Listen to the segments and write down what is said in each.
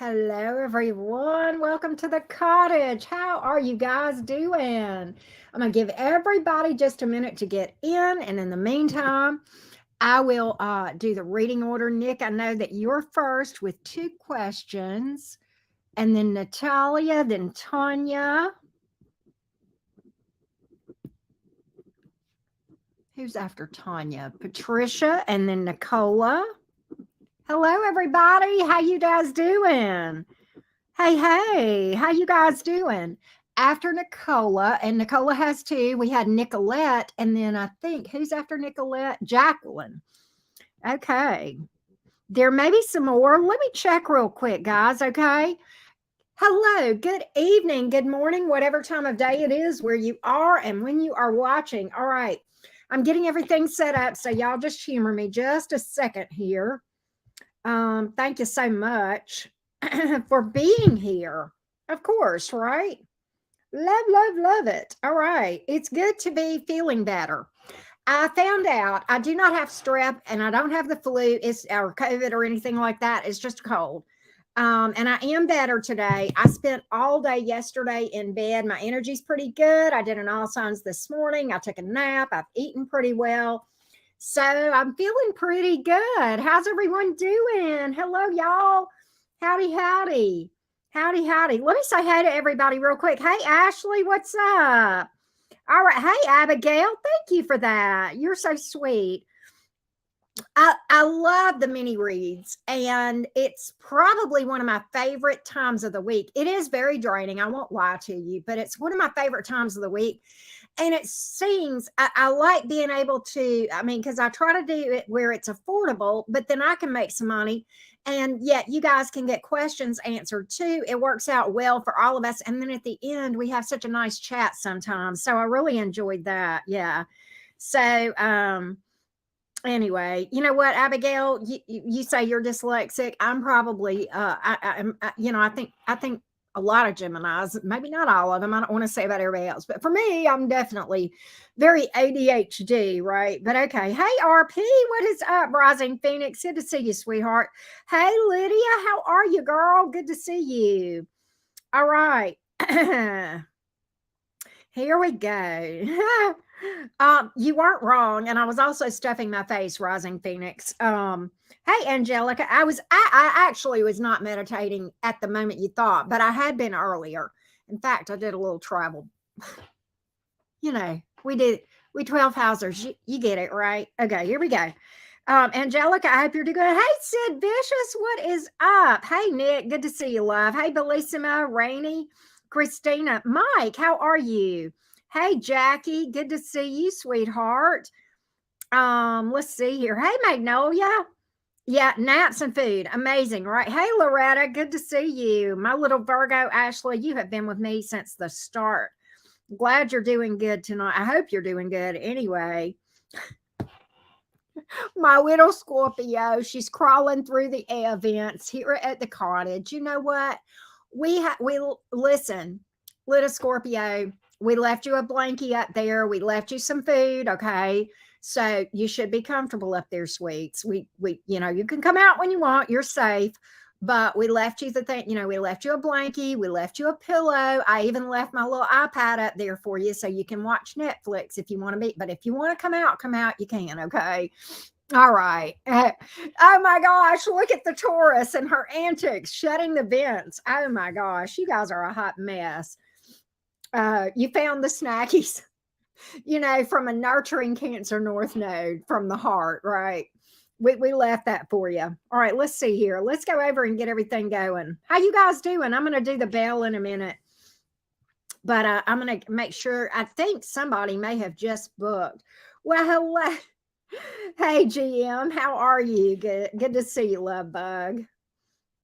Hello, everyone. Welcome to the cottage. How are you guys doing? I'm going to give everybody just a minute to get in. And in the meantime, I will do the reading order. Nick, I know that you're first with two questions. And then Natalia, then Tanya. Who's after Tanya? Patricia, and then Nicola. Hello, everybody. How you guys doing? Hey, how you guys doing? After Nicola, and Nicola has two, we had Nicolette, and then I think who's after Nicolette? Jacqueline. Okay. There may be some more. Let me check real quick, guys. Okay. Hello, good evening, good morning, whatever time of day it is where you are and when you are watching. All right. I'm getting everything set up, so y'all just humor me just a second here. Thank you so much for being here. Of course, right? Love it. All right. It's good to be feeling better. I found out I do not have strep and I don't have the flu it's or COVID or anything like that. It's just a cold. And I am better today. I spent all day yesterday in bed. My energy's pretty good. I did an all signs this morning. I took a nap. I've eaten pretty well. So I'm feeling pretty good. How's everyone doing? Hello, y'all. Howdy. Howdy. Let me say hey to everybody real quick. Hey, Ashley, what's up? All right. Hey, Abigail. Thank you for that. You're so sweet. I love the mini reads, and it's probably one of my favorite times of the week. It is very draining. I won't lie to you, but it's one of my favorite times of the week. And it seems I like being able to, I mean, because I try to do it where it's affordable, but then I can make some money. And yet you guys can get questions answered too. It works out well for all of us. And then at the end, we have such a nice chat sometimes. So I really enjoyed that. Yeah. So, anyway, you know what, Abigail, you say you're dyslexic. I'm probably I think a lot of Geminis, maybe not all of them. I don't want to say about everybody else, but for me, I'm definitely very ADHD, right? But okay. Hey, RP, what is up, Rising Phoenix? Good to see you, sweetheart. Hey, Lydia, how are you, girl? Good to see you. All right. Here we go. You weren't wrong, and I was also stuffing my face, Rising Phoenix. Hey, Angelica, I actually was not meditating at the moment you thought, but I had been earlier. In fact, I did a little travel. You know, we 12 housers. You get it, right? Okay, here we go. Angelica, I hope you're doing good. Hey, Sid Vicious, what is up? Hey, Nick, good to see you live. Hey, Bellissima, Rainy, Christina, Mike, how are you? Hey, Jackie, good to see you, sweetheart. Let's see here. Hey, Magnolia. Yeah, naps and food. Amazing, right? Hey, Loretta, good to see you. My little Virgo, Ashley, you have been with me since the start. Glad you're doing good tonight. I hope you're doing good anyway. My little Scorpio, she's crawling through the air vents here at the cottage. You know what? We listen, little Scorpio. We left you a blankie up there. We left you some food. Okay. So you should be comfortable up there, sweets. We, you can come out when you want. You're safe. But we left you the thing, we left you a blankie, we left you a pillow. I even left my little iPad up there for you so you can watch Netflix if you want to be. But if you want to come out, you can. Okay. All right. Oh my gosh, look at the Taurus and her antics shutting the vents. Oh my gosh, you guys are a hot mess. You found the snackies, from a nurturing Cancer North node from the heart, right? We left that for you. All right, let's see here. Let's go over and get everything going. How you guys doing? I'm going to do the bell in a minute. But I'm going to make sure. I think somebody may have just booked. Well, hello. Hey, GM, how are you? Good to see you, love bug.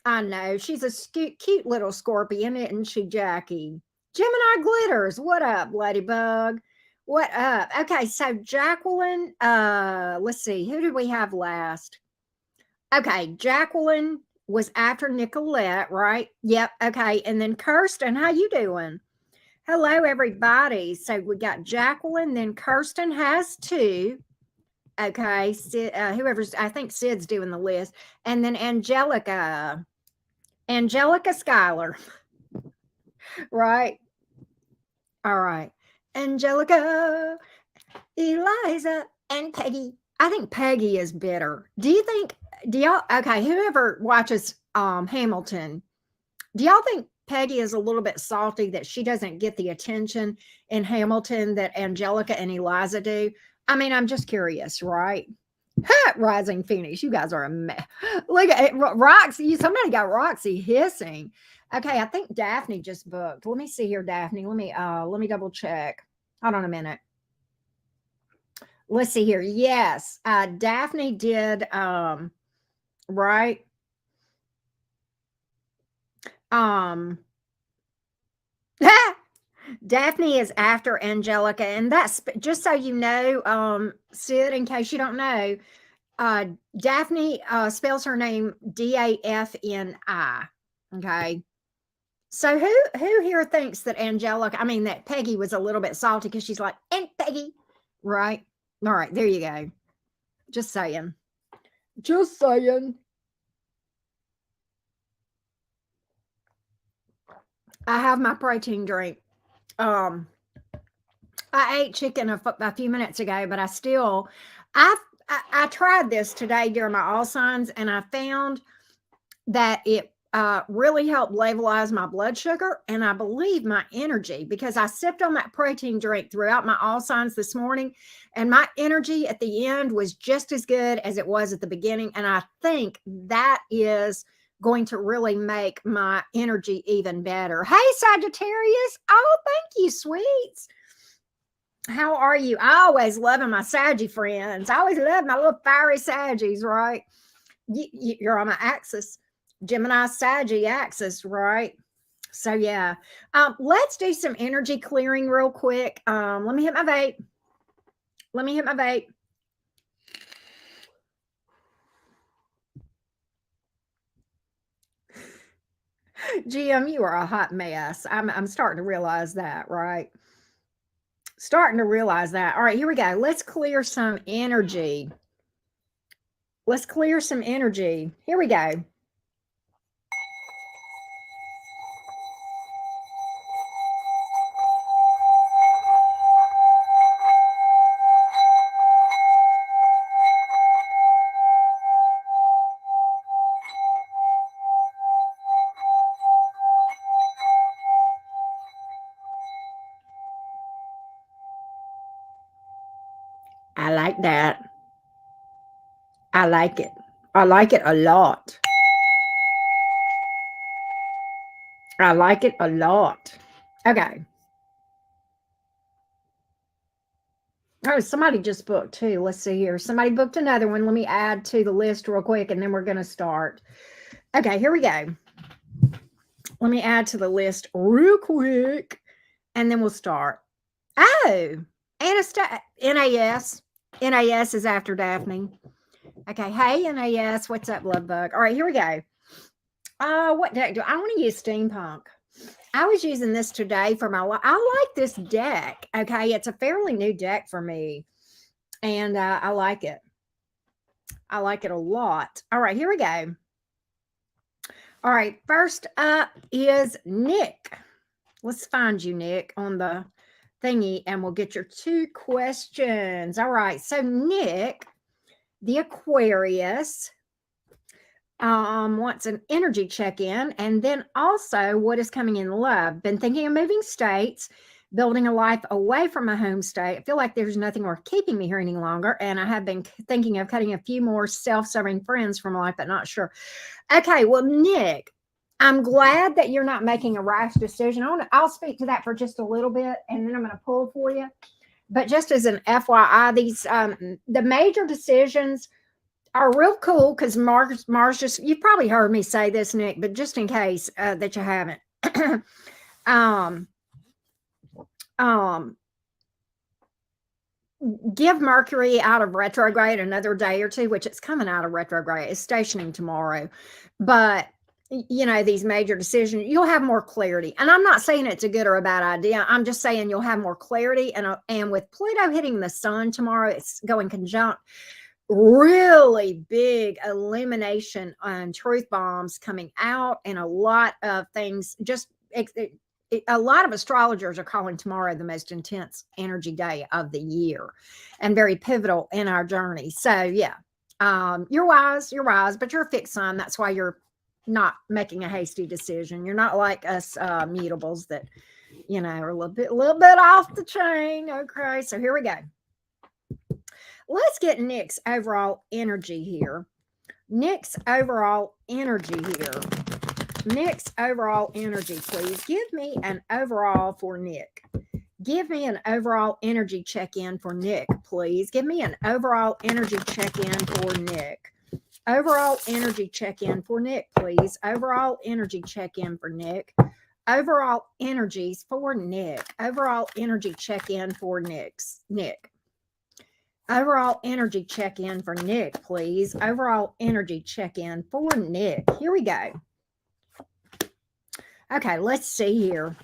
I know. She's a cute little scorpion, isn't she, Jackie? Gemini Glitters, what up, Ladybug? What up? Okay, so Jacqueline, let's see, who did we have last? Okay, Jacqueline was after Nicolette, right? Yep, okay. And then Kirsten, how you doing? Hello, everybody. So we got Jacqueline, then Kirsten has two. Okay, Sid, I think Sid's doing the list. And then Angelica. Angelica Schuyler, right? All right. Angelica, Eliza, and Peggy. I think Peggy is bitter. Do y'all, okay, whoever watches Hamilton, do y'all think Peggy is a little bit salty that she doesn't get the attention in Hamilton that Angelica and Eliza do? I mean, I'm just curious, right? Rising Phoenix, you guys are a mess. Look at it, Roxy. Somebody got Roxy hissing. Okay, I think Daphne just booked. Let me see here, Daphne. Let me double check. Hold on a minute. Let's see here. Yes, Daphne did. Right. Daphne is after Angelica, and that's just so you know, Sid, in case you don't know, Daphne spells her name Dafni. Okay. So who here thinks that that Peggy was a little bit salty because she's like, and Peggy, right? All right, there you go. Just saying. Just saying. I have my protein drink. I ate chicken a few minutes ago, but I tried this today during my all signs, and I found that it really helped levelize my blood sugar and I believe my energy, because I sipped on that protein drink throughout my all signs this morning, and my energy at the end was just as good as it was at the beginning. And I think that is going to really make my energy even better. Hey, Sagittarius. Oh, thank you, sweets. How are you? I always loving my Saggy friends. I always love my little fiery Saggies, right? You're on my axis. Gemini Saggy axis, right? So yeah. Let's do some energy clearing real quick. Let me hit my vape. GM, you are a hot mess. I'm starting to realize that, right? Starting to realize that. All right, here we go. Let's clear some energy. Here we go. I like that. I like it. I like it a lot. I like it a lot. Okay. Oh, somebody just booked too. Let's see here. Somebody booked another one. Let me add to the list real quick, and then we're going to start. Okay, here we go. Let me add to the list real quick, and then we'll start. Oh, Anastasia, NAS. NAS is after Daphne. Okay, hey, NAS. What's up, love bug? All right, here we go. What deck do I want to use? Steampunk. I was using this today for my I like this deck. Okay, it's a fairly new deck for me, and I like it. I like it a lot. All right, here we go. All right, first up is Nick. Let's find you, Nick, on the thingy, and we'll get your 2 questions. All right, so Nick, the Aquarius, wants an energy check-in, and then also what is coming in love. Been thinking of moving states, building a life away from my home state. I feel like there's nothing worth keeping me here any longer, and I have been thinking of cutting a few more self-serving friends from life, but not sure. Okay, well, Nick, I'm glad that you're not making a rash decision. I'll speak to that for just a little bit, and then I'm going to pull for you. But just as an FYI, these the major decisions are real cool because Mars just, you've probably heard me say this, Nick, but just in case that you haven't. Give Mercury out of retrograde another day or two, which it's coming out of retrograde. It's stationing tomorrow. But, you know, these major decisions, you'll have more clarity. And I'm not saying it's a good or a bad idea. I'm just saying you'll have more clarity. And with Pluto hitting the sun tomorrow, it's going conjunct really big illumination on truth bombs coming out, and a lot of things just a lot of astrologers are calling tomorrow the most intense energy day of the year and very pivotal in our journey. So yeah, you're wise, but you're a fixed sign. That's why you're not making a hasty decision. You're not like us mutables that, you know, are a little bit off the chain. Okay, so here we go. Let's get Nick's overall energy here. Nick's overall energy here. Nick's overall energy, please. Give me an overall for Nick. Give me an overall energy check-in for Nick, please. Give me an overall energy check-in for Nick. Overall energy check-in for Nick, please. Overall energy check-in for Nick. Overall energies for Nick. Overall energy check-in for Nick. Overall energy check-in for Nick, please. Overall energy check-in for Nick. Here we go. Okay, let's see here.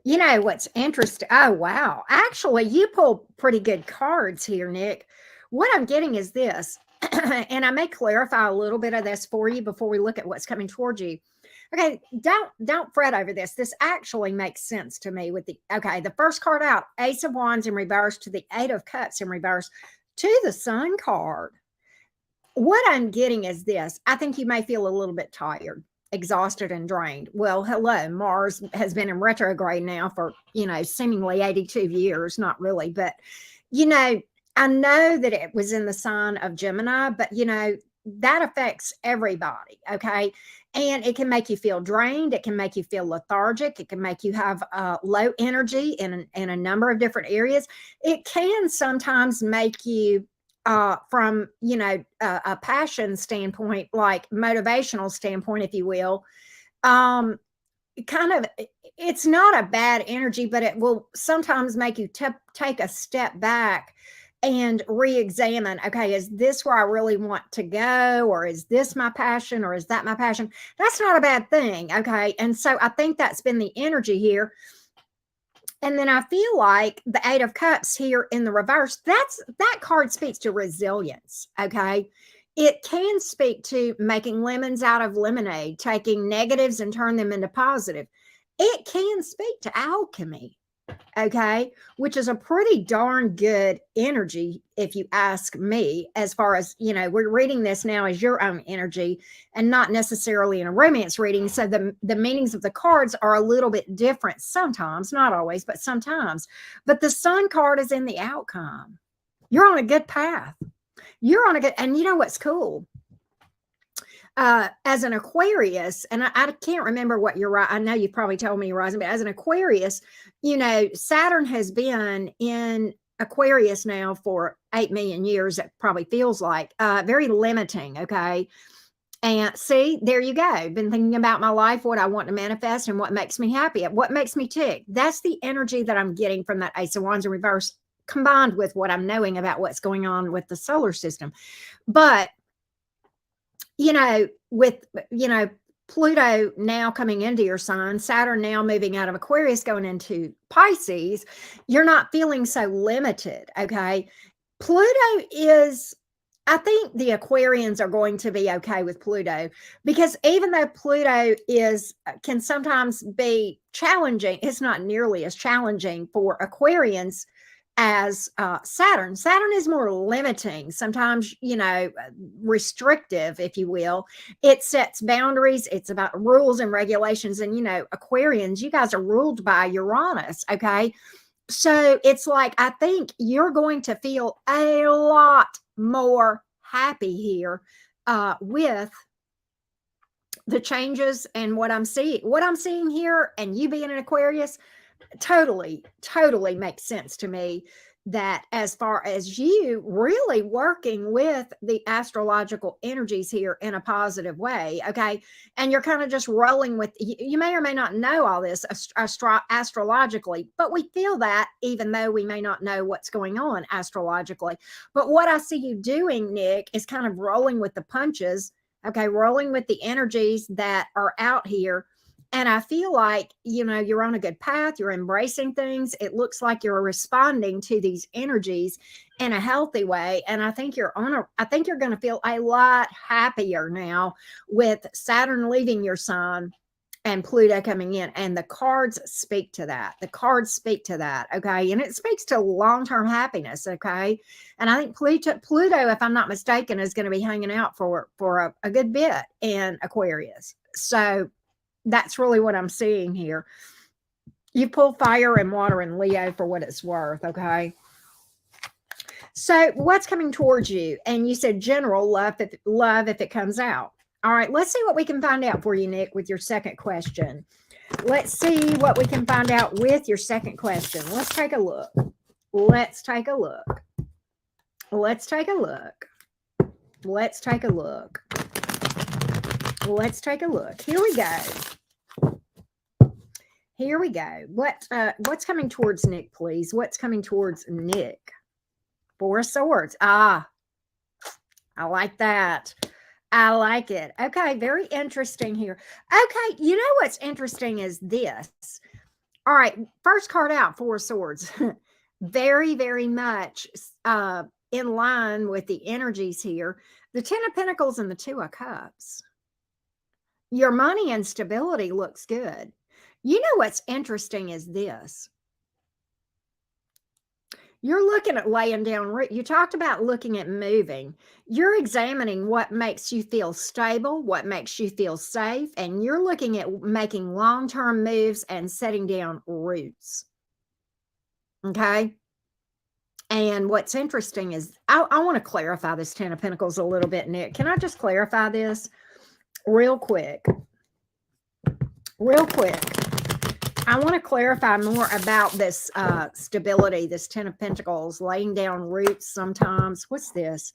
You know what's interesting? Oh, wow. Actually, you pulled pretty good cards here, Nick. What I'm getting is this, and I may clarify a little bit of this for you before we look at what's coming towards you. Okay, don't fret over this. This actually makes sense to me with the, okay, the first card out, Ace of Wands in reverse to the Eight of Cups in reverse to the Sun card. What I'm getting is this. I think you may feel a little bit tired, exhausted, and drained. Well, hello, Mars has been in retrograde now for, you know, seemingly 82 years, not really, but, you know, I know that it was in the sign of Gemini, but, you know, that affects everybody, okay? And it can make you feel drained. It can make you feel lethargic. It can make you have low energy in a number of different areas. It can sometimes make you, from, you know, a passion standpoint, like motivational standpoint, if you will, kind of, it's not a bad energy, but it will sometimes make you take a step back and re-examine, okay, is this where I really want to go? Or is this my passion? Or is that my passion? That's not a bad thing, okay? And so I think that's been the energy here. And then I feel like the Eight of Cups here in the reverse, that card speaks to resilience, okay? It can speak to making lemons out of lemonade, taking negatives and turn them into positive. It can speak to alchemy, okay, which is a pretty darn good energy, if you ask me, as far as, you know, we're reading this now as your own energy and not necessarily in a romance reading. So the meanings of the cards are a little bit different sometimes, not always, but sometimes. But the Sun card is in the outcome. You're on a good path. You're on a good, and you know what's cool? As an Aquarius, and I can't remember what you're right. I know you probably told me you're rising, but as an Aquarius, you know, Saturn has been in Aquarius now for 8 million years. It probably feels like very limiting. Okay. And see, there you go. Been thinking about my life, what I want to manifest, and what makes me happy, what makes me tick. That's the energy that I'm getting from that Ace of Wands in reverse, combined with what I'm knowing about what's going on with the solar system. But you know, with, you know, Pluto now coming into your sign, Saturn now moving out of Aquarius, going into Pisces, you're not feeling so limited, okay? Pluto is, I think the Aquarians are going to be okay with Pluto, because even though Pluto can sometimes be challenging, it's not nearly as challenging for Aquarians as Saturn. Saturn is more limiting, sometimes, you know, restrictive, if you will. It sets boundaries. It's about rules and regulations. And, you know, Aquarians, you guys are ruled by Uranus, okay? So it's like, I think you're going to feel a lot more happy here with the changes and what I'm seeing here, and you being an Aquarius, totally makes sense to me, that as far as you really working with the astrological energies here in a positive way, okay, and you're kind of just rolling with, you may or may not know all this astrologically, but we feel that even though we may not know what's going on astrologically. But what I see you doing, Nick, is kind of rolling with the punches, okay, rolling with the energies that are out here. And I feel like, you know, you're on a good path. You're embracing things. It looks like you're responding to these energies in a healthy way. And I think you're going to feel a lot happier now with Saturn leaving your sign and Pluto coming in. And the cards speak to that. The cards speak to that. Okay. And it speaks to long-term happiness. Okay. And I think Pluto, if I'm not mistaken, is going to be hanging out for a good bit in Aquarius. So that's really what I'm seeing here. You pull fire and water in Leo for what it's worth. Okay. So what's coming towards you? And you said general love if it comes out. All right, let's see what we can find out for you, Nick, with your second question. Let's see what we can find out with your second question. Let's take a look. Let's take a look. Let's take a look. Let's take a look. Let's take a look. Here we go. Here we go. What's coming towards Nick, please? What's coming towards Nick? Four of Swords. Ah, I like that. I like it. Okay, very interesting here. Okay, you know what's interesting is this. All right, first card out, Four of Swords. Very, very much in line with the energies here. The Ten of Pentacles and the Two of Cups. Your money and stability looks good. You know what's interesting is this. You're looking at laying down. You talked about looking at moving. You're examining what makes you feel stable, what makes you feel safe, and you're looking at making long-term moves and setting down roots. Okay? And what's interesting is, I want to clarify this Ten of Pentacles a little bit, Nick. Can I just clarify this real quick? Real quick. I want to clarify more about this stability, this Ten of Pentacles, laying down roots sometimes. What's this?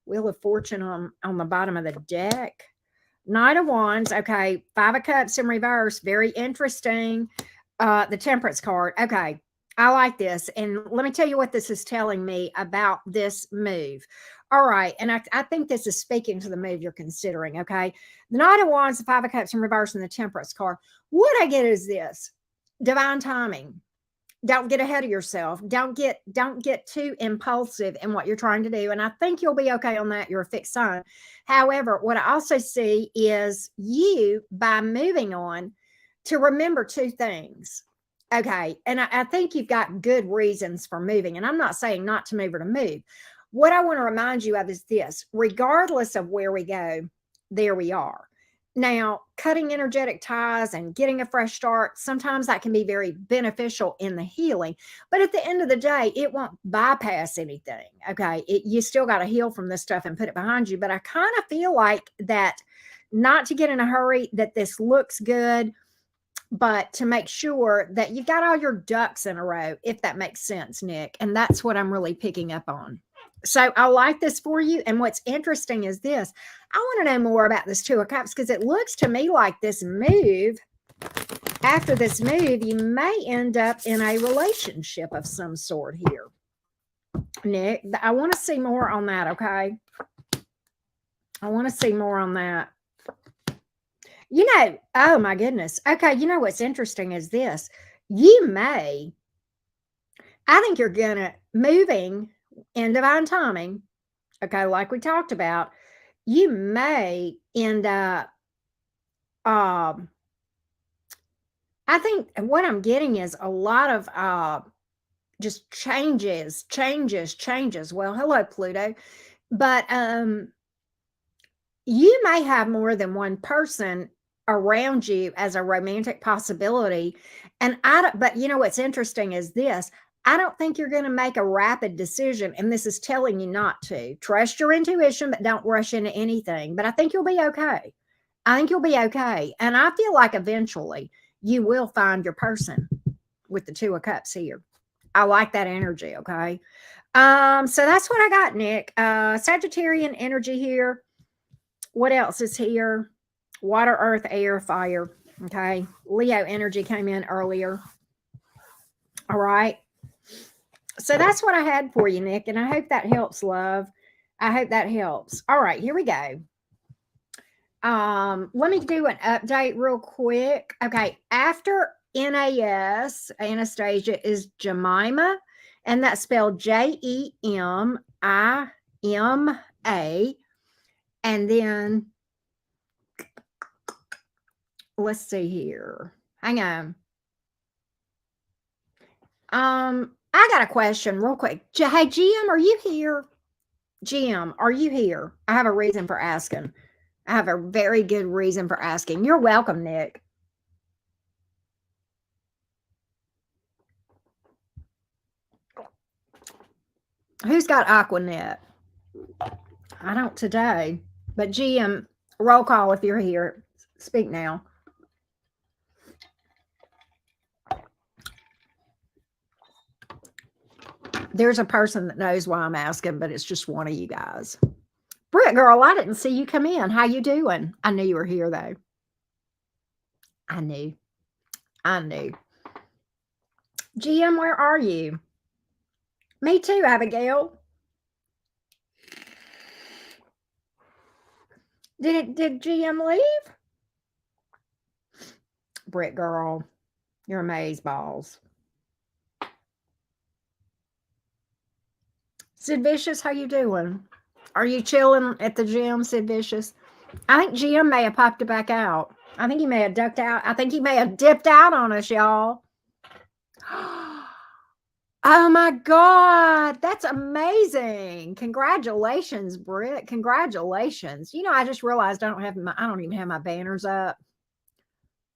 Wheel of Fortune on the bottom of the deck. Knight of Wands. Okay. Five of Cups in reverse. Very interesting. The Temperance card. Okay. I like this. And let me tell you what this is telling me about this move. All right. And I think this is speaking to the move you're considering. Okay. The Knight of Wands, the Five of Cups in reverse, and the Temperance card. What I get is this. Divine timing. Don't get ahead of yourself. Don't get too impulsive in what you're trying to do. And I think you'll be okay on that. You're a fixed sign. However, what I also see is you, by moving on, to remember two things. Okay. And I think you've got good reasons for moving. And I'm not saying not to move or to move. What I want to remind you of is this. Regardless of where we go, there we are. Now, cutting energetic ties and getting a fresh start, sometimes that can be very beneficial in the healing. But at the end of the day, it won't bypass anything. Okay. You still got to heal from this stuff and put it behind you. But I kind of feel like that, not to get in a hurry, that this looks good, but to make sure that you've got all your ducks in a row, if that makes sense, Nick. And that's what I'm really picking up on. So I like this for you. And what's interesting is this. I want to know more about this Two of Cups, because it looks to me like this move, after this move, you may end up in a relationship of some sort here. Nick, I want to see more on that, okay? I want to see more on that. You know, oh my goodness. Okay, you know what's interesting is this. You may, I think you're going to, moving in divine timing, okay, like we talked about, you may end up, I think what I'm getting is a lot of just changes. Well, hello, Pluto. But you may have more than one person around you as a romantic possibility. And but you know what's interesting is this. I don't think you're going to make a rapid decision, and this is telling you not to. Trust your intuition, but don't rush into anything. But I think you'll be okay. I think you'll be okay. And I feel like eventually you will find your person with the Two of Cups here. I like that energy, okay? So that's what I got, Nick. Sagittarian energy here. What else is here? Water, earth, air, fire, okay? Leo energy came in earlier. All right. So that's what I had for you, Nick, and I hope that helps, love. I hope that helps. All right, here we go. Let me do an update real quick. Okay, after NAS, Anastasia, is Jemima, And that's spelled Jemima. And then let's see here. Hang on. I got a question real quick. Hey, Jim, are you here? Jim, are you here? I have a reason for asking. I have a very good reason for asking. You're welcome, Nick. Who's got Aquanet? I don't today. But GM, roll call if you're here. Speak now. There's a person that knows why I'm asking, but it's just one of you guys. Britt girl, I didn't see you come in. How you doing? I knew you were here though. I knew. GM, where are you? Me too, Abigail. Did GM leave? Britt girl, you're amaze balls. Sid Vicious, how you doing? Are you chilling at the gym, Sid Vicious? I think GM may have popped it back out. I think he may have ducked out. I think he may have dipped out on us, y'all. Oh my God, that's amazing. Congratulations, Britt. Congratulations. You know, I just realized I don't even have my banners up.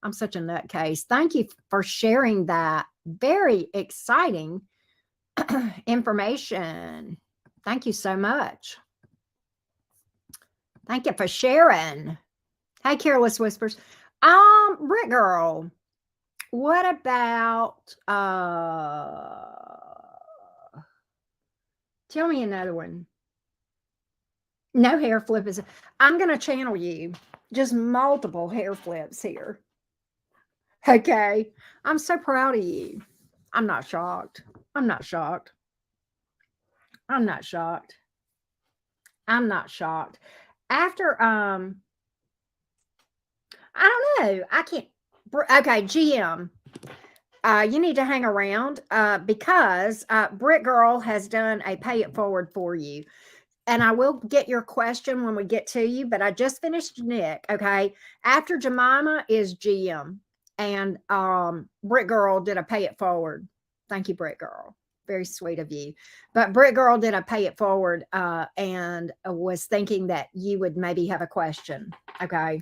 I'm such a nutcase. Thank you for sharing that very exciting information. Thank you so much. Thank you for sharing. Hey, Careless Whispers. Britt girl, what about tell me another one. No hair flip is I'm gonna channel you. Just multiple hair flips here. Okay. I'm so proud of you. I'm not shocked. I'm not shocked. I'm not shocked. I'm not shocked. After I don't know. I can't. Okay, GM. You need to hang around because Britt Girl has done a pay it forward for you. And I will get your question when we get to you, but I just finished Nick. Okay. After Jemima is GM. And Britt Girl did a pay it forward. Thank you, Britt Girl. Very sweet of you. But Britt Girl did a pay it forward and was thinking that you would maybe have a question. Okay.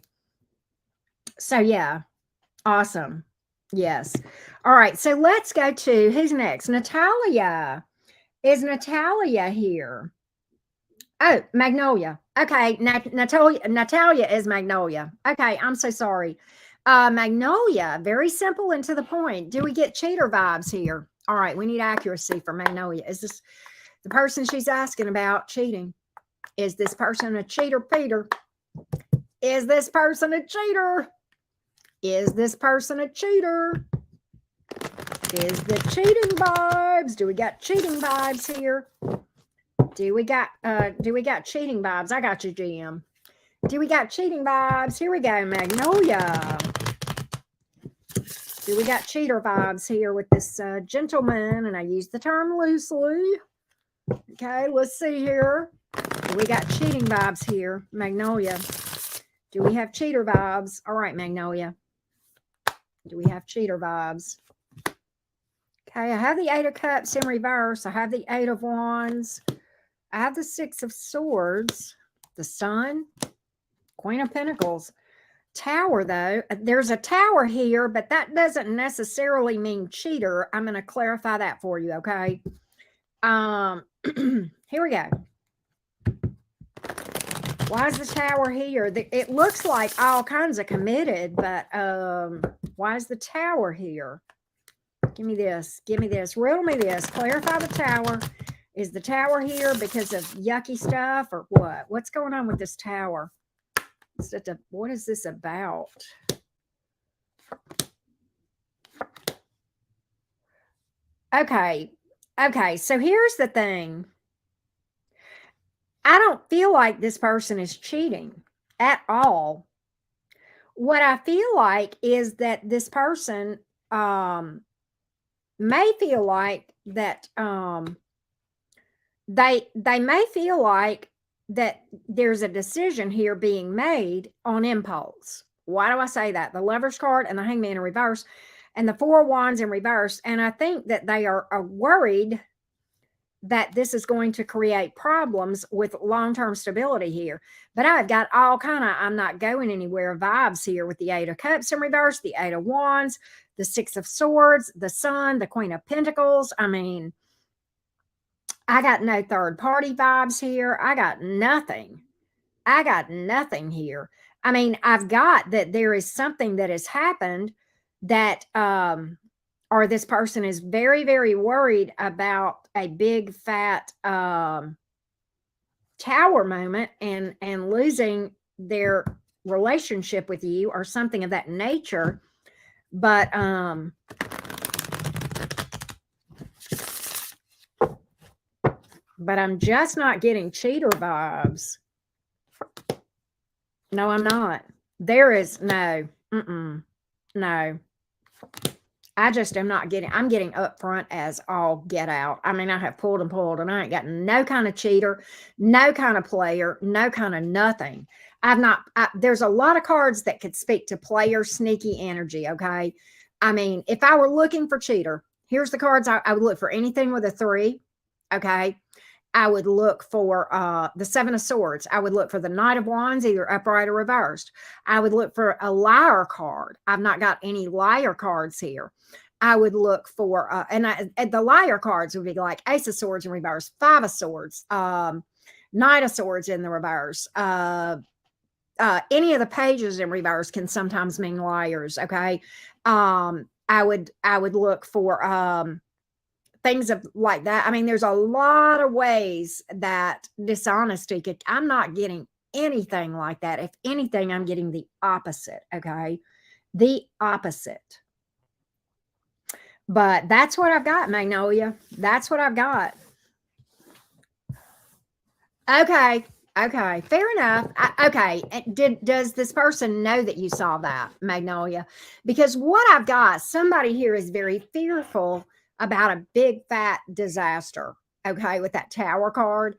So, yeah. Awesome. Yes. All right. So let's go to who's next? Natalia. Is Natalia here? Oh, Magnolia. Okay. Natalia is Magnolia. Okay. I'm so sorry. Magnolia, very simple and to the point. Do we get cheater vibes here? All right. We need accuracy for Magnolia. Is this the person she's asking about cheating? Is this person a cheater, Peter? Is this person a cheater? Is this person a cheater? Is the cheating vibes? Do we got cheating vibes here? Do we got cheating vibes? I got you, GM. Do we got cheating vibes? Here we go, Magnolia. Do we got cheater vibes here with this gentleman? And I use the term loosely. Okay, let's see here. Do we got cheating vibes here, Magnolia? Do we have cheater vibes? All right, Magnolia. Do we have cheater vibes? Okay, I have the Eight of Cups in reverse. I have the Eight of Wands. I have the Six of Swords, the Sun, Queen of Pentacles. Tower, though. There's a tower here, but that doesn't necessarily mean cheater. I'm going to clarify that for you, okay? Here we go. Why is the tower here? It looks like all kinds of committed, but why is the tower here? Give me this. Give me this. Riddle me this. Clarify the tower. Is the tower here because of yucky stuff or what? What's going on with this tower? What is this about? Okay. Okay. So here's the thing. I don't feel like this person is cheating at all. What I feel like is that this person may feel like that they may feel like that there's a decision here being made on impulse. Why do I say that? The Lover's card and the Hangman in reverse and the Four of Wands in reverse. And I think that they are worried that this is going to create problems with long-term stability here. But I've got all kind of I'm not going anywhere vibes here with the Eight of Cups in reverse, the Eight of Wands, the Six of Swords, the Sun, the Queen of Pentacles. I mean, I got no third party vibes here. I got nothing. I got nothing here. I mean, I've got that there is something that has happened that or this person is very, very worried about a big fat tower moment and losing their relationship with you or something of that nature. But I'm just not getting cheater vibes. No, I'm not. There is no, no. I just am not getting, I'm getting upfront as all get out. I mean, I have pulled and I ain't got no kind of cheater, no kind of player, no kind of nothing. There's a lot of cards that could speak to player sneaky energy. Okay. I mean, if I were looking for cheater, here's the cards. I would look for anything with a 3. Okay. I would look for the Seven of Swords. I would look for the Knight of Wands, either upright or reversed. I would look for a liar card. I've not got any liar cards here. I would look for, and the liar cards would be like Ace of Swords in reverse, Five of Swords, Knight of Swords in the reverse. Any of the pages in reverse can sometimes mean liars. Okay. I would look for, things of like that. I mean, there's a lot of ways that dishonesty could, I'm not getting anything like that. If anything, I'm getting the opposite. Okay. The opposite. But that's what I've got, Magnolia. That's what I've got. Okay. Okay. Fair enough. Okay. Does this person know that you saw that, Magnolia? Because what I've got, somebody here is very fearful about a big fat disaster. Okay, with that Tower card.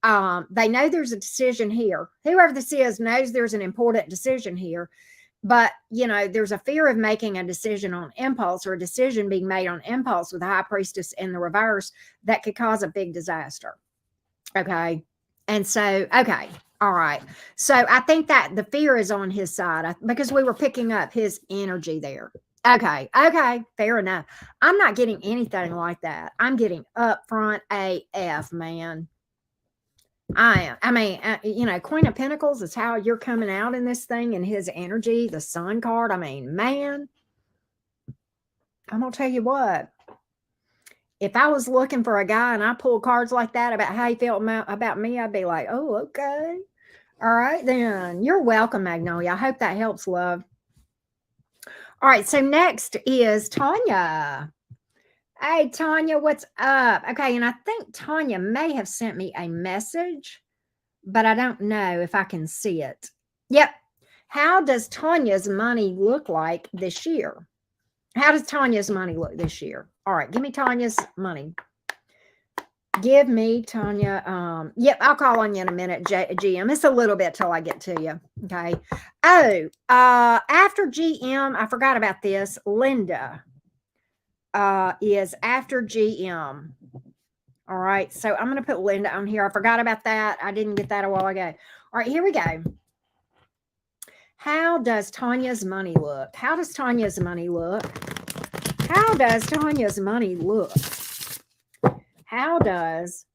They know there's a decision here. Whoever this is knows there's an important decision here. But, you know, there's a fear of making a decision on impulse or a decision being made on impulse with the High Priestess in the reverse that could cause a big disaster. Okay. And so, okay. All right. So I think that the fear is on his side because we were picking up his energy there. Okay. Okay. Fair enough. I'm not getting anything like that. I'm getting upfront AF, man. I am. I mean, you know, Queen of Pentacles is how you're coming out in this thing and his energy, the Sun card. I mean, man, I'm going to tell you what. If I was looking for a guy and I pulled cards like that about how he felt about me, I'd be like, oh, okay. All right, then. You're welcome, Magnolia. I hope that helps, love. All right, so next is Tanya. Hey, Tanya, what's up? Okay, and I think Tanya may have sent me a message, but I don't know if I can see it. Yep. How does Tanya's money look like this year? How does Tanya's money look this year? All right, give me Tanya's money. Give me Tanya. Yep, I'll call on you in a minute, GM. It's a little bit till I get to you. Okay. Oh, after GM, I forgot about this. Linda is after GM. All right. So I'm going to put Linda on here. I forgot about that. I didn't get that a while ago. All right, here we go. How does Tanya's money look? How does Tanya's money look? How does Tanya's money look? How does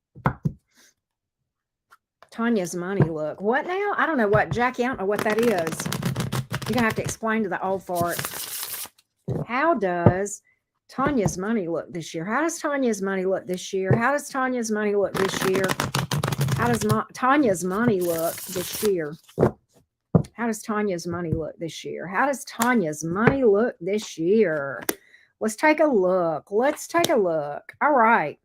Tanya's money look? What now? I don't know what, Jackie, I don't know what that is. You're going to have to explain to the old fart. How does Tanya's money look this year? How does Tanya's money look this year? How does Tanya's money look this year? How does Tanya's money look this year? How does Tanya's money look this year? How does Tanya's money look this year? Let's take a look. Let's take a look. All right.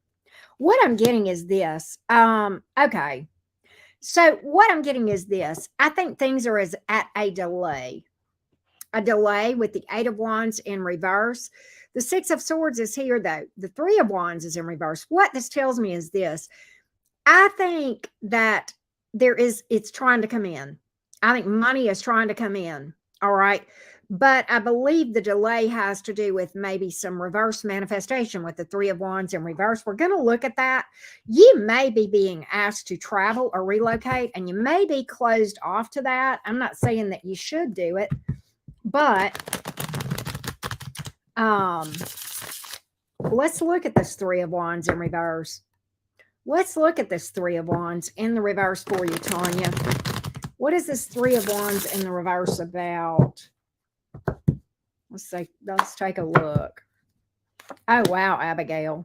What I'm getting is this. Okay. So what I'm getting is this. I think things are at a delay. a delay with the Eight of Wands in reverse. The Six of Swords is here, though. The Three of Wands is in reverse. What this tells me is this. I think that it's trying to come in. I think money is trying to come in. All right. But I believe the delay has to do with maybe some reverse manifestation with the Three of Wands in reverse. We're going to look at that. You may be being asked to travel or relocate, and you may be closed off to that. I'm not saying that you should do it, but let's look at this Three of Wands in reverse. Let's look at this Three of Wands in the reverse for you, Tanya. What is this Three of Wands in the reverse about? Let's take a look. Oh, wow, Abigail.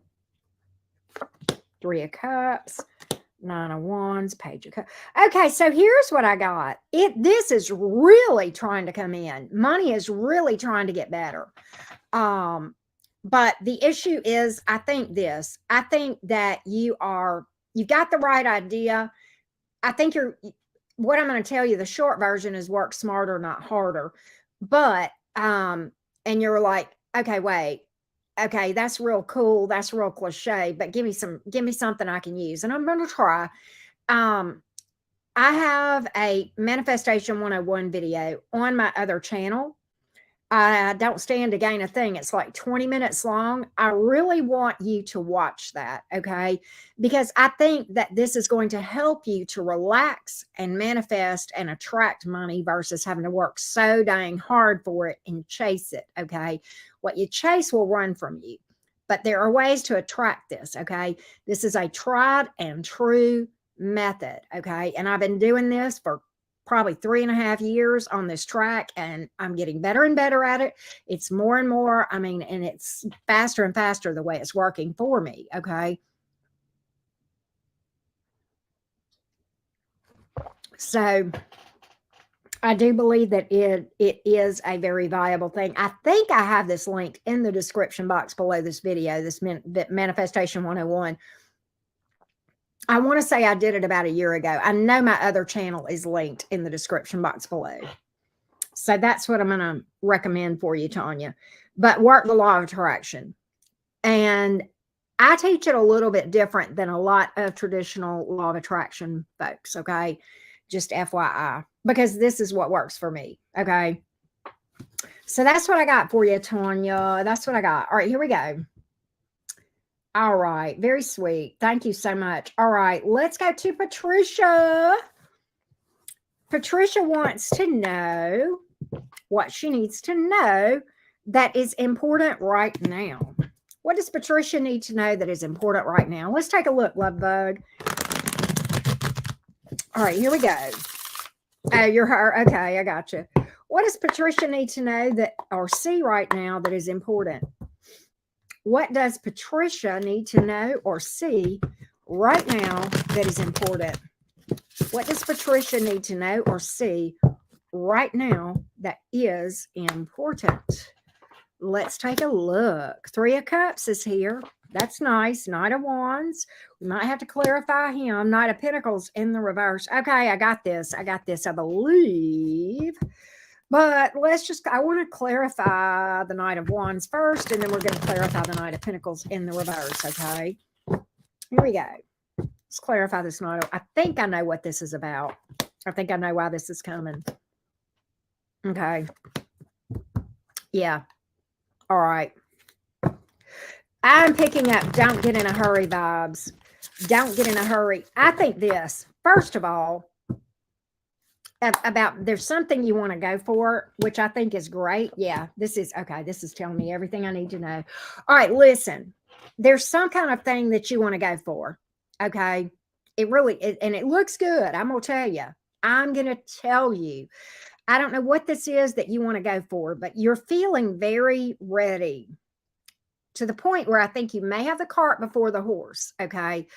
Three of Cups, Nine of Wands, Page of Cups. Okay, so here's what I got. This is really trying to come in. Money is really trying to get better. But the issue is, I think that you've got the right idea. I think what I'm going to tell you, the short version is work smarter, not harder. But, and you're like, okay, wait, okay, that's real cool. That's real cliche, but give me something I can use. And I'm going to try. I have a Manifestation 101 video on my other channel. I don't stand to gain a thing. It's like 20 minutes long. I really want you to watch that, okay? Because I think that this is going to help you to relax and manifest and attract money versus having to work so dang hard for it and chase it, okay? What you chase will run from you. But there are ways to attract this, okay? This is a tried and true method, okay? And I've been doing this for probably 3.5 years on this track, and I'm getting better and better at it. It's more and more, and it's faster and faster the way it's working for me, okay? So I do believe that it is a very viable thing. I think I have this linked in the description box below this video, this Manifestation 101. I want to say I did it about a year ago. I know my other channel is linked in the description box below. So that's what I'm going to recommend for you, Tanya. But work the law of attraction. And I teach it a little bit different than a lot of traditional law of attraction folks, okay? Just FYI. Because this is what works for me, okay? So that's what I got for you, Tanya. That's what I got. All right, here we go. All right. Very sweet. Thank you so much. All right. Let's go to Patricia. Patricia wants to know what she needs to know that is important right now. What does Patricia need to know that is important right now? Let's take a look, love bug. All right. Here we go. Oh, you're her. Okay. I got you. What does Patricia need to know or see right now that is important? What does Patricia need to know or see right now that is important? What does Patricia need to know or see right now that is important? Let's take a look. Three of Cups is here. That's nice. Knight of Wands. We might have to clarify him. Knight of Pentacles in the reverse. Okay, I got this. I believe. But I want to clarify the Knight of Wands first, and then we're going to clarify the Knight of Pentacles in the reverse, okay? Here we go. Let's clarify this Knight. I think I know what this is about. I think I know why this is coming. Okay. Yeah. All right. I'm picking up don't get in a hurry vibes. Don't get in a hurry. I think this, first of all, about there's something you want to go for, which I think is great. Yeah, this is okay. This is telling me everything I need to know. All right, listen, there's some kind of thing that you want to go for. Okay. And it looks good. I'm going to tell you. I'm going to tell you. I don't know what this is that you want to go for, but you're feeling very ready to the point where I think you may have the cart before the horse. Okay.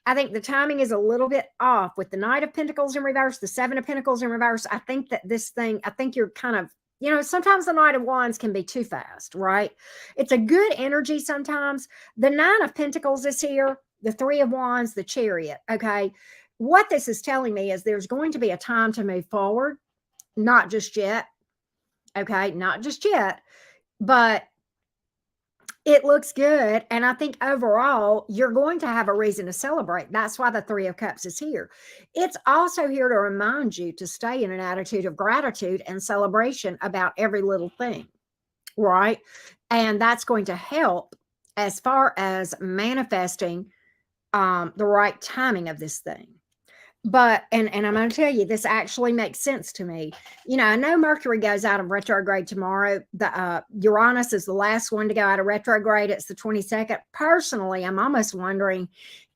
I think the timing is a little bit off with the Knight of Pentacles in reverse, the Seven of Pentacles in reverse. I think that I think you're kind of, sometimes the Knight of Wands can be too fast, right? It's a good energy sometimes. The Nine of Pentacles is here, the Three of Wands, the Chariot, okay? What this is telling me is there's going to be a time to move forward, not just yet. Okay, not just yet, but it looks good. And I think overall, you're going to have a reason to celebrate. That's why the Three of Cups is here. It's also here to remind you to stay in an attitude of gratitude and celebration about every little thing, right? And that's going to help as far as manifesting the right timing of this thing. But and I'm going to tell you, this actually makes sense to me. You know, I know Mercury goes out of retrograde tomorrow. The Uranus is the last one to go out of retrograde. It's the 22nd. Personally, I'm almost wondering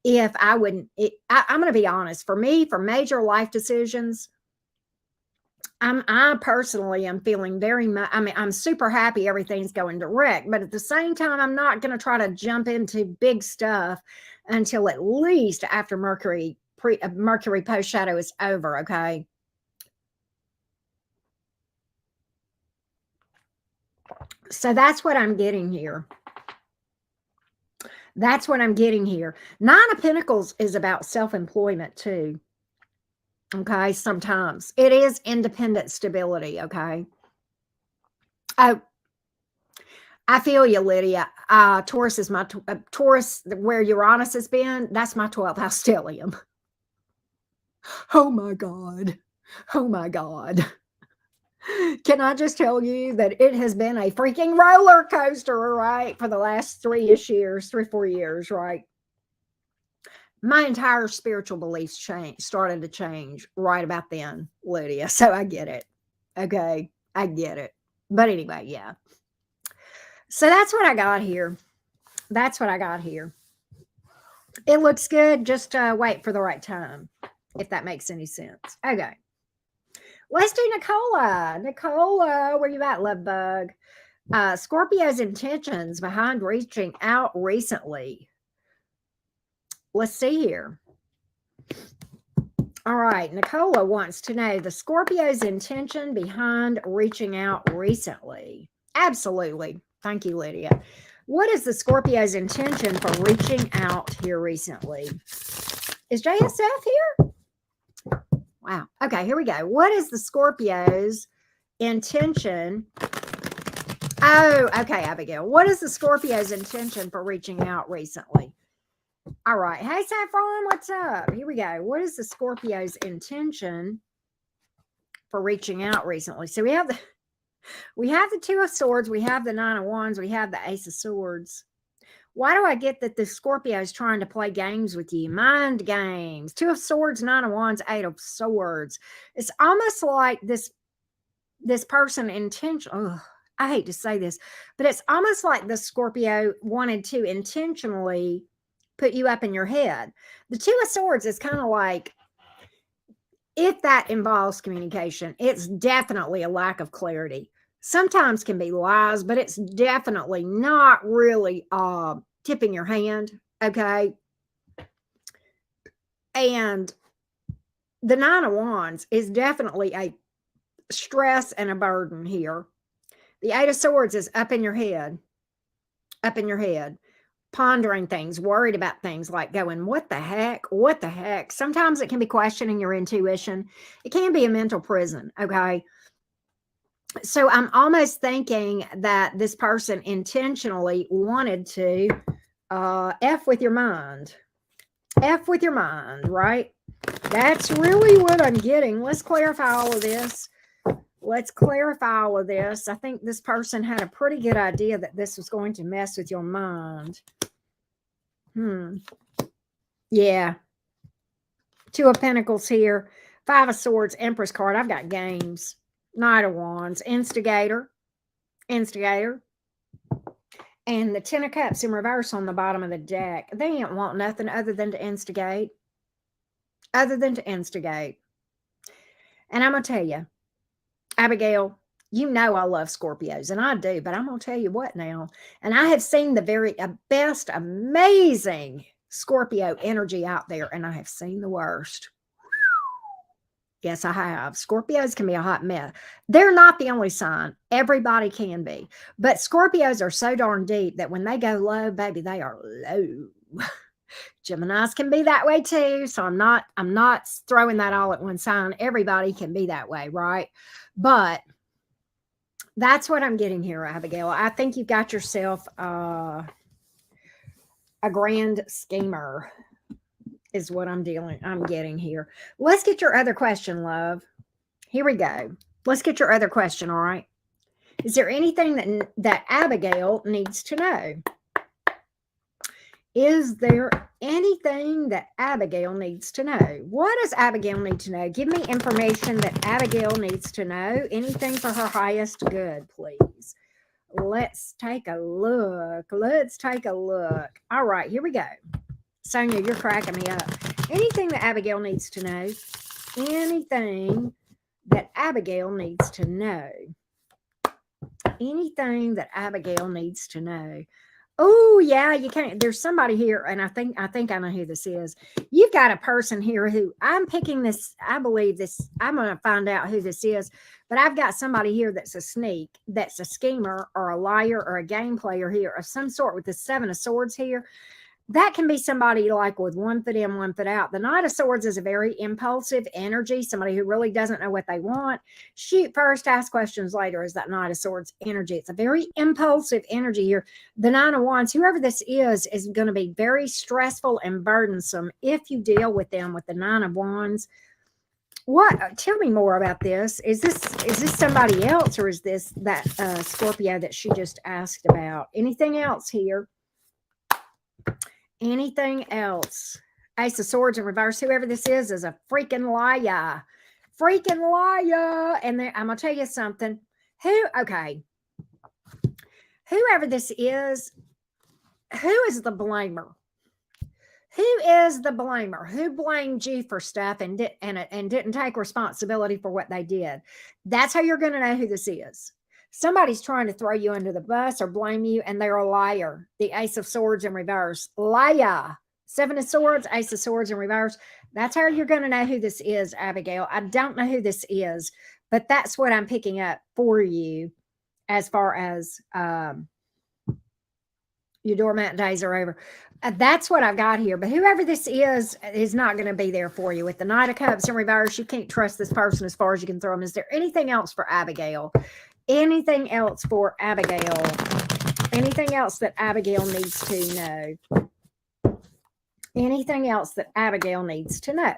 if I wouldn't. I'm going to be honest. For me, for major life decisions, I personally am feeling very much. I mean, I'm super happy everything's going direct, but at the same time, I'm not going to try to jump into big stuff until at least after Mercury post shadow is over. Okay. So that's what I'm getting here. That's what I'm getting here. Nine of Pentacles is about self-employment too. Okay. Sometimes it is independent stability. Okay. Oh, I feel you, Lydia. Taurus is my Taurus, where Uranus has been. That's my 12th house stellium. Oh my God. Oh my God. Can I just tell you that it has been a freaking roller coaster, right? For the last 4 years, right? My entire spiritual beliefs started to change right about then, Lydia. So I get it. Okay. I get it. But anyway, yeah. So that's what I got here. That's what I got here. It looks good. Just wait for the right time, if that makes any sense. Okay. Let's do Nicola. Nicola, where you at, love bug? Scorpio's intentions behind reaching out recently. Let's see here. All right. Nicola wants to know the Scorpio's intention behind reaching out recently. Absolutely. Thank you, Lydia. What is the Scorpio's intention for reaching out here recently? Is JSF here? Wow. Okay, here we go. What is the Scorpio's intention? Oh, okay, Abigail. What is the Scorpio's intention for reaching out recently? All right. Hey, Saffron, what's up? Here we go. What is the Scorpio's intention for reaching out recently? So we have the Two of Swords, we have the Nine of Wands, we have the Ace of Swords. Why do I get that the Scorpio is trying to play games with you? Mind games. Two of Swords, Nine of Wands, Eight of Swords. It's almost like this person I hate to say this, but it's almost like the Scorpio wanted to intentionally put you up in your head. The Two of Swords is kind of like, if that involves communication, it's definitely a lack of clarity. Sometimes can be lies, but it's definitely not really tipping your hand. Okay. And the Nine of Wands is definitely a stress and a burden here. The Eight of Swords is up in your head, pondering things, worried about things, like going, what the heck? Sometimes it can be questioning your intuition. It can be a mental prison. Okay. So I'm almost thinking that this person intentionally wanted to F with your mind. F with your mind, right? That's really what I'm getting. Let's clarify all of this. I think this person had a pretty good idea that this was going to mess with your mind. Yeah. Two of Pentacles here. Five of Swords, Empress card. I've got games. Knight of Wands, instigator. And the Ten of Cups in reverse on the bottom of the deck. They ain't want nothing other than to instigate. And I'm going to tell you, Abigail, you know I love Scorpios, and I do, but I'm going to tell you what now. And I have seen the very best, amazing Scorpio energy out there, and I have seen the worst. Yes, I have. Scorpios can be a hot mess. They're not the only sign. Everybody can be. But Scorpios are so darn deep that when they go low, baby, they are low. Geminis can be that way too. So I'm not throwing that all at one sign. Everybody can be that way, right? But That's what I'm getting here, Abigail. I think you've got yourself a grand schemer is what I'm getting here. Let's get your other question, love. Here we go. Let's get your other question, all right? Is there anything that Abigail needs to know? Is there anything that Abigail needs to know? What does Abigail need to know? Give me information that Abigail needs to know. Anything for her highest good, please. Let's take a look. Let's take a look. All right, here we go. Sonia, you're cracking me up. Anything that Abigail needs to know? Anything that Abigail needs to know? Anything that Abigail needs to know? Oh, yeah, you can't. There's somebody here, and I think I know who this is. You've got a person here who I'm picking this. I believe this. I'm going to find out who this is, but I've got somebody here that's a sneak, that's a schemer or a liar or a game player here of some sort with the Seven of Swords here. That can be somebody like with one foot in, one foot out. The Knight of Swords is a very impulsive energy, somebody who really doesn't know what they want. Shoot first, ask questions later is that Knight of Swords energy. It's a very impulsive energy here. The Nine of Wands, whoever this is going to be very stressful and burdensome if you deal with them with the Nine of Wands. What? Tell me more about this. Is this somebody else, or is this that Scorpio that she just asked about? Anything else here? Anything else? Ace of Swords in reverse. Whoever this is a freaking liar. Freaking liar. And I'm going to tell you something. Okay. Whoever this is, who is the blamer? Who is the blamer? Who blamed you for stuff and didn't take responsibility for what they did? That's how you're going to know who this is. Somebody's trying to throw you under the bus or blame you, and they're a liar. The Ace of Swords in reverse. Liar. Seven of Swords, Ace of Swords in reverse. That's how you're going to know who this is, Abigail. I don't know who this is, but that's what I'm picking up for you as far as your doormat days are over. That's what I've got here. But whoever this is not going to be there for you. With the Knight of Cups in reverse, you can't trust this person as far as you can throw them. Is there anything else for Abigail? Anything else for Abigail? Anything else that Abigail needs to know? Anything else that Abigail needs to know?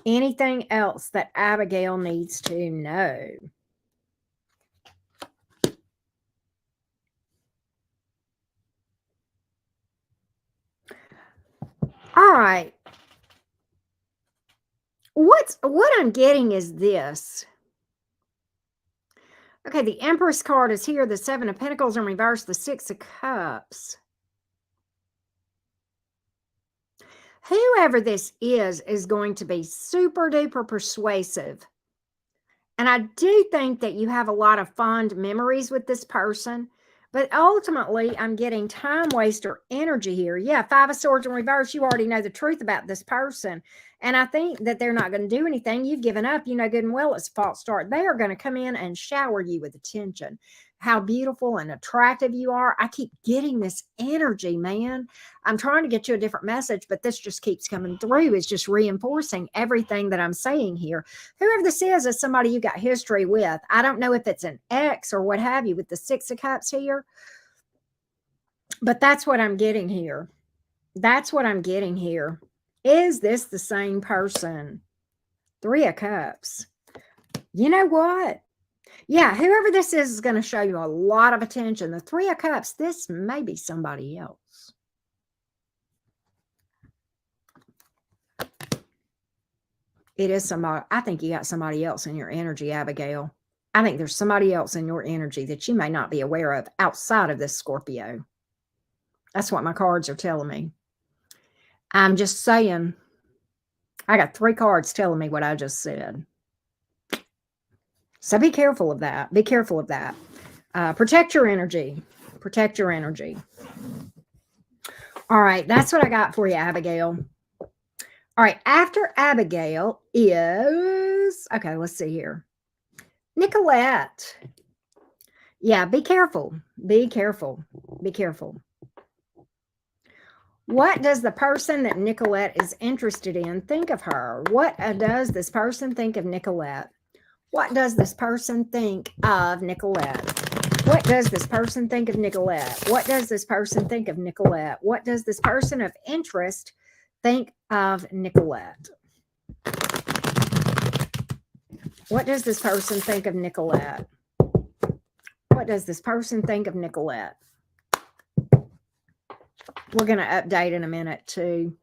Anything else that Abigail needs to know? All right. What I'm getting is this. Okay, the Empress card is here. The Seven of Pentacles in reverse. The Six of Cups. Whoever this is going to be super duper persuasive. And I do think that you have a lot of fond memories with this person. But ultimately, I'm getting time waster energy here. Yeah, Five of Swords in reverse. You already know the truth about this person. And I think that they're not going to do anything. You've given up. You know good and well it's a false start. They are going to come in and shower you with attention. How beautiful and attractive you are. I keep getting this energy, man. I'm trying to get you a different message, but this just keeps coming through. It's just reinforcing everything that I'm saying here. Whoever this is somebody you got history with. I don't know if it's an ex or what have you with the Six of Cups here, but that's what I'm getting here. That's what I'm getting here. Is this the same person? Three of Cups. You know what? Yeah, whoever this is going to show you a lot of attention. The Three of Cups, this may be somebody else. It is somebody. I think you got somebody else in your energy, Abigail. I think there's somebody else in your energy that you may not be aware of outside of this Scorpio. That's what my cards are telling me. I'm just saying, I got 3 cards telling me what I just said. So be careful of that. Be careful of that. Protect your energy. Protect your energy. All right. That's what I got for you, Abigail. All right. After Abigail is, okay, let's see here. Nicolette. Yeah, be careful. Be careful. Be careful. What does the person that Nicolette is interested in think of her? What does this person think of Nicolette? What does this person think of Nicolette? What does this person think of Nicolette? What does this person think of Nicolette? What does this person of interest think of Nicolette? What does this person think of Nicolette? What does this person think of Nicolette? We're going to update in a minute too.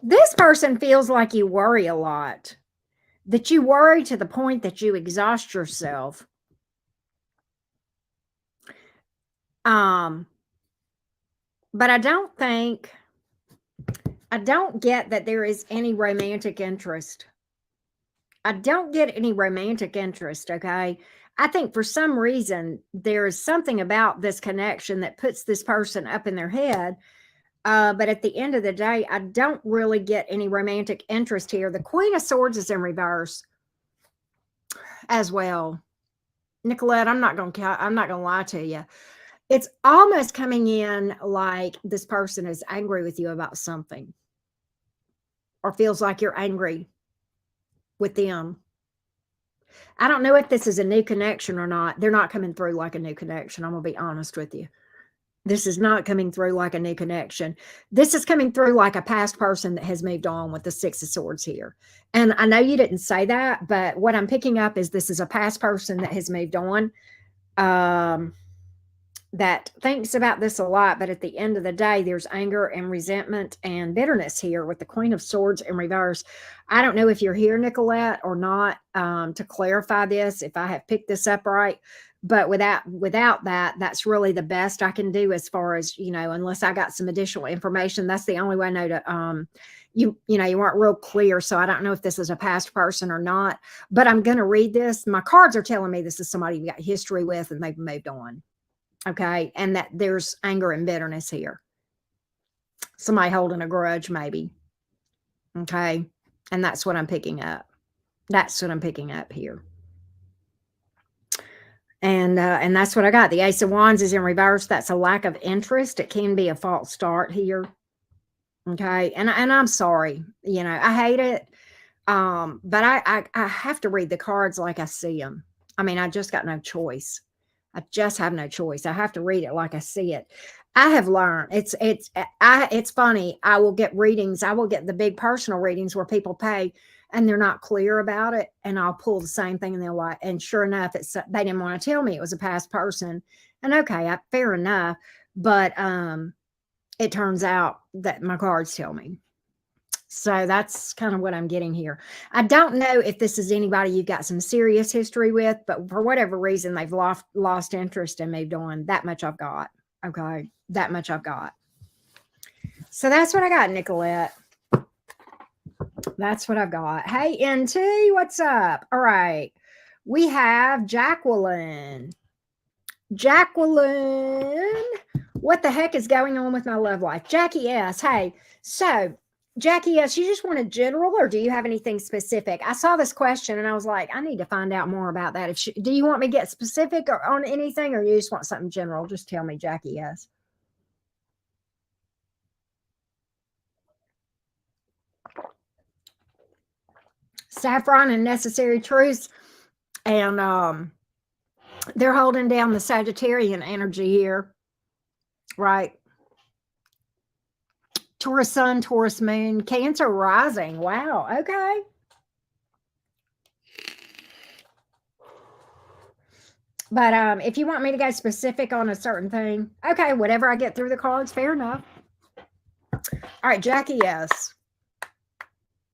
This person feels like you worry a lot, that you worry to the point that you exhaust yourself. But I don't get that there is any romantic interest. I don't get any romantic interest, okay? I think for some reason there is something about this connection that puts this person up in their head. But at the end of the day, I don't really get any romantic interest here. The Queen of Swords is in reverse as well. Nicolette, I'm not gonna lie to you. It's almost coming in like this person is angry with you about something, or feels like you're angry with them. I don't know if this is a new connection or not. They're not coming through like a new connection. I'm gonna be honest with you. This is not coming through like a new connection. This is coming through like a past person that has moved on with the Six of Swords here. And I know you didn't say that, but what I'm picking up is this is a past person that has moved on, that thinks about this a lot. But at the end of the day, there's anger and resentment and bitterness here with the Queen of Swords in reverse. I don't know if you're here, Nicolette, or not, to clarify this, if I have picked this up right. But without that, that's really the best I can do as far as, unless I got some additional information. That's the only way I know to, you weren't real clear. So I don't know if this is a past person or not, but I'm going to read this. My cards are telling me this is somebody you got history with and they've moved on. Okay. And that there's anger and bitterness here. Somebody holding a grudge, maybe. Okay. And that's what I'm picking up. That's what I'm picking up here. And that's what I got. The Ace of Wands is in reverse. That's a lack of interest. It can be a false start here. Okay. And I'm sorry. I hate it. But I have to read the cards like I see them. I mean, I just got no choice. I just have no choice. I have to read it like I see it. I have learned it's funny. I will get readings. I will get the big personal readings where people pay and they're not clear about it. And I'll pull the same thing and they're like, and sure enough, they didn't want to tell me it was a past person. And okay, fair enough. But it turns out that my cards tell me. So that's kind of what I'm getting here. I don't know if this is anybody you've got some serious history with, but for whatever reason, they've lost interest and moved on. That much I've got. Okay. That much I've got. So that's what I got, Nicolette. That's what I've got. Hey, NT, what's up? All right. We have Jacqueline. Jacqueline, what the heck is going on with my love life? Jackie S. Hey, so Jackie, yes, you just want a general, or do you have anything specific? I saw this question and I was like, I need to find out more about that. Do you want me to get specific or on anything, or you just want something general? Just tell me, Jackie. Yes. Saffron and Necessary Truths, and they're holding down the Sagittarian energy here, right? Taurus Sun, Taurus Moon, Cancer Rising. Wow. Okay. But if you want me to go specific on a certain thing, okay, whatever I get through the cards, fair enough. All right, Jackie S.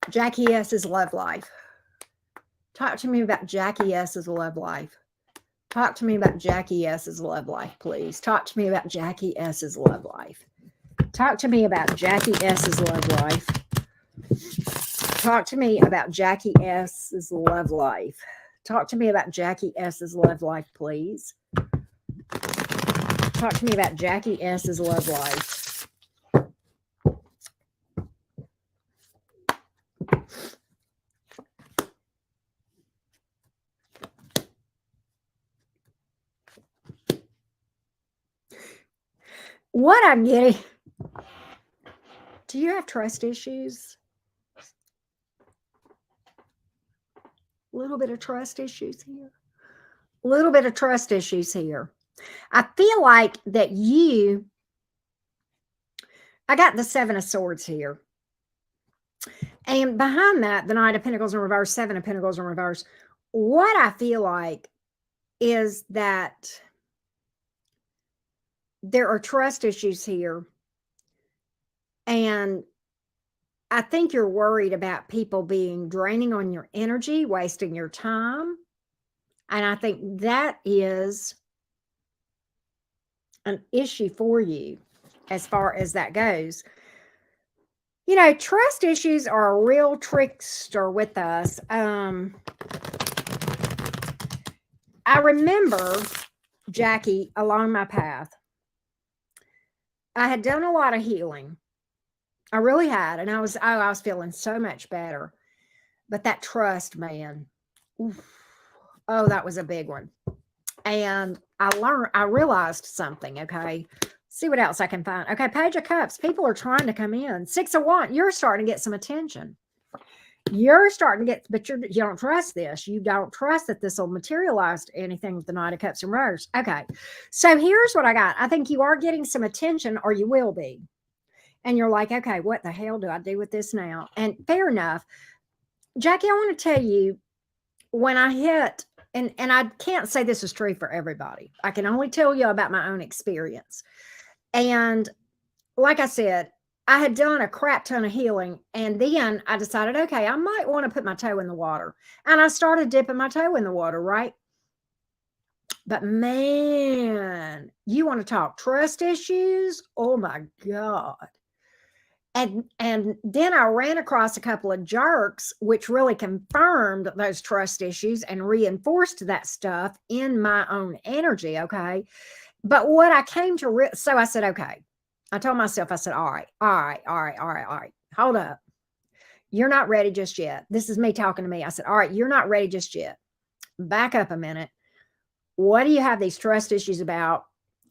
Jackie S's love life. Talk to me about Jackie S's love life. Talk to me about Jackie S's love life, please. Talk to me about Jackie S's love life. Talk to me about Jackie S's love life. Talk to me about Jackie S's love life. Talk to me about Jackie S's love life, please. Talk to me about Jackie S's love life. what I'm getting, do you have trust issues? A little bit of trust issues here. A little bit of trust issues here. I feel like that I got the Seven of Swords here. And behind that, the Knight of Pentacles in reverse, Seven of Pentacles in reverse. What I feel like is that there are trust issues here. And I think you're worried about people being draining on your energy, wasting your time. And I think that is an issue for you as far as that goes. You know, trust issues are a real trickster with us. I remember, Jackie, along my path, I had done a lot of healing. I really had. And I was feeling so much better. But that trust, man, oof, oh, that was a big one. And I realized something, okay? See what else I can find. Okay, Page of Cups. People are trying to come in. 6 of Wands. You're starting to get some attention. You're starting to get, but you don't trust this. You don't trust that this will materialize to anything with the Knight of Cups in reverse. Okay, so here's what I got. I think you are getting some attention, or you will be. And you're like, okay, what the hell do I do with this now? And fair enough. Jackie, I want to tell you, when I hit, and I can't say this is true for everybody. I can only tell you about my own experience. And like I said, I had done a crap ton of healing. And then I decided, okay, I might want to put my toe in the water. And I started dipping my toe in the water, right? But man, you want to talk trust issues? Oh my God. And then I ran across a couple of jerks, which really confirmed those trust issues and reinforced that stuff in my own energy. Okay. But what I came to, so I said, okay, I told myself, I said, all right. Hold up. You're not ready just yet. This is me talking to me. I said, all right, you're not ready just yet. Back up a minute. What do you have these trust issues about?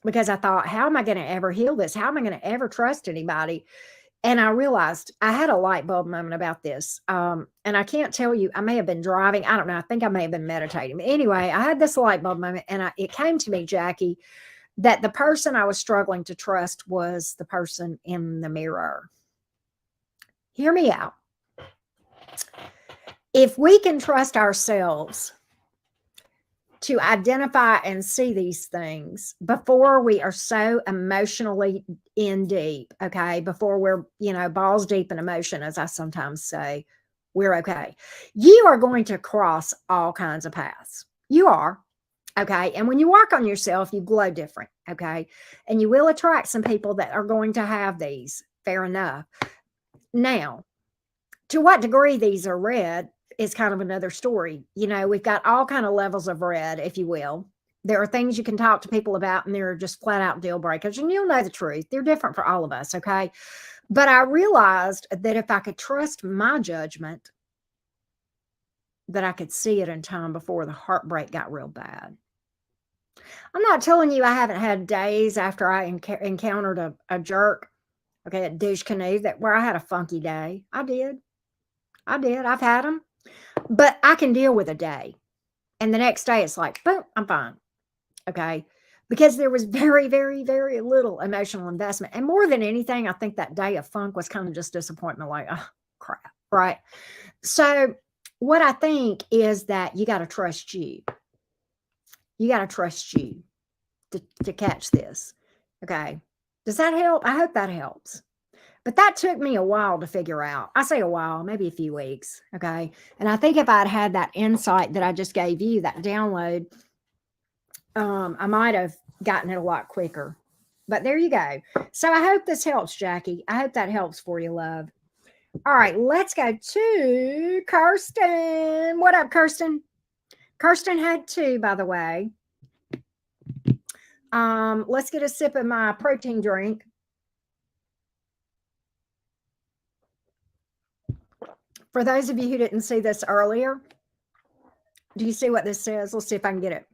Because I thought, how am I going to ever heal this? How am I going to ever trust anybody? And I realized I had a light bulb moment about this. And I can't tell you, I may have been driving. I don't know. I think I may have been meditating. But anyway, I had this light bulb moment, and it came to me, Jackie, that the person I was struggling to trust was the person in the mirror. Hear me out. If we can trust ourselves to identify and see these things before we are so emotionally in deep, okay, before we're, balls deep in emotion, as I sometimes say, we're okay. You are going to cross all kinds of paths. You are, okay? And when you work on yourself, you glow different, okay? And you will attract some people that are going to have these, fair enough. Now, to what degree these are red is kind of another story. We've got all kind of levels of red, if you will. There are things you can talk to people about, and they're just flat out deal breakers, and you'll know the truth. They're different for all of us, okay? But I realized that if I could trust my judgment, that I could see it in time before the heartbreak got real bad. I'm not telling you I haven't had days after I encountered a jerk, okay, at Douche Canoe, where I had a funky day. I did. I've had them. But I can deal with a day. And the next day it's like, boom, I'm fine. Okay. Because there was very, very, very little emotional investment. And more than anything, I think that day of funk was kind of just disappointment, like, oh, crap. Right. So what I think is that you got to trust you. You got to trust you to catch this. Okay. Does that help? I hope that helps. But that took me a while to figure out. I say a while, maybe a few weeks. Okay. And I think if I'd had that insight that I just gave you, that download, I might have gotten it a lot quicker. But there you go. So I hope this helps, Jackie. I hope that helps for you, love. All right, let's go to Kirsten. What up, Kirsten? Kirsten had 2, by the way. Let's get a sip of my protein drink. For those of you who didn't see this earlier, do you see what this says? Let's see if I can get it.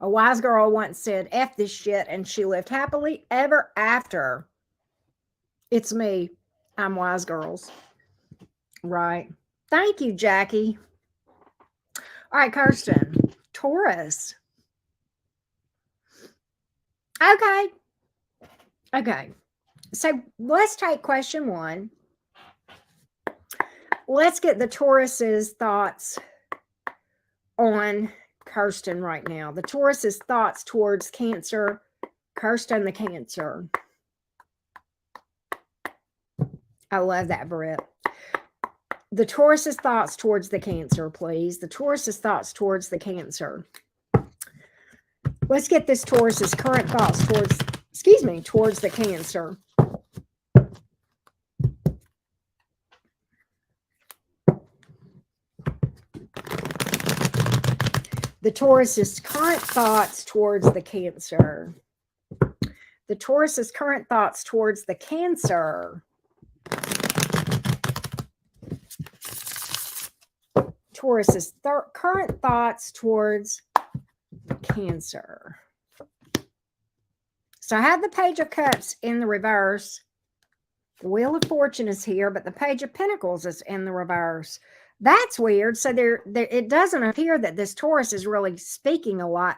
A wise girl once said, F this shit, and she lived happily ever after. It's me. I'm wise girls. Right. Thank you, Jackie. All right, Kirsten. Taurus. Okay. Okay. So let's take question 1. Let's get the Taurus's thoughts on Kirsten right now. The Taurus's thoughts towards Cancer. Kirsten the Cancer. I love that, Britt. The Taurus's thoughts towards the Cancer, please. The Taurus's thoughts towards the Cancer. Let's get this Taurus's current thoughts towards, towards the Cancer. The Taurus's current thoughts towards the Cancer. The Taurus's current thoughts towards the Cancer. Taurus's current thoughts towards the Cancer. So I have the Page of Cups in the reverse. The Wheel of Fortune is here, but the Page of Pentacles is in the reverse. That's weird. So there it doesn't appear that this Taurus is really speaking a lot.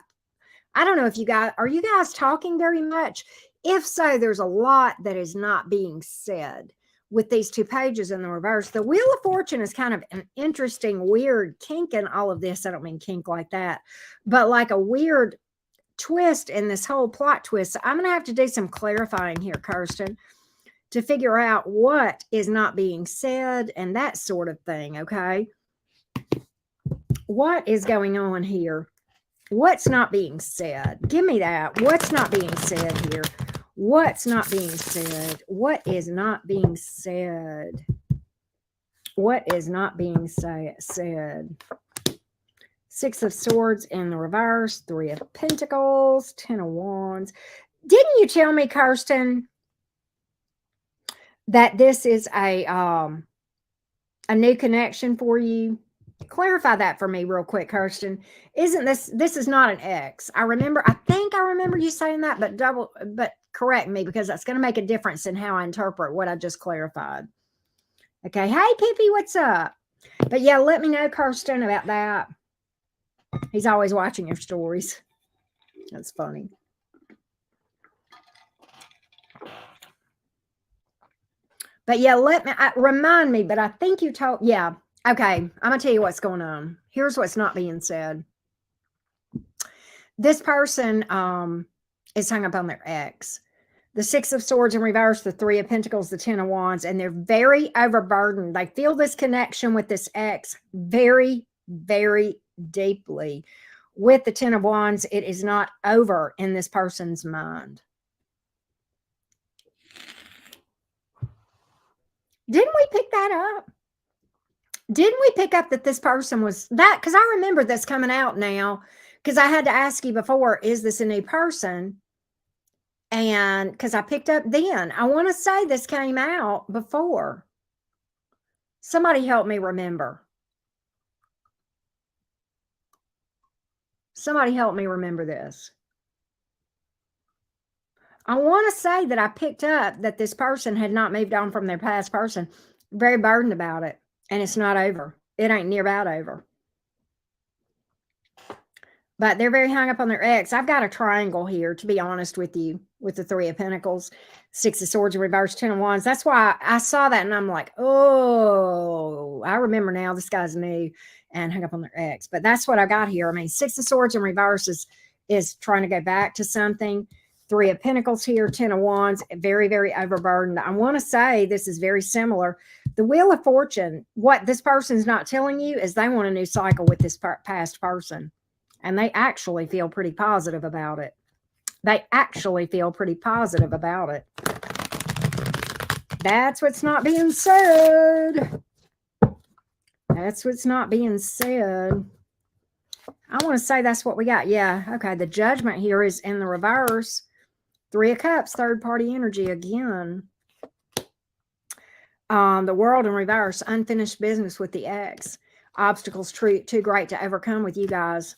I don't know if are you guys talking very much? If so, there's a lot that is not being said with these 2 pages in the reverse. The Wheel of Fortune is kind of an interesting, weird kink in all of this. I don't mean kink like that, but like a weird twist in this whole plot twist. So I'm going to have to do some clarifying here, Kirsten, to figure out what is not being said and that sort of thing, okay? What is going on here? What's not being said? Give me that. What's not being said here? What's not being said? What is not being said? What is not being said? 6 of Swords in the reverse, 3 of Pentacles, 10 of Wands. Didn't you tell me, Kirsten, that this is a new connection for you? Clarify that for me real quick, Kirsten. Isn't this is not an ex? I think I remember you saying that, but correct me, because that's going to make a difference in how I interpret what I just clarified. Okay. Hey, Pippi, what's up? But yeah, let me know, Kirsten, about that. He's always watching your stories. That's funny. But yeah, remind me, but I think you told, yeah. Okay, I'm going to tell you what's going on. Here's what's not being said. This person is hung up on their ex. The 6 of Swords in reverse, the 3 of Pentacles, the 10 of Wands, and they're very overburdened. They feel this connection with this ex very, very deeply. With the 10 of Wands, it is not over in this person's mind. Didn't we pick that up? Didn't we pick up that this person was that? Because I remember this coming out now, because I had to ask you before, is this a new person? And because I picked up then. I want to say this came out before. Somebody help me remember. Somebody help me remember this. I want to say that I picked up that this person had not moved on from their past person. Very burdened about it. And it's not over. It ain't near about over. But they're very hung up on their ex. I've got a triangle here, to be honest with you, with the 3 of Pentacles, 6 of Swords in reverse, 10 of Wands. That's why I saw that and I'm like, oh, I remember now this guy's new and hung up on their ex. But that's what I got here. I mean, 6 of Swords in reverse is trying to go back to something. 3 of Pentacles here, 10 of Wands, very, very overburdened. I want to say this is very similar. The Wheel of Fortune, what this person's not telling you is they want a new cycle with this past person. And they actually feel pretty positive about it. They actually feel pretty positive about it. That's what's not being said. That's what's not being said. I want to say that's what we got. Yeah, okay. The Judgment here is in the reverse. 3 of Cups, third party energy again. The World in reverse, unfinished business with the ex. Obstacles too great to overcome with you guys.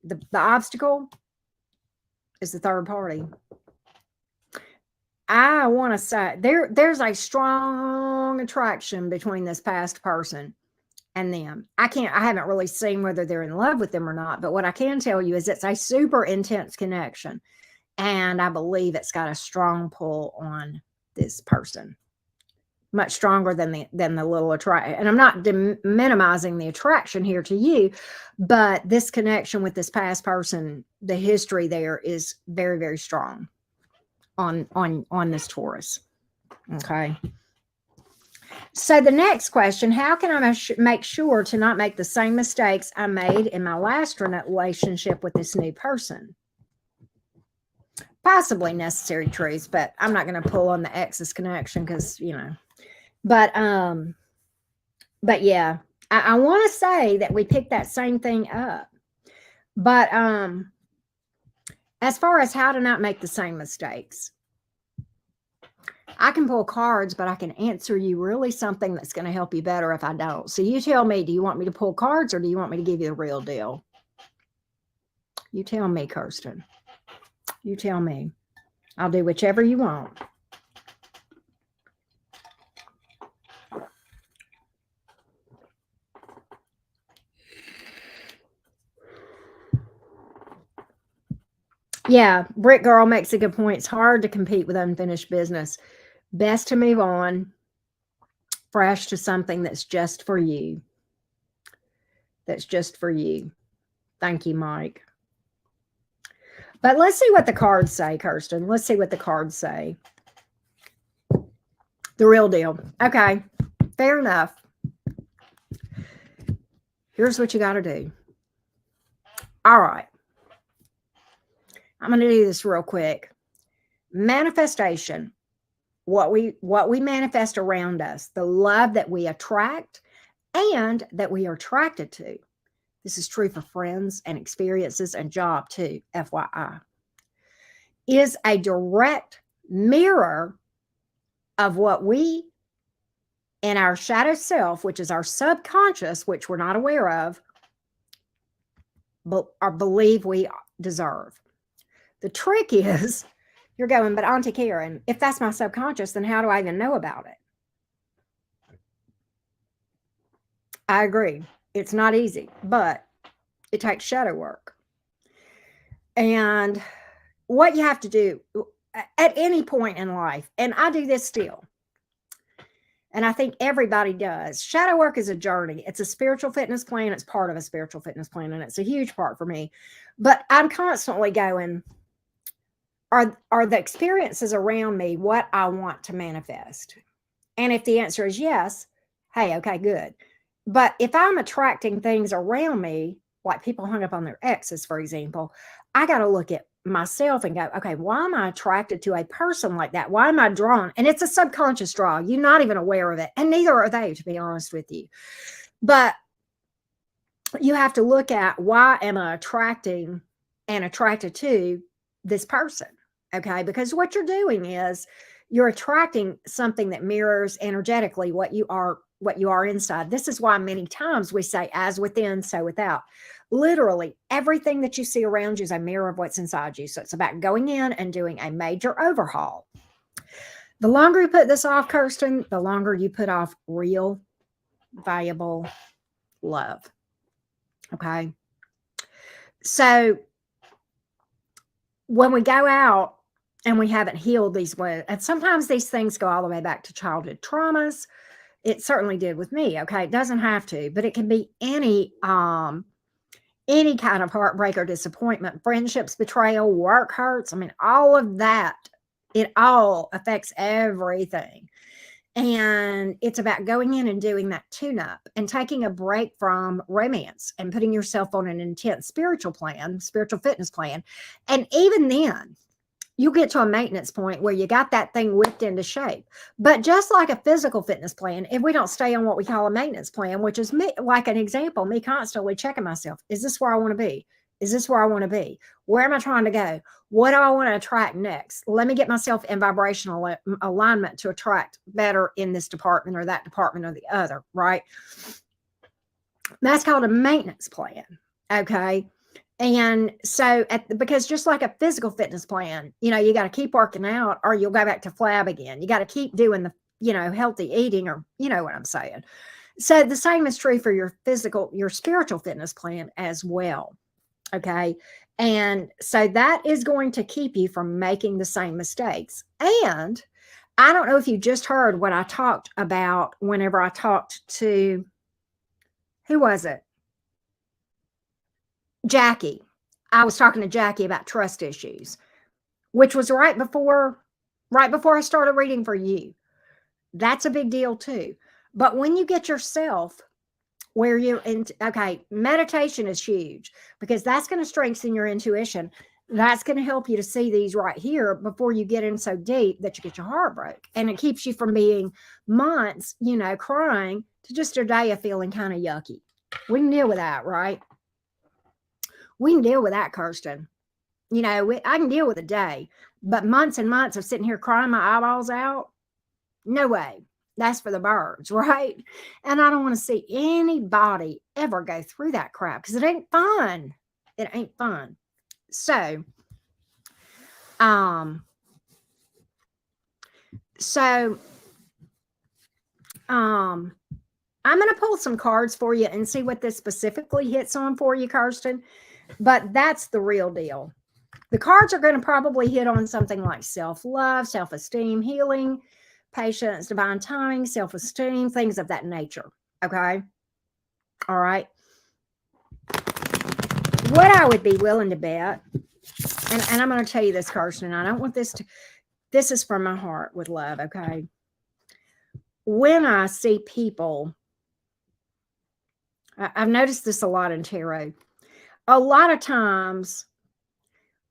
The obstacle is the third party. I want to say there's a strong attraction between this past person and them. I haven't really seen whether they're in love with them or not, but what I can tell you is it's a super intense connection. And I believe it's got a strong pull on this person, much stronger than the little attraction. And I'm not minimizing the attraction here to you, but this connection with this past person, the history there is very, very strong on this Taurus. Okay. So the next question, how can I make sure to not make the same mistakes I made in my last relationship with this new person? Possibly necessary truths, but I'm not going to pull on the ex's connection because, but yeah, I want to say that we picked that same thing up, but as far as how to not make the same mistakes, I can pull cards, but I can answer you really something that's going to help you better if I don't. So you tell me, do you want me to pull cards or do you want me to give you the real deal? You tell me, Kirsten. You tell me. I'll do whichever you want. Yeah, Brick Girl makes a good point. It's hard to compete with unfinished business. Best to move on fresh to something that's just for you. That's just for you. Thank you, Mike. But let's see what the cards say, Kirsten. Let's see what the cards say. The real deal. Okay, fair enough. Here's what you got to do. All right. I'm going to do this real quick. Manifestation. What we manifest around us, the love that we attract and that we are attracted to. This is true for friends and experiences and job too, FYI. Is a direct mirror of what we in our shadow self, which is our subconscious, which we're not aware of, but or believe we deserve. The trick is, you're going, but Auntie Karen, if that's my subconscious, then how do I even know about it? I agree. It's not easy, but it takes shadow work. And what you have to do at any point in life, and I do this still, and I think everybody does. Shadow work is a journey. It's a spiritual fitness plan. It's part of a spiritual fitness plan, and it's a huge part for me. But I'm constantly going, are the experiences around me what I want to manifest? And if the answer is yes, hey, okay, good. But if I'm attracting things around me, like people hung up on their exes, for example, I got to look at myself and go, okay, why am I attracted to a person like that? Why am I drawn? And it's a subconscious draw. You're not even aware of it. And neither are they, to be honest with you. But you have to look at, why am I attracting and attracted to this person? Okay, because what you're doing is you're attracting something that mirrors energetically what you are inside. This is why many times we say, as within, so without. Literally, everything that you see around you is a mirror of what's inside you. So it's about going in and doing a major overhaul. The longer you put this off, Kirsten, the longer you put off real, valuable love. Okay. So when we go out and we haven't healed these wounds, and sometimes these things go all the way back to childhood traumas. It certainly did with me. Okay. It doesn't have to, but it can be any kind of heartbreak or disappointment, friendships, betrayal, work hurts. I mean, all of that, it all affects everything. And it's about going in and doing that tune-up and taking a break from romance and putting yourself on an intense spiritual fitness plan. And even then, you get to a maintenance point where you got that thing whipped into shape. But just like a physical fitness plan, if we don't stay on what we call a maintenance plan, which is me, like an example, me constantly checking myself. Is this where I want to be? Is this where I want to be? Where am I trying to go? What do I want to attract next? Let me get myself in vibrational alignment to attract better in this department or that department or the other, right? That's called a maintenance plan. Okay. And so, because just like a physical fitness plan, you got to keep working out or you'll go back to flab again. You got to keep doing the, healthy eating, or you know what I'm saying. So the same is true for your spiritual fitness plan as well. Okay. And so that is going to keep you from making the same mistakes. And I don't know if you just heard what I talked about whenever I talked to, who was it? Jackie. I was talking to Jackie about trust issues, which was right before I started reading for you. That's a big deal too. But when you get yourself where you're in, okay, meditation is huge because that's going to strengthen your intuition. That's going to help you to see these right here before you get in so deep that you get your heart broke. And it keeps you from being months, crying to just a day of feeling kind of yucky. We can deal with that, right? We can deal with that, Kirsten. I can deal with a day, but months and months of sitting here crying my eyeballs out, no way. That's for the birds, right? And I don't want to see anybody ever go through that crap because it ain't fun. It ain't fun. So, I'm going to pull some cards for you and see what this specifically hits on for you, Kirsten. But that's the real deal. The cards are going to probably hit on something like self-love, self-esteem, healing, patience, divine timing, self-esteem, things of that nature. Okay. All right. What I would be willing to bet, and I'm going to tell you this, Kirsten, I don't want this is from my heart with love. Okay. When I see people, I've noticed this a lot in tarot. A lot of times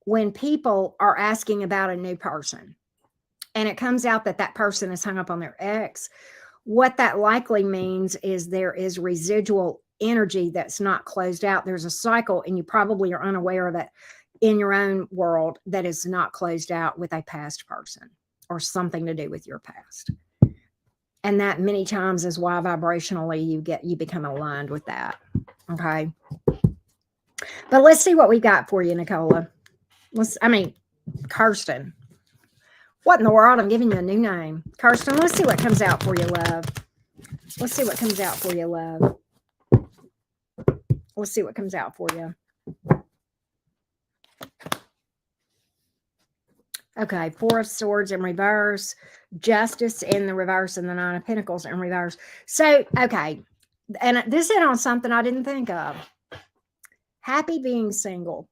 when people are asking about a new person and it comes out that person is hung up on their ex, what that likely means is there is residual energy that's not closed out. There's a cycle, and you probably are unaware of it in your own world that is not closed out with a past person or something to do with your past. And that many times is why vibrationally you become aligned with that. Okay. But let's see what we got for you, Nicola. Kirsten. What in the world? I'm giving you a new name. Kirsten, let's see what comes out for you, love. Let's see what comes out for you, love. Let's see what comes out for you. Okay, Four of Swords in reverse, Justice in the reverse, and the Nine of Pentacles in reverse. So, okay, and this hit on something I didn't think of. Happy being single.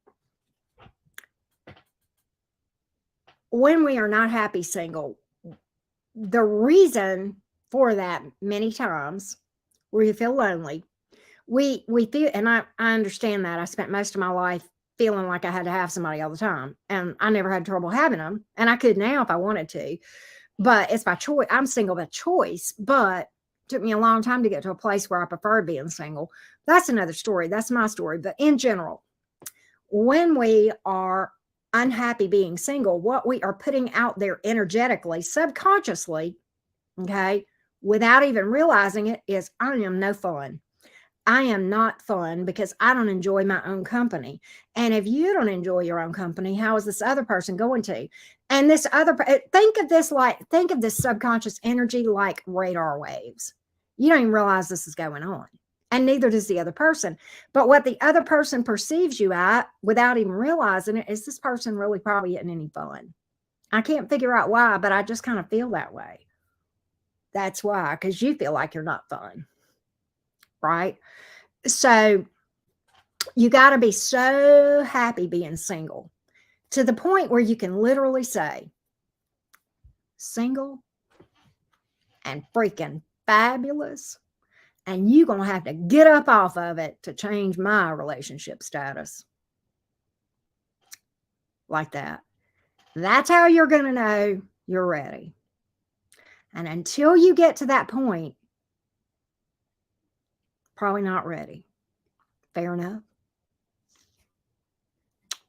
When we are not happy single, the reason for that many times where you feel lonely, we feel, and I understand that. I spent most of my life feeling like I had to have somebody all the time, and I never had trouble having them, and I could now if I wanted to, but it's by choice. I'm single by choice, but it took me a long time to get to a place where I preferred being single. That's another story. That's my story. But in general, when we are unhappy being single, what we are putting out there energetically, subconsciously, okay, without even realizing it, is I am no fun. I am not fun because I don't enjoy my own company. And if you don't enjoy your own company, how is this other person going to? And this other, think of this subconscious energy like radar waves. You don't even realize this is going on. And neither does the other person. But what the other person perceives you at without even realizing it is this person really probably isn't any fun. I can't figure out why, but I just kind of feel that way. That's why, because you feel like you're not fun. Right? So you got to be so happy being single to the point where you can literally say, single and freaking fabulous. And you're going to have to get up off of it to change my relationship status. Like that. That's how you're going to know you're ready. And until you get to that point, probably not ready. Fair enough.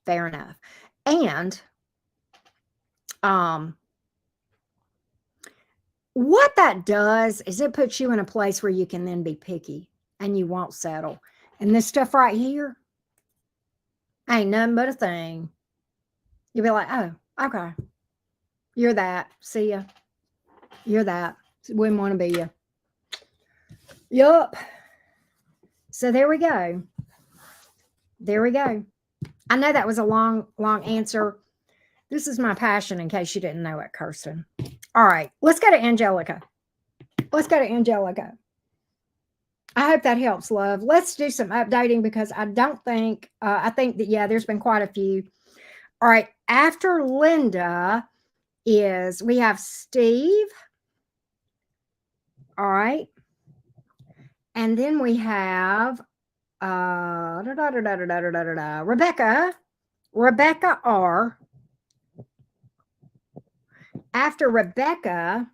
Fair enough. And what that does is it puts you in a place where you can then be picky and you won't settle. And this stuff right here, Ain't nothing but a thing. You'll be like, oh, okay. You're that. See ya. You're that. Wouldn't want to be you. Yup. So there we go. There we go. I know that was a long, long answer. This is my passion, in case you didn't know it, Kirsten. All right, let's go to Angelica. Let's go to Angelica. I hope that helps, love. Let's do some updating because I don't think, I think that, yeah, there's been quite a few. All right, after Linda we have Steve. All right. And then we have Rebecca. Rebecca R. After Rebecca,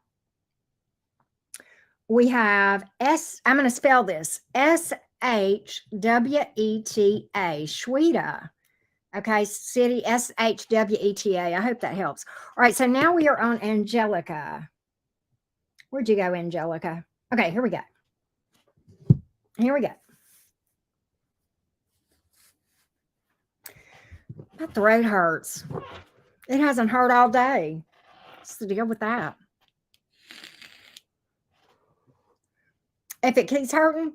we have I'm going to spell this, Shweta. Shweta. Okay, city, Shweta. I hope that helps. All right, so now we are on Angelica. Where'd you go, Angelica? Okay, here we go. Here we go. My throat hurts. It hasn't hurt all day. What's the deal with that? If it keeps hurting,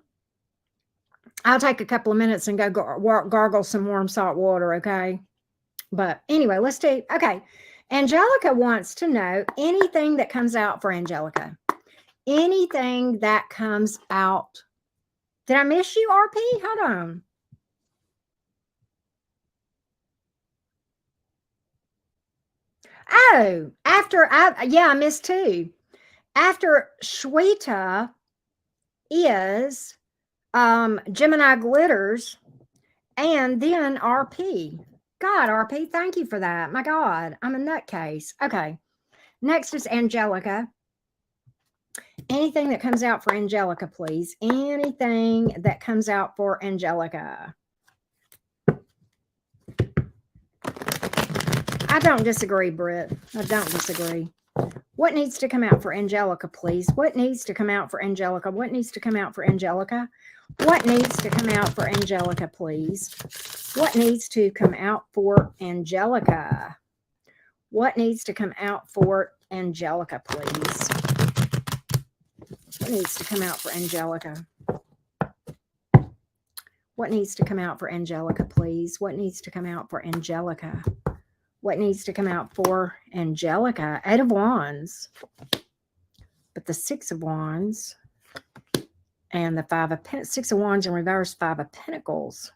I'll take a couple of minutes and go gargle some warm salt water, okay? But anyway, let's do, okay. Angelica wants to know anything that comes out for Angelica. Anything that comes out. Did I miss you, RP? Hold on. Oh, I missed two. After Shweta is Gemini Glitters, and then RP. God, RP, thank you for that. My God, I'm a nutcase. Okay. Next is Angelica. Anything that comes out for Angelica, please. Anything that comes out for Angelica. I don't disagree, Britt. I don't disagree. What needs to come out for Angelica, please? What needs to come out for Angelica? What needs to come out for Angelica? What needs to come out for Angelica, please? What needs to come out for Angelica? What needs to come out for Angelica, please? What needs to come out for Angelica? What needs to come out for Angelica, please? What needs to come out for Angelica? What needs to come out for Angelica? 8 of Wands. But the 6 of Wands and the 5 of Pentacles. 6 of Wands in reverse, 5 of Pentacles.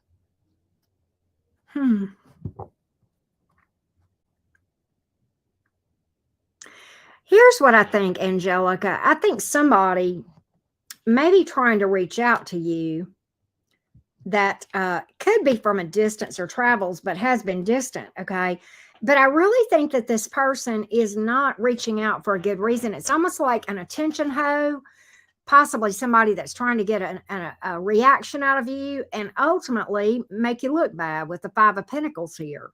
Here's what I think, Angelica. I think somebody may be trying to reach out to you that could be from a distance or travels, but has been distant, okay? But I really think that this person is not reaching out for a good reason. It's almost like an attention hoe, possibly somebody that's trying to get a reaction out of you and ultimately make you look bad with the 5 of Pentacles here.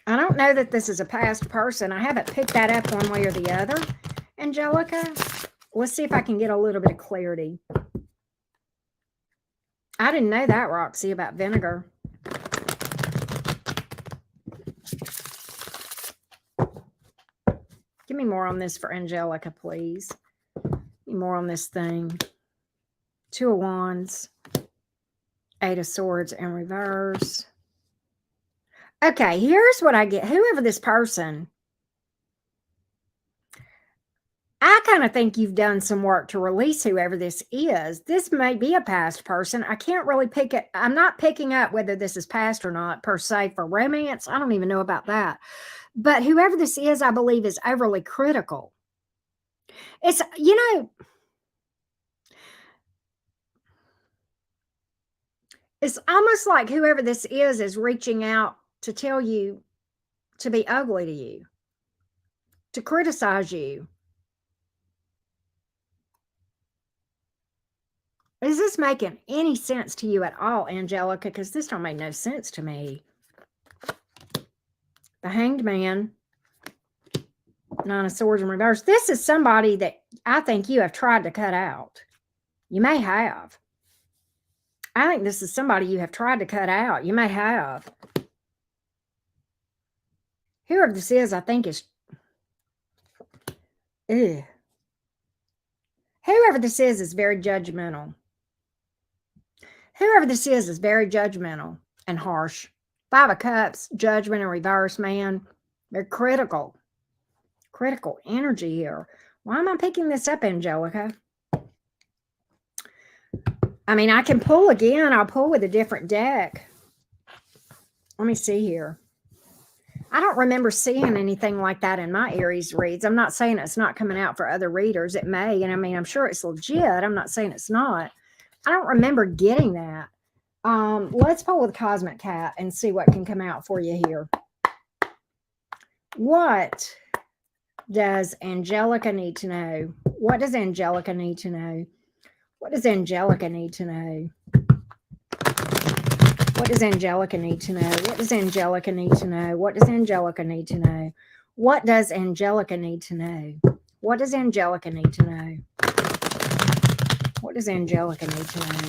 I don't know that this is a past person. I haven't picked that up one way or the other, Angelica. Let's see if I can get a little bit of clarity. I didn't know that, Roxy, about vinegar. Give me more on this for Angelica, please. Give me more on this thing. 2 of Wands. 8 of Swords in reverse. Okay, here's what I get. Whoever this person, I kind of think you've done some work to release whoever this is. This may be a past person. I can't really pick it. I'm not picking up whether this is past or not per se for romance. I don't even know about that. But whoever this is, I believe, is overly critical. It's, you know, it's almost like whoever this is reaching out to tell you to be ugly to you, to criticize you. Is this making any sense to you at all, Angelica? Because this don't make no sense to me. The Hanged Man. Nine of Swords in reverse. This is somebody that I think you have tried to cut out. You may have. I think this is somebody you have tried to cut out. You may have. Whoever this is, I think is... Ugh. Whoever this is very judgmental. Whoever this is very judgmental and harsh. Five of Cups, judgment in reverse, man. They're critical. Critical energy here. Why am I picking this up, Angelica? I mean, I can pull again. I'll pull with a different deck. Let me see here. I don't remember seeing anything like that in my Aries reads. I'm not saying it's not coming out for other readers. It may. And I mean, I'm sure it's legit. I'm not saying it's not. I don't remember getting that. Let's pull with Cosmic Cat and see what can come out for you here. What does Angelica need to know? What does Angelica need to know? What does Angelica need to know? What does Angelica need to know? What does Angelica need to know? What does Angelica need to know? What does Angelica need to know? What does Angelica need to know? What does Angelica need to know?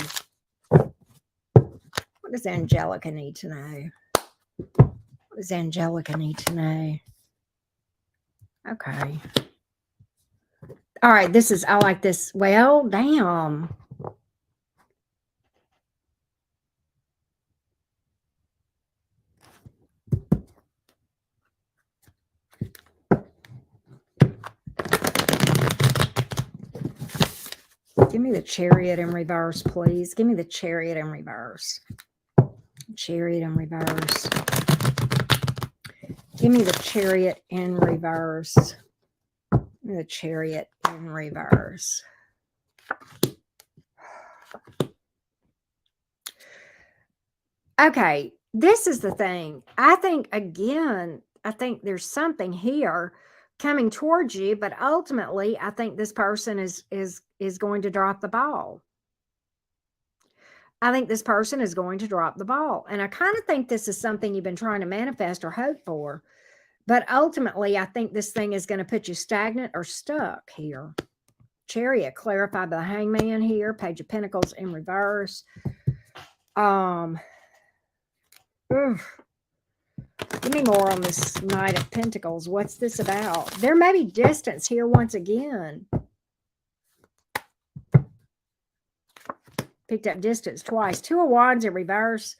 What does Angelica need to know? What does Angelica need to know? Okay. All right, this is, I like this. Well, damn. Give me the Chariot in reverse, please. Give me the Chariot in reverse. Chariot in reverse. Give me the Chariot in reverse. Give me the Chariot in reverse. Okay, this is the thing. I think, again, I think there's something here coming towards you, but ultimately, I think this person is going to drop the ball. I think this person is going to drop the ball. And I kind of think this is something you've been trying to manifest or hope for. But ultimately, I think this thing is going to put you stagnant or stuck here. Chariot clarified by the Hangman here. Page of Pentacles in reverse. Give me more on this Knight of Pentacles. What's this about? There may be distance here once again. Picked up distance twice. Two of Wands in reverse.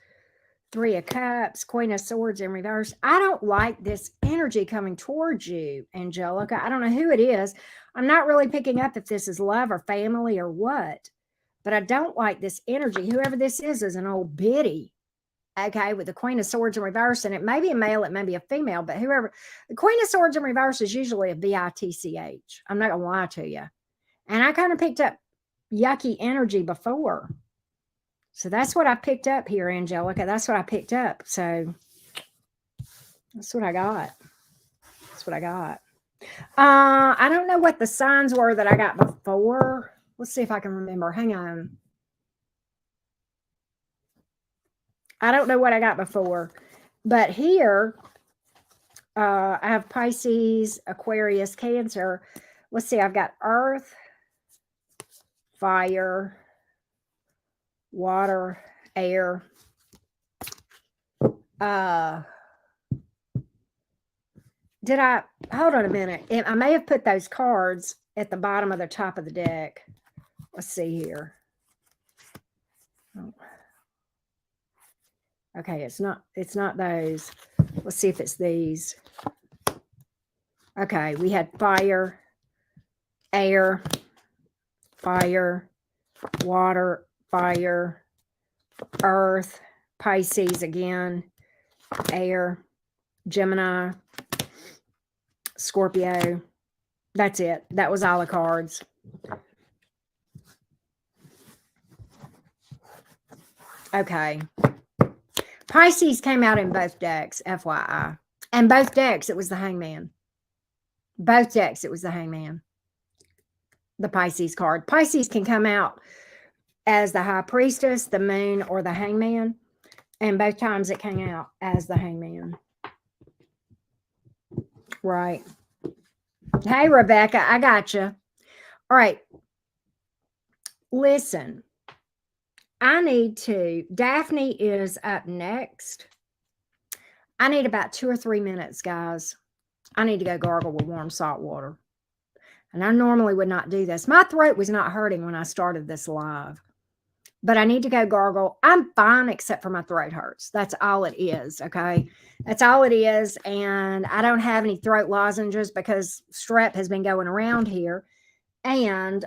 Three of Cups. Queen of Swords in reverse. I don't like this energy coming towards you, Angelica. I don't know who it is. I'm not really picking up if this is love or family or what. But I don't like this energy. Whoever this is an old biddy. Okay, with the Queen of Swords in reverse, and it may be a male, it may be a female, but whoever, the Queen of Swords in reverse is usually a bitch. I'm not going to lie to you. And I kind of picked up yucky energy before. So that's what I picked up here, Angelica. That's what I picked up. So that's what I got. That's what I got. I don't know what the signs were that I got before. Let's see if I can remember. Hang on. I don't know what I got before, but here I have Pisces, Aquarius, Cancer. Let's see. I've got Earth, Fire, Water, Air. Did I, hold on a minute. I may have put those cards at the bottom of the top of the deck. Let's see here. Oh. Okay, it's not those. Let's see if it's these. Okay, we had fire, air, fire, water, fire, earth, Pisces again, air, Gemini, Scorpio. That's it. That was all the cards. Okay. Pisces came out in both decks, FYI. And both decks, it was the Hangman. Both decks, it was the Hangman. The Pisces card. Pisces can come out as the High Priestess, the Moon, or the Hangman. And both times it came out as the Hangman. Right. Hey, Rebecca, I got you. All right. Listen, Daphne is up next. I need about 2 or 3 minutes, guys. I need to go gargle with warm salt water. And I normally would not do this. My throat was not hurting when I started this live, but I need to go gargle. I'm fine except for my throat hurts. That's all it is. Okay. That's all it is. And I don't have any throat lozenges because strep has been going around here. And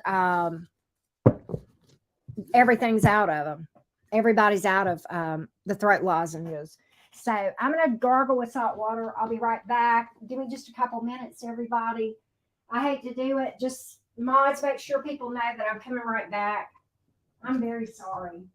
everything's out of them. Everybody's out of the throat lozenges. So I'm going to gargle with salt water. I'll be right back. Give me just a couple minutes, everybody. I hate to do it. Just mods, make sure people know that I'm coming right back. I'm very sorry.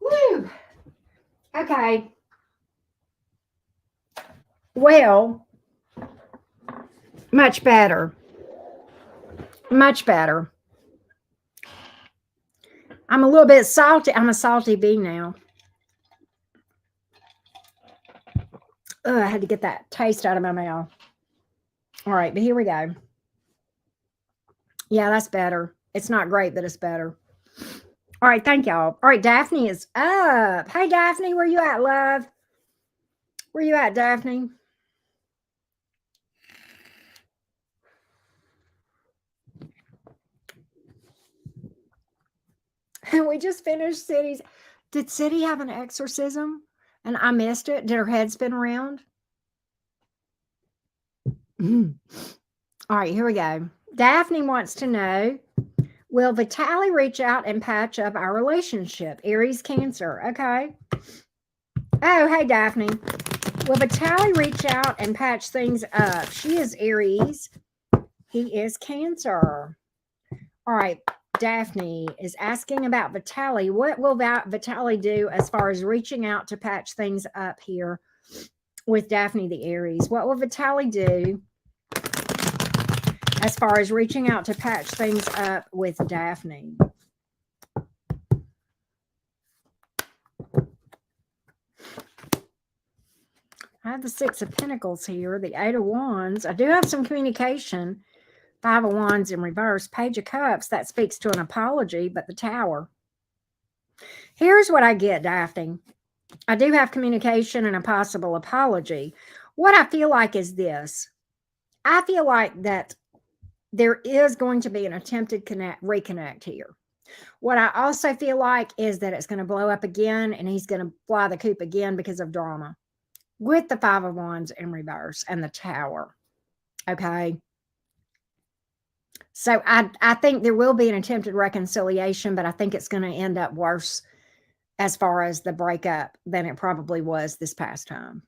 Woo! Okay. Well, much better. Much better. I'm a little bit salty. I'm a salty bee now. Ugh, I had to get that taste out of my mouth. All right, but here we go. Yeah, that's better. It's not great, but it's better. All right, thank y'all. All right, Daphne is up. Hey, Daphne, where you at, love? Where you at, Daphne? We just finished City's. Did City have an exorcism? And I missed it. Did her head spin around? All right, here we go. Daphne wants to know, will Vitaly reach out and patch up our relationship? Aries Cancer. Okay. Oh, hey, Daphne. Will Vitaly reach out and patch things up? She is Aries. He is Cancer. All right. Daphne is asking about Vitaly. What will Vitaly do as far as reaching out to patch things up here with Daphne the Aries? What will Vitaly do as far as reaching out to patch things up with Daphne? I have the Six of Pentacles here, the Eight of Wands. I do have some communication. Five of Wands in reverse, Page of Cups. That speaks to an apology, but the Tower. Here's what I get, Daphne. I do have communication and a possible apology. What I feel like is this. I feel like that there is going to be an attempted reconnect here. What I also feel like is that it's going to blow up again and he's going to fly the coop again because of drama with the Five of Wands in reverse and the Tower. Okay. So I think there will be an attempted reconciliation, but I think it's going to end up worse as far as the breakup than it probably was this past time.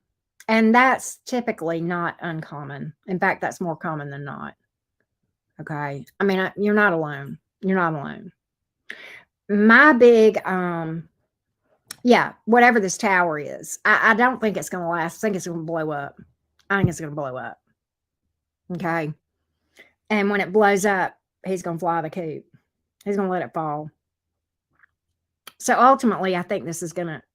And that's typically not uncommon. In fact, that's more common than not. Okay. I mean, you're not alone. You're not alone. My big, yeah, whatever this tower is, I don't think it's going to last. I think it's going to blow up. I think it's going to blow up. Okay. And when it blows up, he's going to fly the coop. He's going to let it fall. So ultimately, I think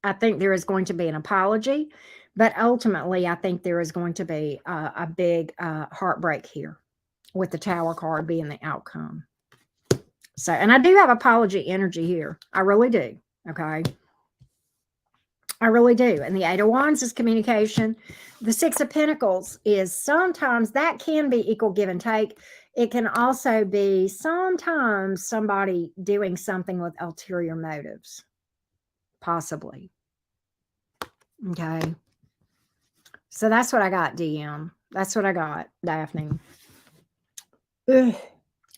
I think there is going to be an apology, but ultimately, I think there is going to be a big heartbreak here with the Tower card being the outcome. So, and I do have apology energy here. I really do. Okay. I really do. And the Eight of Wands is communication. The Six of Pentacles is sometimes that can be equal give and take. It can also be sometimes somebody doing something with ulterior motives, possibly. Okay. So that's what I got, DM. That's what I got, Daphne. Ugh,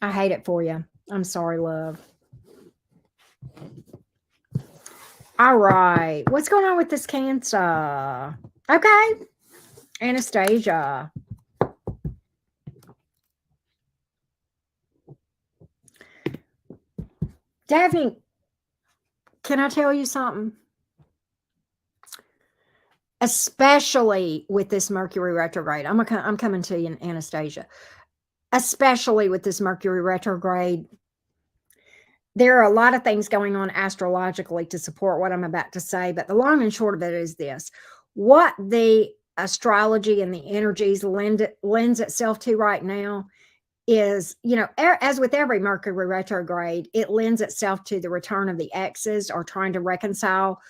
I hate it for you. I'm sorry, love. All right. What's going on with this Cancer? Okay. Anastasia. Daphne, can I tell you something? Especially with this Mercury retrograde. I'm coming to you, Anastasia. Especially with this Mercury retrograde, there are a lot of things going on astrologically to support what I'm about to say, but the long and short of it is this. What the astrology and the energies lends itself to right now is, as with every Mercury retrograde, it lends itself to the return of the exes or trying to reconcile.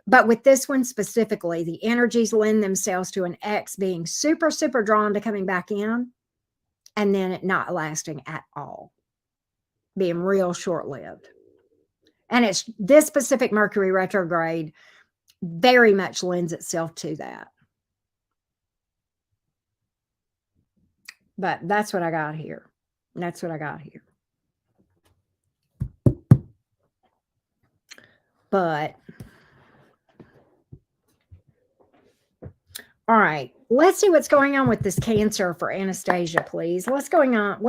But with this one specifically, the energies lend themselves to an ex being super, super drawn to coming back in and then it not lasting at all, being real short-lived. And it's this specific Mercury retrograde very much lends itself to that. But that's what I got here. That's what I got here. But all right, let's see what's going on with this Cancer for Anastasia, please. What's going on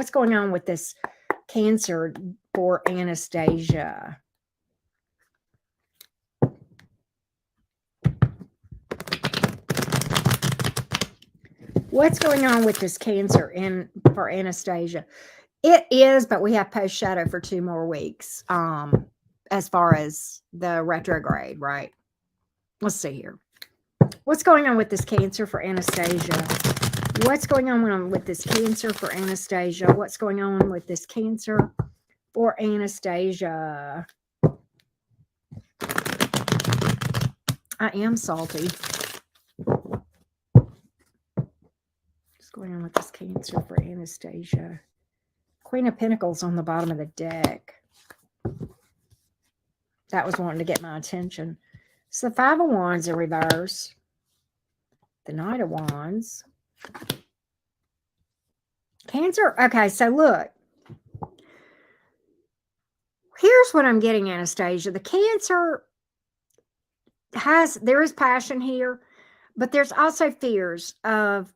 with this Cancer for Anastasia? What's going on with this Cancer for Anastasia? It is, but we have post shadow for 2 more weeks. As far as the retrograde, right? Let's see here. What's going on with this Cancer for Anastasia? What's going on with this Cancer for Anastasia? What's going on with this Cancer for Anastasia? I am salty. What's going on with this Cancer for Anastasia? Queen of Pentacles on the bottom of the deck. That was wanting to get my attention. So the Five of Wands in reverse. The Knight of Wands. Cancer. Okay, so look. Here's what I'm getting, Anastasia. The Cancer there is passion here, but there's also fears of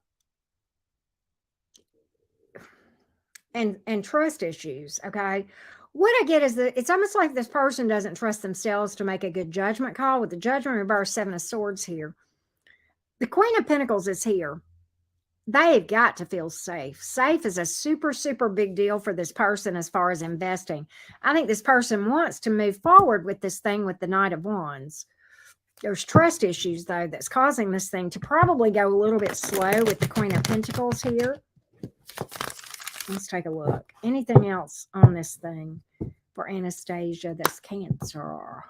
and trust issues. Okay. What I get is that it's almost like this person doesn't trust themselves to make a good judgment call with the Judgment reverse, Seven of Swords here. The Queen of Pentacles is here. They've got to feel safe. Safe is a super, super big deal for this person as far as investing. I think this person wants to move forward with this thing with the Knight of Wands. There's trust issues, though, that's causing this thing to probably go a little bit slow with the Queen of Pentacles here. Let's take a look. Anything else on this thing for Anastasia that's Cancer?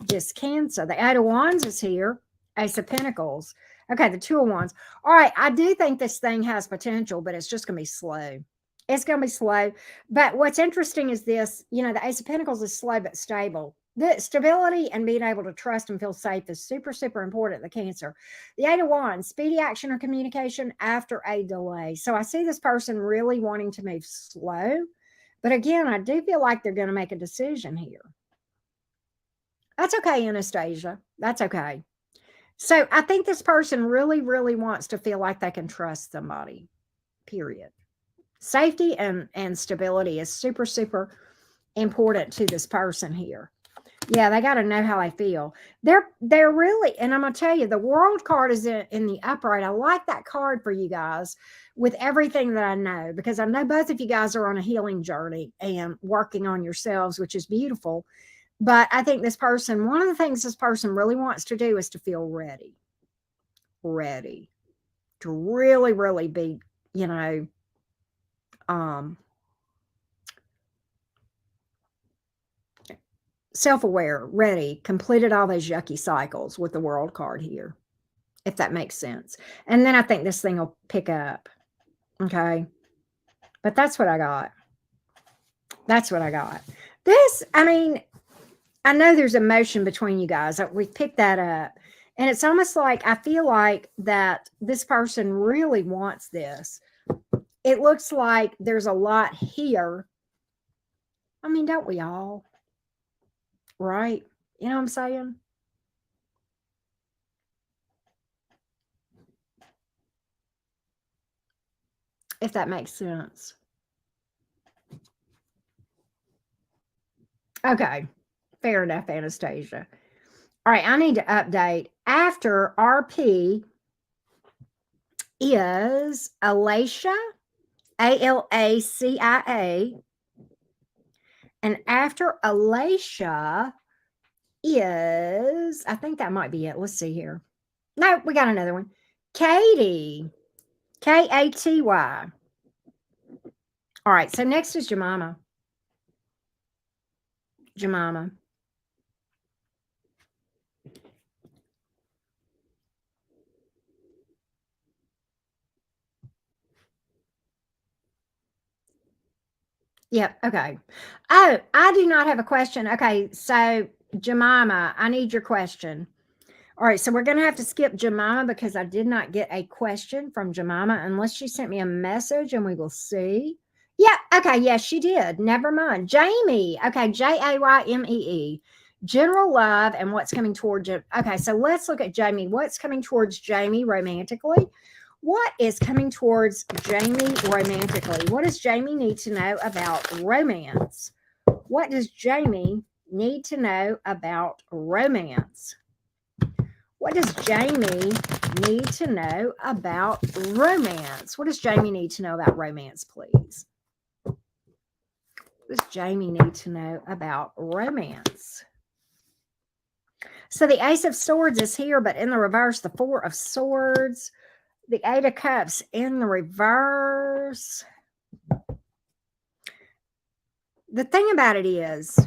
Just Cancer. The Eight of Wands is here. Ace of Pentacles. Okay, the Two of Wands. All right, I do think this thing has potential, but it's just going to be slow. It's going to be slow. But what's interesting is this, the Ace of Pentacles is slow but stable. The stability and being able to trust and feel safe is super, super important, the Cancer. The Eight of Wands, speedy action or communication after a delay. So I see this person really wanting to move slow. But again, I do feel like they're going to make a decision here. That's okay, Anastasia. That's okay. So I think this person really, really wants to feel like they can trust somebody, period. Safety and stability is super, super important to this person here. Yeah, they got to know how they feel. They're really, and I'm going to tell you, the World card is in the upright. I like that card for you guys with everything that I know, because I know both of you guys are on a healing journey and working on yourselves, which is beautiful. But I think this person, one of the things this person really wants to do is to feel ready, ready to really, really be, you know, um, self-aware, ready, completed all those yucky cycles with the world card here, if that makes sense. And then I think this thing will pick up. Okay. But that's what I got. That's what I got. This, I mean, I know there's emotion between you guys. We picked that up. And it's almost like I feel like that this person really wants this. It looks like there's a lot here. I mean, don't we all? Right? You know what I'm saying? If that makes sense. Okay. Fair enough, Anastasia. All right, I need to update. After RP is Alicia, Alacia. And after Alicia is, I think that might be it. Let's see here. No, we got another one. Katie, Katy. All right, so next is Jemima. Jemima. Yep. Okay. Oh, I do not have a question. Okay. So, Jemima, I need your question. All right. So, we're going to have to skip Jemima because I did not get a question from Jemima unless she sent me a message and we will see. Yeah. Okay. Yes, she did. Never mind. Jamie. Okay. Jaymee. General love and what's coming towards you. Okay. So, let's look at Jamie. What's coming towards Jamie romantically? What is coming towards Jamie romantically? What does Jamie need to know about romance? What does Jamie need to know about romance? What does Jamie need to know about romance? What does Jamie need to know about romance, please? What does Jamie need to know about romance? So the Ace of Swords is here, but in the reverse, the Four of Swords. The Eight of Cups in the reverse. The thing about it is,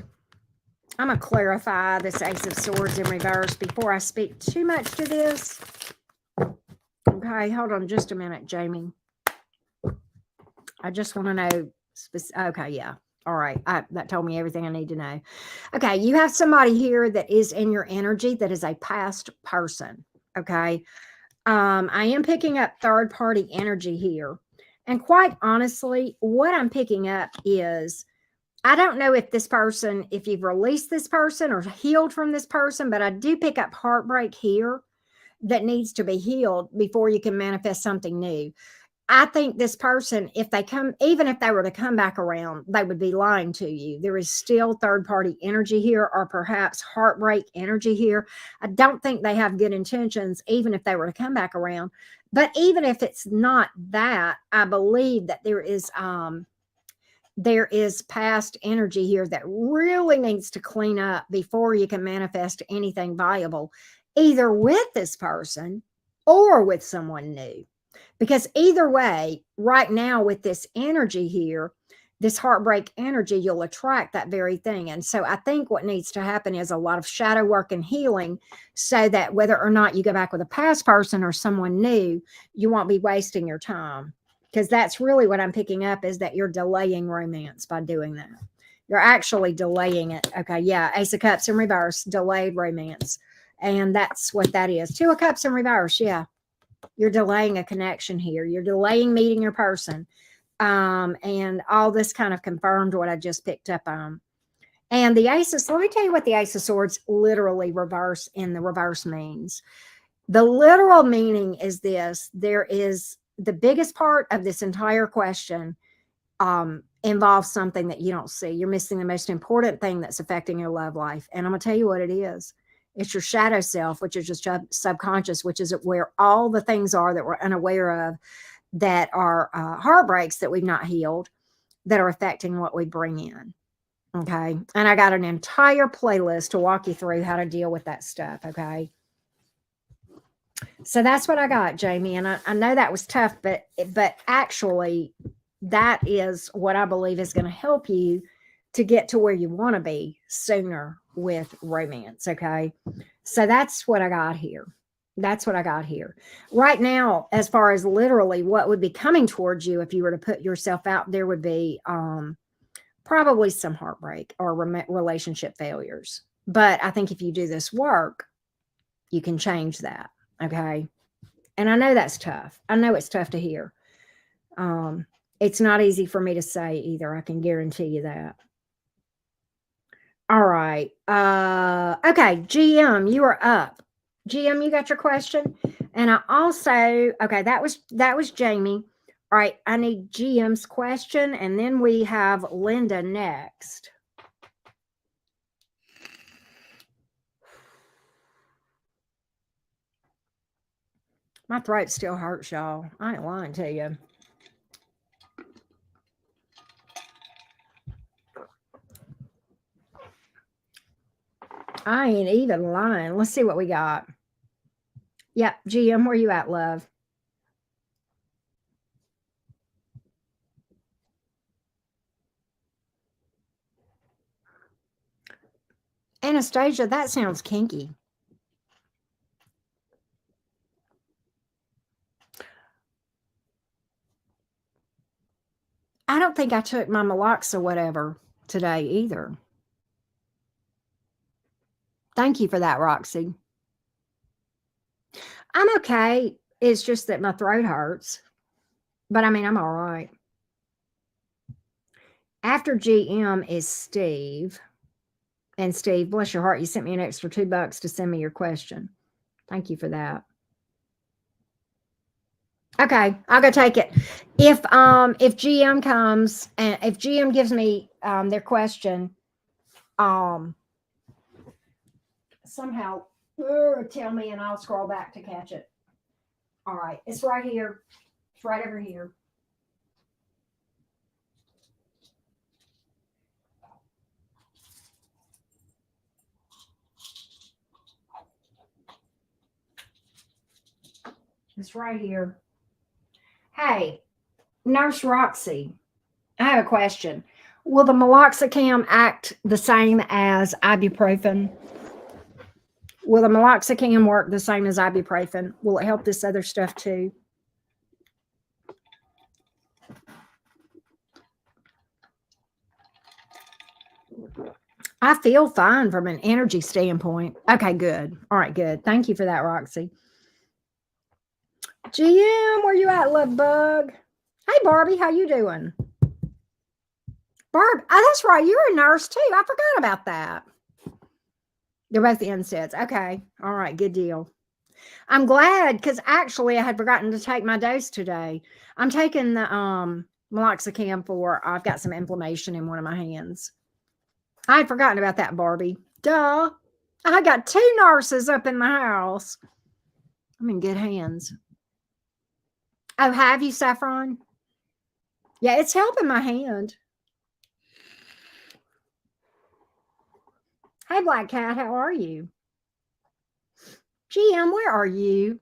I'm going to clarify this Ace of Swords in reverse before I speak too much to this. Okay, hold on just a minute, Jamie. I just want to know. Okay, yeah. All right. That told me everything I need to know. Okay, you have somebody here that is in your energy that is a past person. Okay. I am picking up third party energy here. And quite honestly, what I'm picking up is I don't know if this person, if you've released this person or healed from this person, but I do pick up heartbreak here that needs to be healed before you can manifest something new. I think this person, if they come, even if they were to come back around, they would be lying to you. There is still third party energy here, or perhaps heartbreak energy here. I don't think they have good intentions, even if they were to come back around. But even if it's not that, I believe that there is past energy here that really needs to clean up before you can manifest anything viable, either with this person or with someone new. Because either way, right now with this energy here, this heartbreak energy, you'll attract that very thing. And so I think what needs to happen is a lot of shadow work and healing so that whether or not you go back with a past person or someone new, you won't be wasting your time. Because that's really what I'm picking up is that you're delaying romance by doing that. You're actually delaying it. Okay. Yeah. Ace of Cups in reverse, delayed romance. And that's what that is. Two of Cups in reverse. Yeah. You're delaying a connection here. You're delaying meeting your person. And all this kind of confirmed what I just picked up on. And the aces, let me tell you what the Ace of Swords literally reverse in the reverse means. The literal meaning is this: there is the biggest part of this entire question involves something that you don't see. You're missing the most important thing that's affecting your love life. And I'm going to tell you what it is. It's your shadow self, which is your subconscious, which is where all the things are that we're unaware of that are heartbreaks that we've not healed that are affecting what we bring in. Okay. And I got an entire playlist to walk you through how to deal with that stuff. Okay. So that's what I got, Jamie. And I know that was tough, but actually, that is what I believe is going to help you to get to where you want to be sooner with romance. Okay. So that's what I got here. That's what I got here. Right now, as far as literally what would be coming towards you if you were to put yourself out, there would be probably some heartbreak or relationship failures. But I think if you do this work, you can change that. Okay. And I know that's tough. I know it's tough to hear. It's not easy for me to say either. I can guarantee you that. All right. Okay, GM, you are up. GM, you got your question? And I also, okay, that was Jamie. All right, I need GM's question, and then we have Linda next. My throat still hurts, y'all. I ain't lying to you. I ain't even lying. Let's see what we got. Yep, GM, where you at, love? Anastasia, that sounds kinky. I don't think I took my Melox or whatever today either. Thank you for that, Roxy. I'm okay. It's just that my throat hurts. But I mean, I'm all right. After GM is Steve. And Steve, bless your heart, you sent me an extra $2 to send me your question. Thank you for that. Okay, I'll go take it. If GM comes and if GM gives me their question, somehow tell me and I'll scroll back to catch it. All right, it's right here. It's right over here. It's right here. Hey, Nurse Roxy, I have a question. Will the meloxicam act the same as ibuprofen? Will the meloxicam work the same as ibuprofen? Will it help this other stuff too? I feel fine from an energy standpoint. Okay, good. All right, good. Thank you for that, Roxy. GM, where you at, love bug? Hey, Barbie, how you doing? Barb, oh, that's right. You're a nurse too. I forgot about that. They're both the NSAIDs. Okay. All right. Good deal. I'm glad because actually I had forgotten to take my dose today. I'm taking the meloxicam for I've got some inflammation in one of my hands. I had forgotten about that, Barbie. Duh. I got 2 nurses up in the house. I'm in good hands. Oh, have you, Saffron? Yeah, it's helping my hand. Hey, Black Cat, how are you? GM, where are you?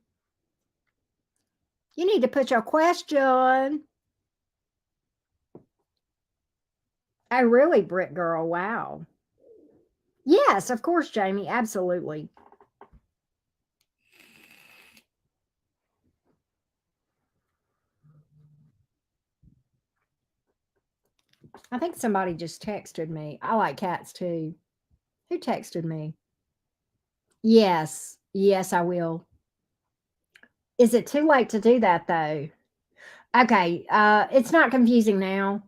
You need to put your question. Oh, really, Brick Girl? Wow. Yes, of course, Jamie. Absolutely. I think somebody just texted me. I like cats too. Who texted me? Yes. Yes, I will. Is it too late to do that though? Okay. It's not confusing now.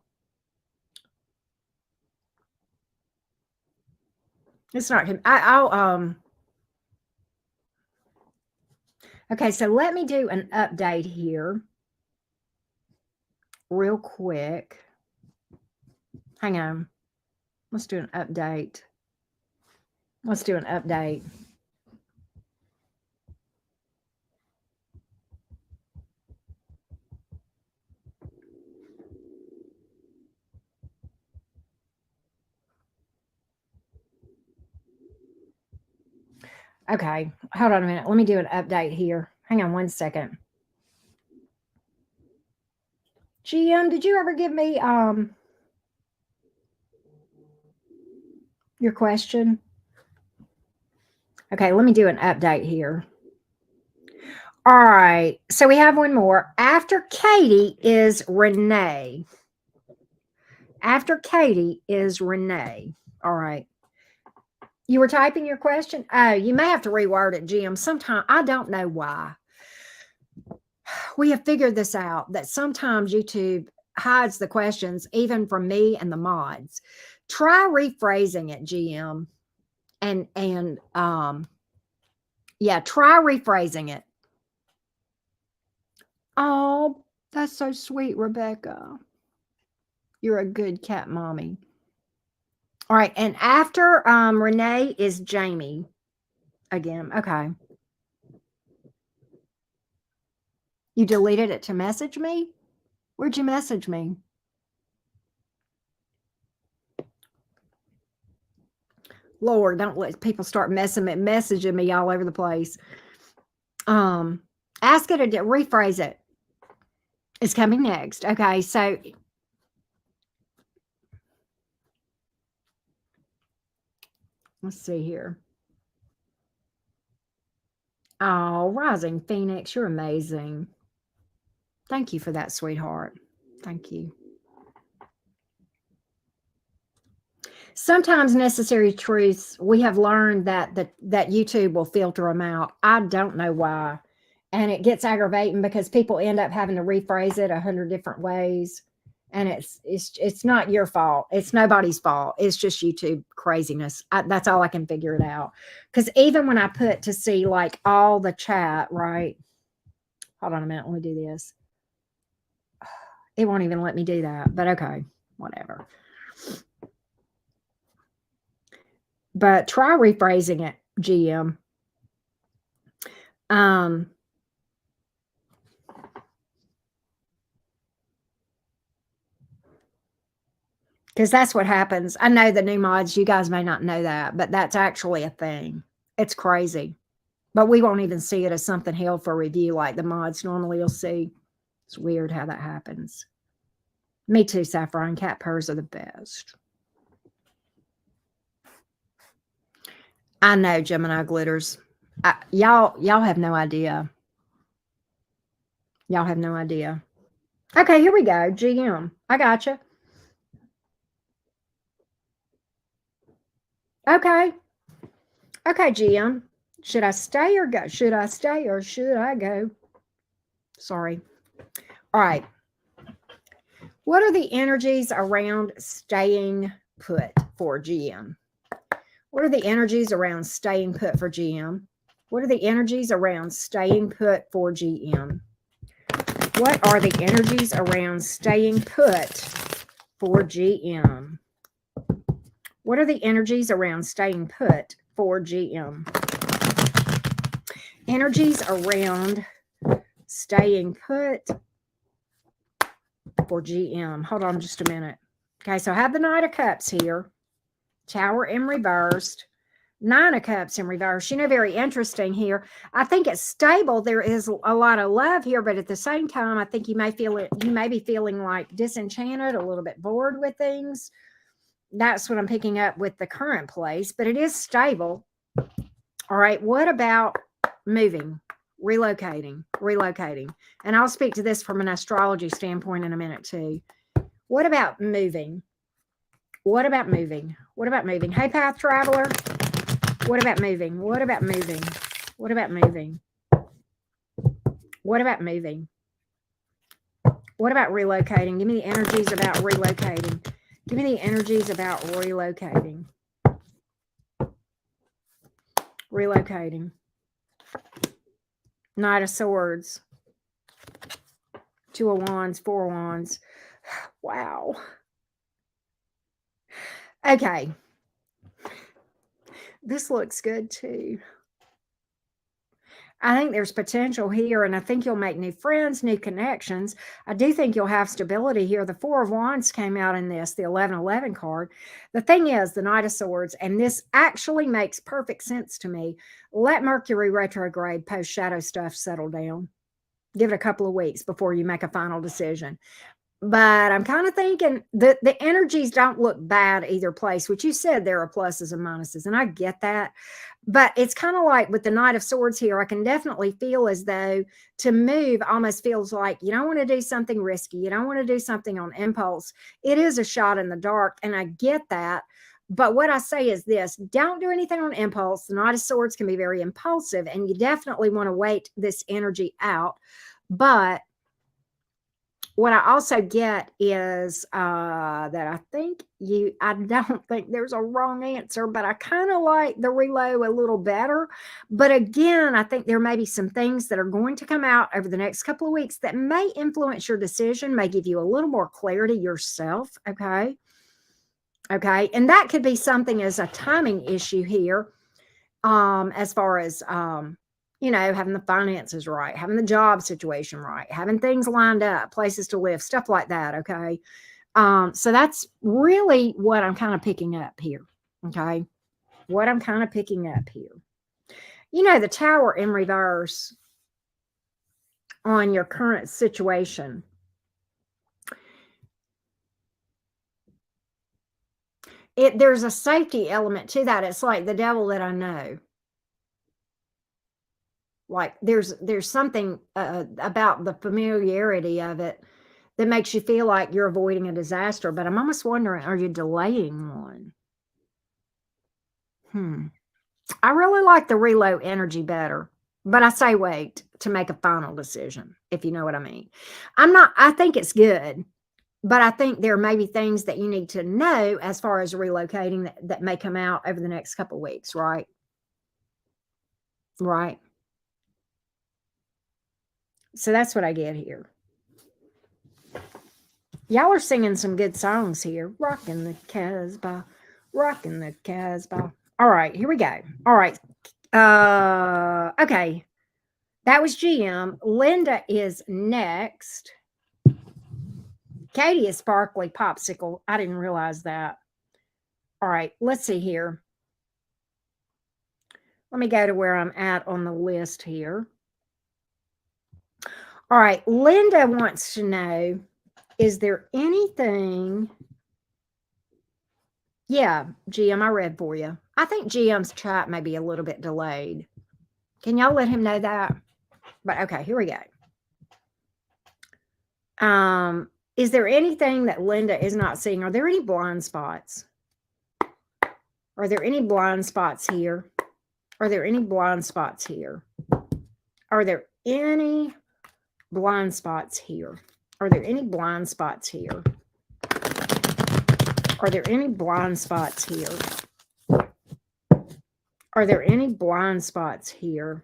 It's not. I'll. Okay, so let me do an update here real quick. Hang on. Let's do an update. Let's do an update. Okay, hold on a minute. Let me do an update here. Hang on one second. GM, did you ever give me your question? Okay, let me do an update here. All right, so we have one more. After Katie is Renee. After Katie is Renee. All right. You were typing your question? Oh, you may have to reword it, Jim. Sometimes I don't know why. We have figured this out that sometimes YouTube hides the questions even from me and the mods. Try rephrasing it, GM. And yeah, try rephrasing it. Oh, that's so sweet, Rebecca. You're a good cat mommy. All right, and after Renee is Jamie again. Okay. You deleted it to message me? Where'd you message me? Lord, don't let people start messaging me all over the place. Ask it to rephrase it. It's coming next. Okay, so let's see here. Oh, Rising Phoenix, you're amazing. Thank you for that, sweetheart. Thank you. Sometimes necessary truths, we have learned that that YouTube will filter them out. I don't know why. And it gets aggravating because people end up having to rephrase it 100 different ways. And it's not your fault. It's nobody's fault. It's just YouTube craziness. That's all I can figure it out. Because even when I put to see like all the chat, right? Hold on a minute. Let me do this. It won't even let me do that. But okay, whatever. But try rephrasing it, GM. Because that's what happens. I know the new mods, you guys may not know that, but that's actually a thing. It's crazy. But we won't even see it as something held for review like the mods normally will see. It's weird how that happens. Me too, Saffron. Cat purrs are the best. I know, Gemini Glitters. Y'all have no idea. Y'all have no idea. Okay, here we go. GM. I got you. Okay. Okay, GM. Should I stay or go? Should I stay or should I go? Sorry. All right. What are the energies around staying put for GM? What are the energies around staying put for GM? What are the energies around staying put for GM? What are the energies around staying put for GM? What are the energies around staying put for GM? Energies around staying put for GM. Hold on just a minute. Okay, so I have the Knight of Cups here. Tower in reversed. Nine of Cups in reverse. You know, very interesting here. I think it's stable. There is a lot of love here, but at the same time, I think you may feel it. You may be feeling like disenchanted, a little bit bored with things. That's what I'm picking up with the current place, but it is stable. All right. What about moving, relocating? And I'll speak to this from an astrology standpoint in a minute too. What about moving? What about moving? What about moving? Hey, Path Traveler. What about moving? What about moving? What about moving? What about moving? What about relocating? Give me the energies about relocating. Give me the energies about relocating. Relocating. Knight of Swords. Two of Wands, Four of Wands. Wow. Okay. This looks good too. I think there's potential here, and I think you'll make new friends, new connections. I do think you'll have stability here. The Four of Wands came out in this, the 1111 card. The thing is, the Knight of Swords, and this actually makes perfect sense to me. Let Mercury retrograde post shadow stuff settle down. Give it a couple of weeks before you make a final decision. But I'm kind of thinking that the energies don't look bad either place, which you said there are pluses and minuses, and I get that. But it's kind of like with the Knight of Swords here, I can definitely feel as though to move almost feels like you don't want to do something risky. You don't want to do something on impulse. It is a shot in the dark, and I get that. But what I say is this: don't do anything on impulse. The Knight of Swords can be very impulsive, and you definitely want to wait this energy out. But what I also get is that I don't think there's a wrong answer, but I kind of like the reload a little better. But again, I think there may be some things that are going to come out over the next couple of weeks that may influence your decision, may give you a little more clarity yourself. Okay. Okay. And that could be something as a timing issue here, as far as, having the finances right, having the job situation right, having things lined up, places to live, stuff like that. Okay. So that's really what I'm kind of picking up here. Okay. What I'm kind of picking up here. The Tower in reverse on your current situation. There's a safety element to that. It's like the devil that I know. Like there's something about the familiarity of it that makes you feel like you're avoiding a disaster. But I'm almost wondering, are you delaying one? I really like the reload energy better, but I say wait to make a final decision, if you know what I mean. I think it's good, but I think there may be things that you need to know as far as relocating that may come out over the next couple of weeks, right? Right. So that's what I get here. Y'all are singing some good songs here. Rocking the Casbah. Rocking the Casbah. All right, here we go. All right. Okay. That was GM. Linda is next. Katie is Sparkly Popsicle. I didn't realize that. All right, let's see here. Let me go to where I'm at on the list here. All right, Linda wants to know, is there anything? Yeah, GM, I read for you. I think GM's chat may be a little bit delayed. Can y'all let him know that? But okay, here we go. Is there anything that Linda is not seeing? Are there any blind spots? Are there any blind spots here? Are there any blind spots here? Are there any blind spots here? Are there any blind spots here? Are there any blind spots here? Are there any blind spots here?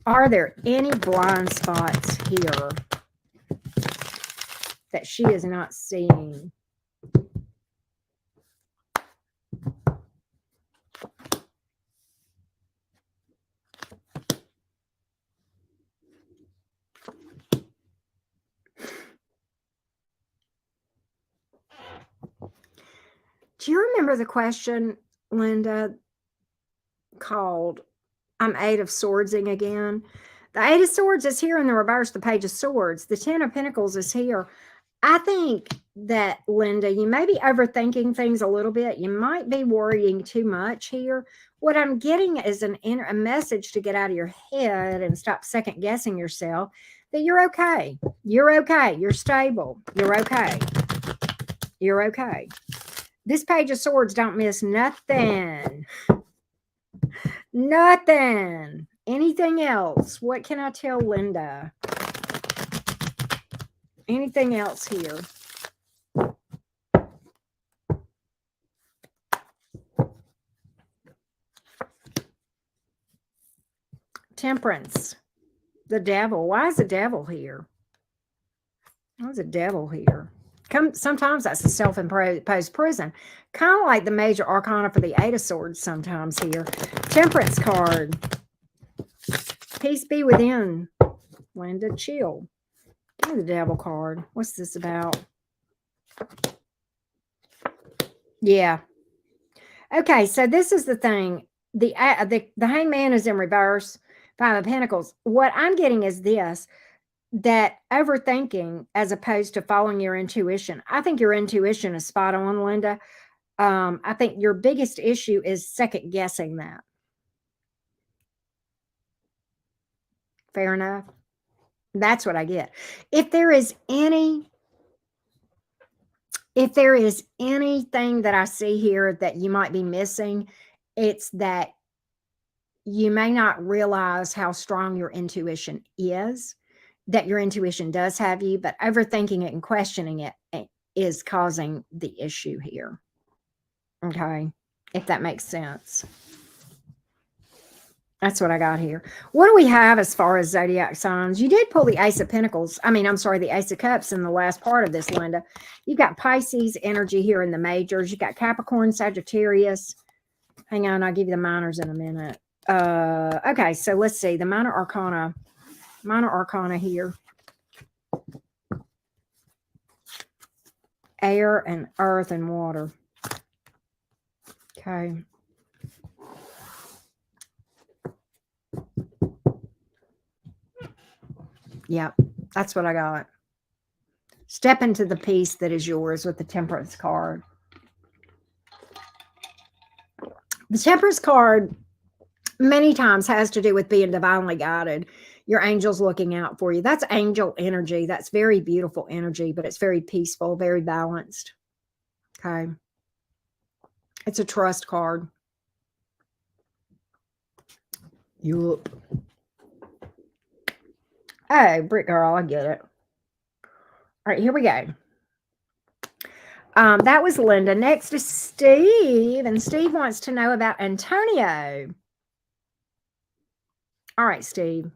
Are there any blind spots here that she is not seeing? Do you remember the question, Linda, called I'm Eight of Swordsing again? The Eight of Swords is here in the reverse, the Page of Swords. The Ten of Pentacles is here. I think that, Linda, you may be overthinking things a little bit. You might be worrying too much here. What I'm getting is a message to get out of your head and stop second guessing yourself, that you're okay. You're okay. You're stable. You're okay. You're okay. This Page of Swords don't miss nothing. Nothing. Anything else? What can I tell Linda? Anything else here? Temperance. The devil. Why is the devil here? Why is the devil here? Sometimes that's a self-imposed prison. Kind of like the major arcana for the Eight of Swords sometimes here. Temperance card. Peace be within. Linda, chill. Give me the devil card. What's this about? Yeah. Okay, so this is the thing. The hangman is in reverse. Five of Pentacles. What I'm getting is this, that overthinking as opposed to following your intuition. I think your intuition is spot on, Linda. I think your biggest issue is second guessing that. Fair enough. That's what I get. If there is anything that I see here that you might be missing, it's that you may not realize how strong your intuition is, that your intuition does have you, but overthinking it and questioning it is causing the issue here. Okay, if that makes sense. That's what I got here. What do we have as far as zodiac signs? You did pull the Ace of Pentacles. The Ace of Cups in the last part of this, Linda. You got Pisces energy here in the majors. You got Capricorn, Sagittarius. Hang on, I'll give you the minors in a minute. Okay, so let's see. The minor arcana here. Air and earth and water. Okay. Yep, that's what I got. Step into the peace that is yours with the Temperance card. The Temperance card many times has to do with being divinely guided. Your angels looking out for you. That's angel energy. That's very beautiful energy, but it's very peaceful, very balanced. Okay. It's a trust card. Yup. Oh, Brick Girl, I get it. All right, here we go. That was Linda. Next is Steve, and Steve wants to know about Antonio. All right, Steve.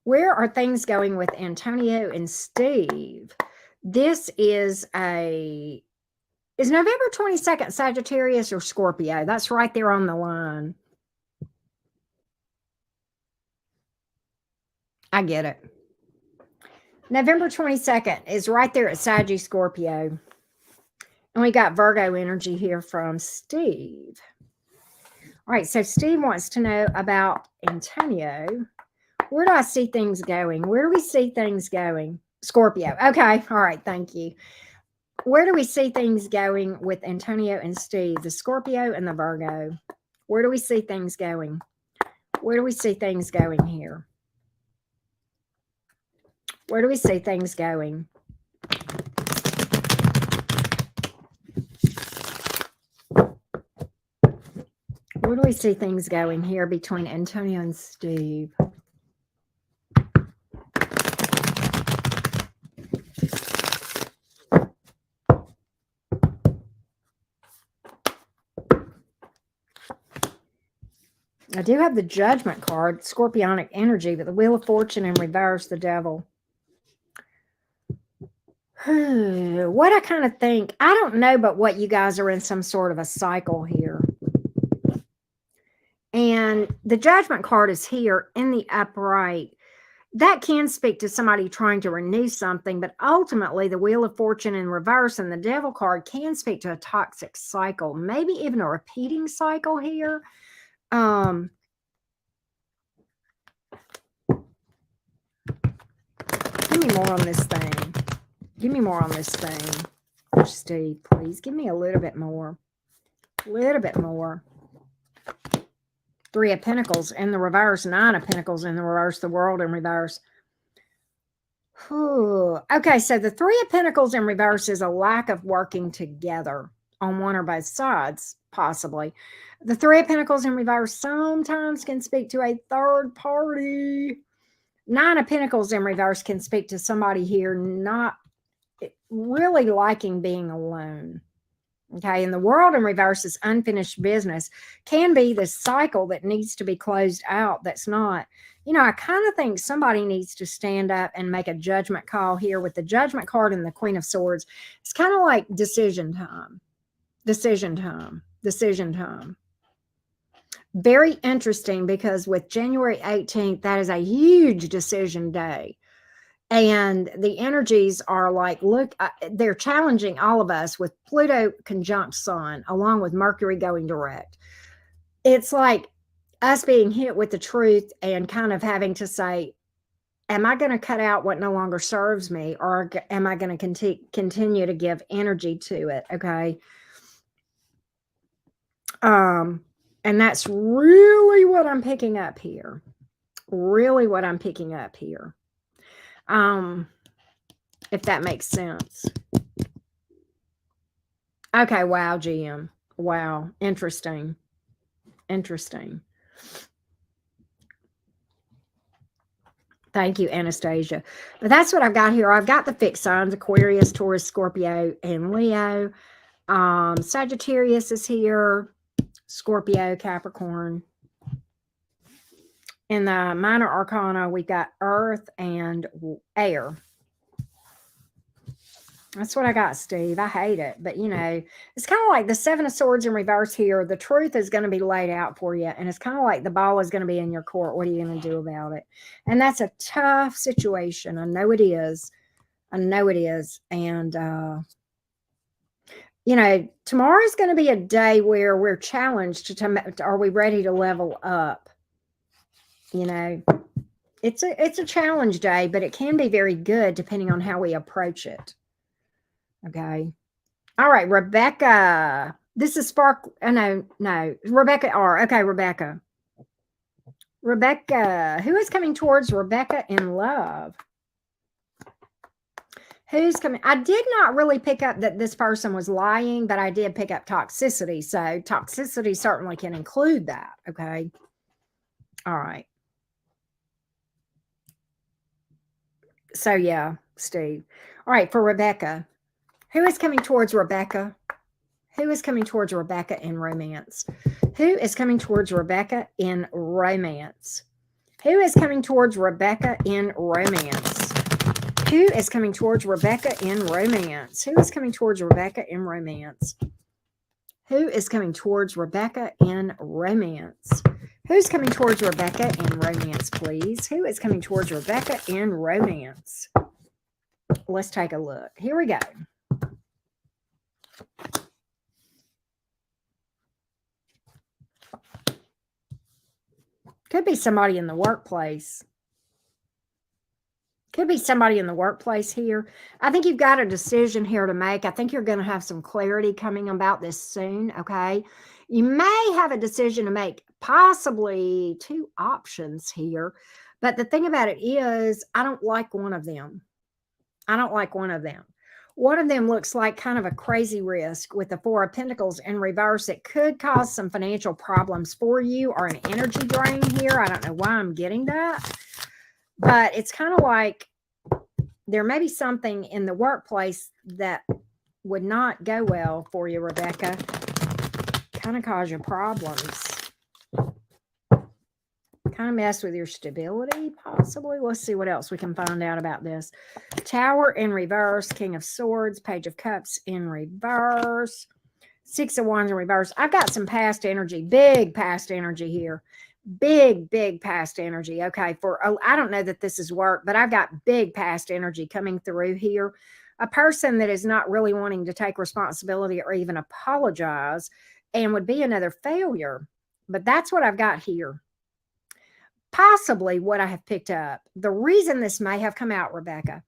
Where are things going with Antonio and Steve? This is November 22nd Sagittarius or Scorpio? That's right there on the line. I get it. November 22nd is right there at Saggy Scorpio. And we got Virgo energy here from Steve. All right, so Steve wants to know about Antonio. Where do I see things going? Where do we see things going? Scorpio. Okay, all right, thank you. Where do we see things going with Antonio and Steve, the Scorpio and the Virgo? Where do we see things going? Where do we see things going here? Where do we see things going? Where do we see things going here between Antonio and Steve? I do have the Judgment card, Scorpionic energy, but the Wheel of Fortune in reverse, the Devil. What I kind of think, I don't know, but what you guys are in some sort of a cycle here. And the Judgment card is here in the upright. That can speak to somebody trying to renew something, but ultimately the Wheel of Fortune in reverse and the Devil card can speak to a toxic cycle, maybe even a repeating cycle here. Give me more on this thing. Give me more on this thing. Steve, please. Give me a little bit more. A little bit more. Three of Pentacles in the reverse. Nine of Pentacles in the reverse. The World in reverse. Whew. Okay, so the Three of Pentacles in reverse is a lack of working together on one or both sides, possibly. The Three of Pentacles in reverse sometimes can speak to a third party. Nine of Pentacles in reverse can speak to somebody here not really liking being alone. Okay, and the World in reverse is unfinished business. Can be this cycle that needs to be closed out. That's not, I kind of think somebody needs to stand up and make a judgment call here with the Judgment card and the Queen of Swords. It's kind of like decision time. Decision time. Decision time. Very interesting, because with January 18th, that is a huge decision day. And the energies are like, look, they're challenging all of us with Pluto conjunct Sun, along with Mercury going direct. It's like us being hit with the truth and kind of having to say, am I going to cut out what no longer serves me, or am I going to continue to give energy to it? Okay. And that's really what I'm picking up here. Really what I'm picking up here. If that makes sense. Okay. Wow, GM. Wow. Interesting. Interesting. Thank you, Anastasia. But that's what I've got here. I've got the fixed signs: Aquarius, Taurus, Scorpio, and Leo. Sagittarius is here. Scorpio, Capricorn. In the minor arcana, we got earth and air. That's what I got, Steve. I hate it. But, you know, it's kind of like the Seven of Swords in reverse here. The truth is going to be laid out for you. And it's kind of like the ball is going to be in your court. What are you going to do about it? And that's a tough situation. I know it is. I know it is. And, you know, tomorrow is going to be a day where we're challenged to are we ready to level up? You know, it's a challenge day, but it can be very good depending on how we approach it. Okay. All right, Rebecca. This is Spark. No. Rebecca R. Okay, Rebecca. Rebecca. Who is coming towards Rebecca in love? Who's coming? I did not really pick up that this person was lying, but I did pick up toxicity. So toxicity certainly can include that. Okay. All right. So yeah, Steve. All right, for Rebecca. Who is coming towards Rebecca? Who is coming towards Rebecca in romance? Who is coming towards Rebecca in romance? Who is coming towards Rebecca in romance? Who is coming towards Rebecca in romance? Who is coming towards Rebecca in romance? Who is coming towards Rebecca in romance? Who's coming towards Rebecca in romance, please? Who is coming towards Rebecca in romance? Let's take a look. Here we go. Could be somebody in the workplace. Could be somebody in the workplace here. I think you've got a decision here to make. I think you're going to have some clarity coming about this soon, okay? You may have a decision to make, possibly two options here. But the thing about it is, I don't like one of them. I don't like one of them. One of them looks like kind of a crazy risk with the Four of Pentacles in reverse. It could cause some financial problems for you or an energy drain here. I don't know why I'm getting that. But it's kind of like there may be something in the workplace that would not go well for you, Rebecca. Kind of cause you problems. Kind of mess with your stability, possibly. Let's see what else we can find out about this. Tower in reverse, King of Swords, Page of Cups in reverse, Six of Wands in reverse. I've got some past energy, big past energy here. Big past energy. Okay, I don't know that this is work, but I've got big past energy coming through here. A person that is not really wanting to take responsibility or even apologize and would be another failure. But that's what I've got here. Possibly what I have picked up. The reason this may have come out, Rebecca,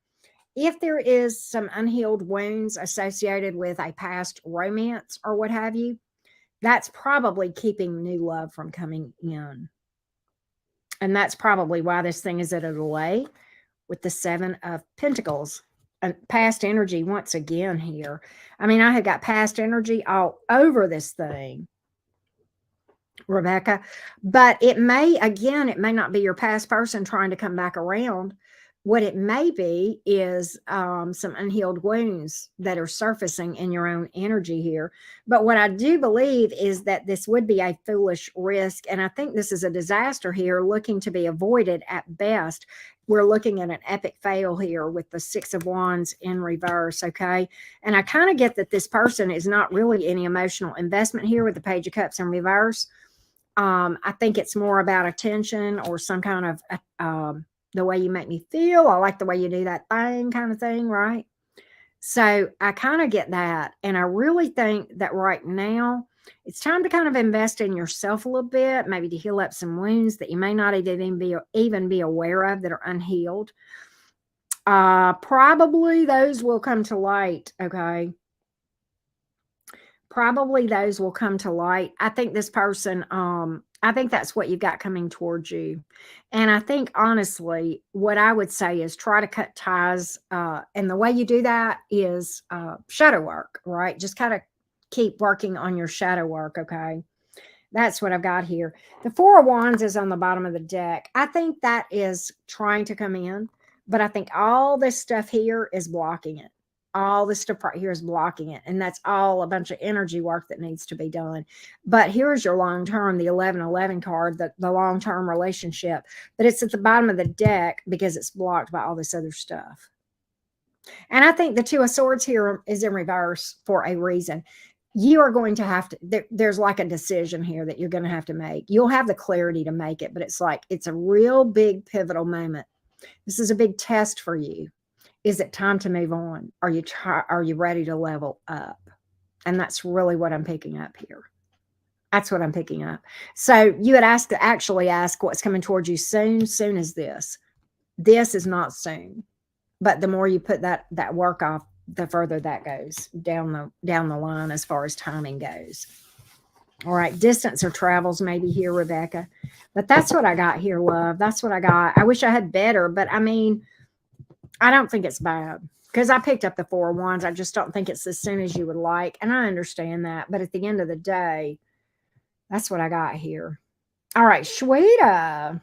if there is some unhealed wounds associated with a past romance or what have you, that's probably keeping new love from coming in. And that's probably why this thing is at a delay with the Seven of Pentacles. And past energy once again here. I mean, I have got past energy all over this thing, Rebecca. But it may not be your past person trying to come back around. What it may be is some unhealed wounds that are surfacing in your own energy here. But what I do believe is that this would be a foolish risk. And I think this is a disaster here looking to be avoided at best. We're looking at an epic fail here with the Six of Wands in reverse, okay? And I kind of get that this person is not really any emotional investment here with the Page of Cups in reverse. I think it's more about attention or some kind of the way you make me feel. I like the way you do that thing kind of thing, right? So I kind of get that. And I really think that right now it's time to kind of invest in yourself a little bit, maybe to heal up some wounds that you may not even be aware of that are unhealed. Probably those will come to light. Okay. Probably those will come to light. I think this person, I think that's what you've got coming towards you. And I think honestly, what I would say is try to cut ties. And the way you do that is shadow work, right? Just kind of keep working on your shadow work. Okay. That's what I've got here. The Four of Wands is on the bottom of the deck. I think that is trying to come in, but I think all this stuff here is blocking it. All this stuff right here is blocking it. And that's all a bunch of energy work that needs to be done. But here's your long-term, the 1111 card, the long-term relationship. But it's at the bottom of the deck because it's blocked by all this other stuff. And I think the Two of Swords here is in reverse for a reason. You are going to have to, there's like a decision here that you're going to have to make. You'll have the clarity to make it, but it's like, it's a real big pivotal moment. This is a big test for you. Is it time to move on? Are you ready to level up? And that's really what I'm picking up here. That's what I'm picking up. So you had actually ask what's coming towards you soon. Soon as this. This is not soon. But the more you put that work off, the further that goes down the line as far as timing goes. All right, distance or travels maybe here, Rebecca. But that's what I got here, love. That's what I got. I wish I had better, but I mean, I don't think it's bad because I picked up the Four of Wands. I just don't think it's as soon as you would like. And I understand that. But at the end of the day, that's what I got here. All right, Shweta.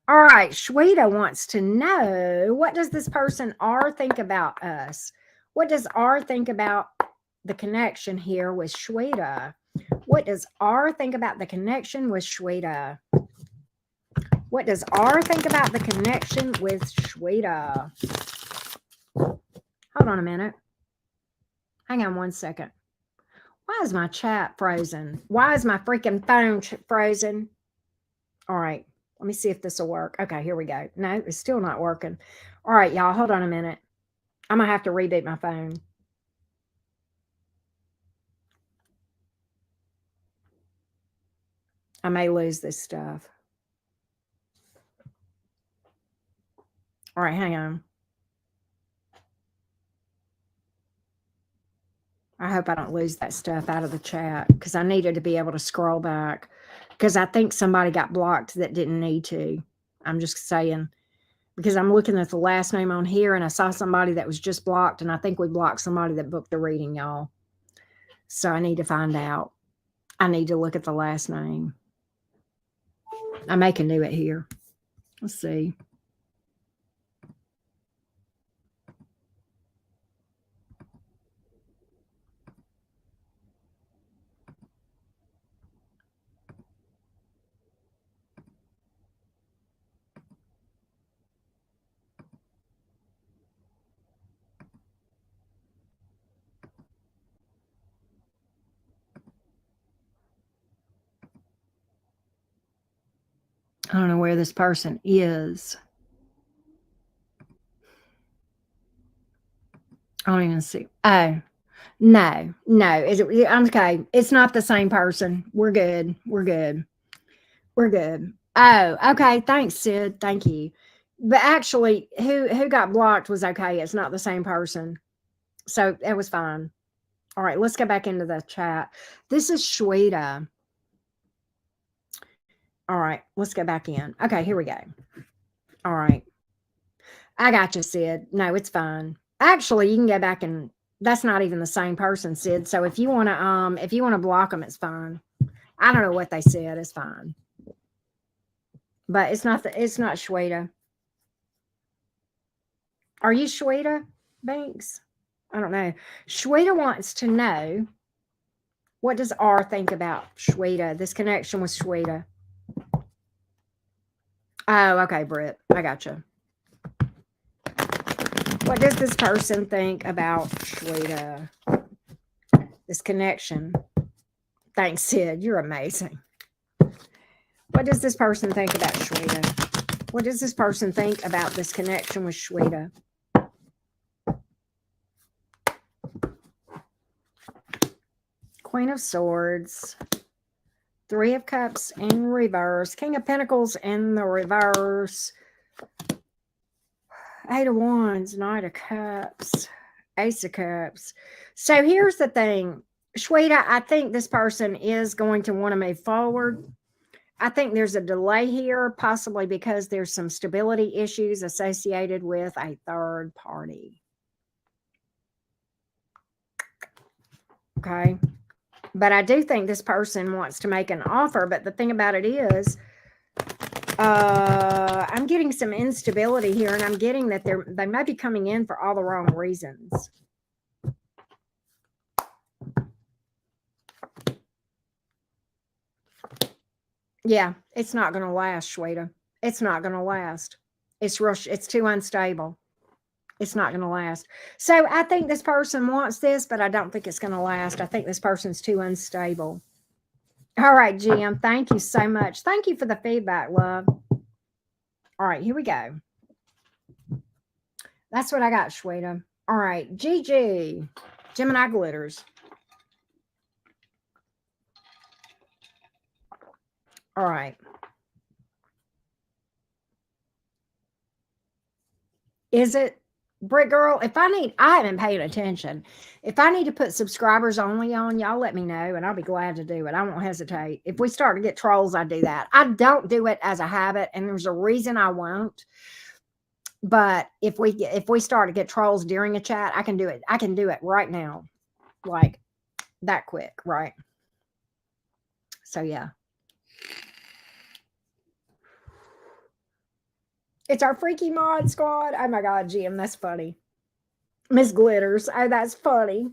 All right, Shweta wants to know, what does this person R think about us? What does R think about the connection here with Shweta? What does R think about the connection with Shweta? What does R think about the connection with Shweta? Hold on a minute. Hang on one second. Why is my chat frozen? Why is my freaking phone frozen? All right. Let me see if this will work. Okay, here we go. No, it's still not working. All right, y'all, hold on a minute. I'm going to have to reboot my phone. I may lose this stuff. All right, hang on. I hope I don't lose that stuff out of the chat because I needed to be able to scroll back because I think somebody got blocked that didn't need to. I'm just saying because I'm looking at the last name on here and I saw somebody that was just blocked and I think we blocked somebody that booked the reading, y'all. So I need to find out. I need to look at the last name. I may can do it here. Let's see. I don't know where this person is. I don't even see. Oh, no. Is it? I'm okay. It's not the same person. We're good. We're good. We're good. Oh, okay. Thanks, Sid. Thank you. But actually, who got blocked was okay. It's not the same person. So it was fine. All right, let's go back into the chat. This is Shweta. All right, let's go back in. Okay, here we go. All right. I got you, Sid. No, it's fine. Actually, you can go back and that's not even the same person, Sid. So if you want to block them, it's fine. I don't know what they said. It's fine. But it's not Shweta. Are you Shweta Banks? I don't know. Shweta wants to know, what does R think about Shweta, this connection with Shweta? Oh, okay, Britt. I got you. What does this person think about Shweta? This connection Thanks, Sid. You're amazing. What does this person think about Shweta? What does this person think about this connection with Shweta? Queen of Swords. Three of Cups in reverse. King of Pentacles in the reverse. Eight of Wands. Knight of Cups. Ace of Cups. So here's the thing. Shweta, I think this person is going to want to move forward. I think there's a delay here, possibly because there's some stability issues associated with a third party. Okay. But I do think this person wants to make an offer. But the thing about it is, I'm getting some instability here, and I'm getting that they might be coming in for all the wrong reasons. Yeah, it's not going to last, Shweta. It's not going to last. It's too unstable. It's not going to last. So I think this person wants this, but I don't think it's going to last. I think this person's too unstable. All right, Jim, thank you so much. Thank you for the feedback, love. All right, here we go. That's what I got, Shweta. All right, Gigi, Gemini Glitters. All right. Is it, Brick Girl? I haven't paid attention. If I need to put subscribers only on, y'all let me know, and I'll be glad to do it. I won't hesitate. If we start to get trolls, I do that. I don't do it as a habit, and there's a reason I won't. But if we start to get trolls during a chat, I can do it. I can do it right now, like that quick, right? So yeah. It's our freaky mod squad. Oh my God, Jim, that's funny. Miss Glitters. Oh, that's funny.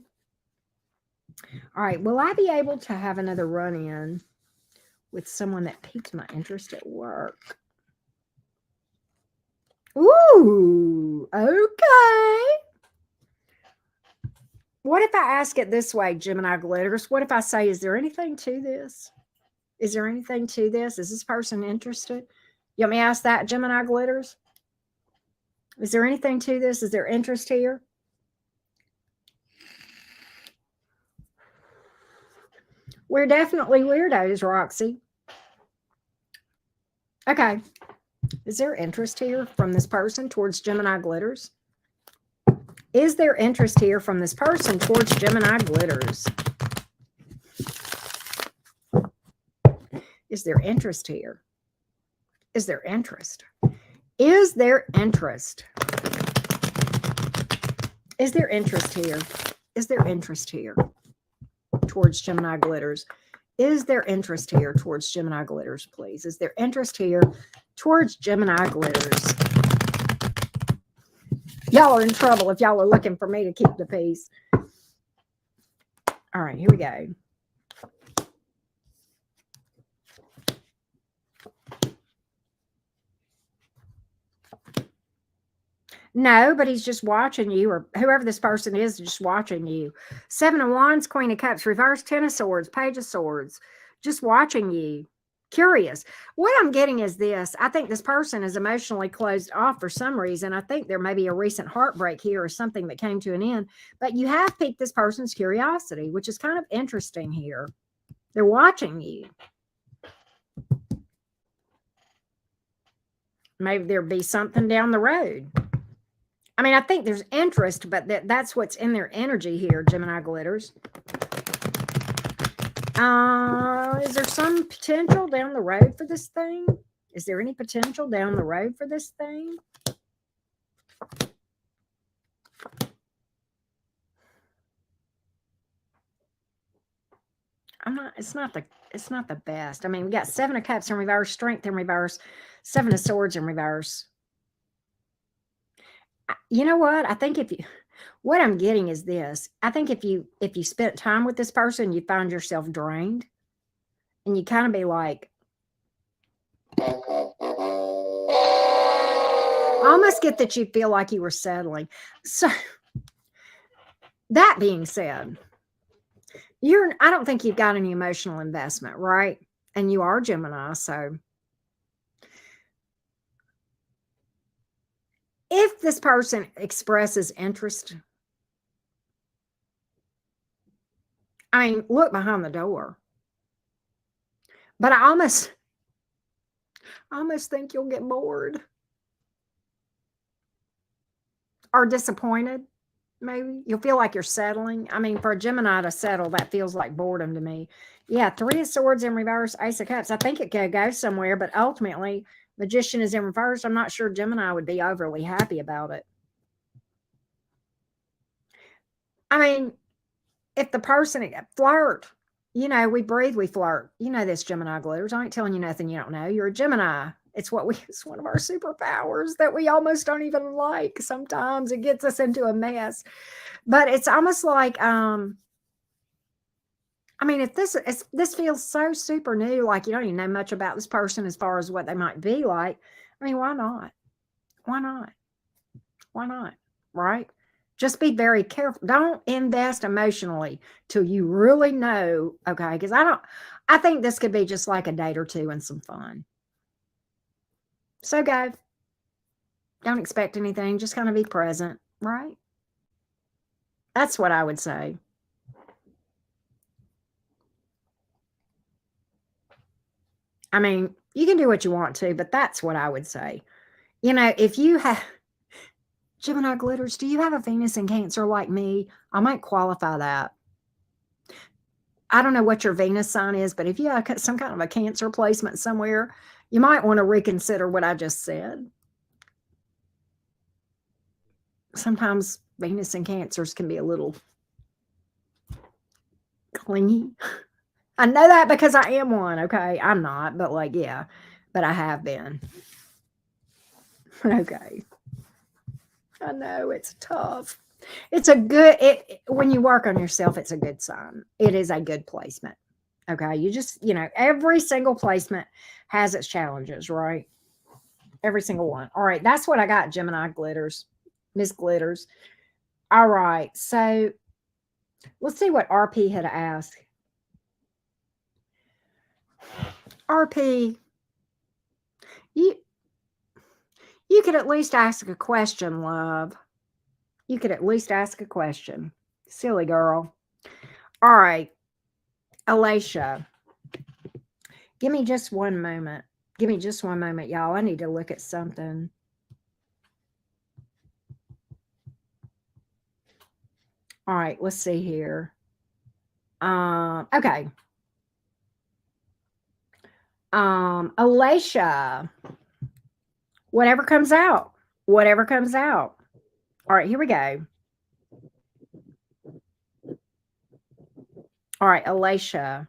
All right. Will I be able to have another run-in with someone that piqued my interest at work? Ooh, okay. What if I ask it this way, Gemini Glitters? What if I say, is there anything to this? Is there anything to this? Is this person interested? You want me to ask that, Gemini Glitters? Is there anything to this? Is there interest here? We're definitely weirdos, Roxy. Okay. Is there interest here from this person towards Gemini Glitters? Is there interest here from this person towards Gemini Glitters? Is there interest here? Is there interest? Is there interest? Is there interest here? Is there interest here towards Gemini Glitters? Is there interest here towards Gemini Glitters, please? Is there interest here towards Gemini Glitters? Y'all are in trouble if y'all are looking for me to keep the peace. All right, here we go. No, but he's just watching you, or whoever this person is just watching you. Seven of Wands, Queen of Cups, reverse, Ten of Swords, Page of Swords, just watching you. Curious. What I'm getting is this. I think this person is emotionally closed off for some reason. I think there may be a recent heartbreak here or something that came to an end, but you have piqued this person's curiosity, which is kind of interesting here. They're watching you. Maybe there'll be something down the road. I mean, I think there's interest, but that's what's in their energy here, Gemini Glitters. Is there some potential down the road for this thing? Is there any potential down the road for this thing? It's not the best. I mean, we got Seven of Cups in reverse, Strength in reverse, Seven of Swords in reverse. You know what? I think what I'm getting is this. I think if you spent time with this person, you find yourself drained, and you kind of be like, I almost get that you feel like you were settling. So that being said, I don't think you've got any emotional investment, right? And you are Gemini, so if this person expresses interest, I mean, look behind the door. But I almost think you'll get bored or disappointed. Maybe you'll feel like you're settling. I mean, for a Gemini to settle, that feels like boredom to me. Yeah, Three of Swords in reverse, Ace of Cups. I think it could go somewhere, but ultimately, Magician is in reverse. I'm not sure Gemini would be overly happy about it. I mean, if the person flirt, we breathe, we flirt. You know this, Gemini Glitters. I ain't telling you nothing you don't know. You're a Gemini. It's one of our superpowers that we almost don't even like. Sometimes it gets us into a mess. But it's almost like, I mean, if this feels so super new, like you don't even know much about this person as far as what they might be like. I mean, why not? Why not? Why not? Right? Just be very careful. Don't invest emotionally till you really know. Okay. Because I think this could be just like a date or two and some fun. So go. Don't expect anything. Just kind of be present. Right? That's what I would say. I mean, you can do what you want to, but that's what I would say. If you have Gemini Glitters, do you have a Venus in Cancer like me? I might qualify that. I don't know what your Venus sign is, but if you have some kind of a Cancer placement somewhere, you might want to reconsider what I just said. Sometimes Venus in Cancers can be a little clingy. I know that because I am one, okay? I'm not, but yeah, but I have been. Okay. I know it's tough. It's when you work on yourself, it's a good sign. It is a good placement. Okay. You just, every single placement has its challenges, right? Every single one. All right. That's what I got, Gemini Glitters, Miss Glitters. All right. So let's see what RP had asked. RP, you could at least ask a question, love. You could at least ask a question. Silly girl. All right. Alicia, give me just one moment. Give me just one moment, y'all. I need to look at something. All right. Let's see here. Okay. Alicia, whatever comes out. Whatever comes out. All right, here we go. All right, Alicia.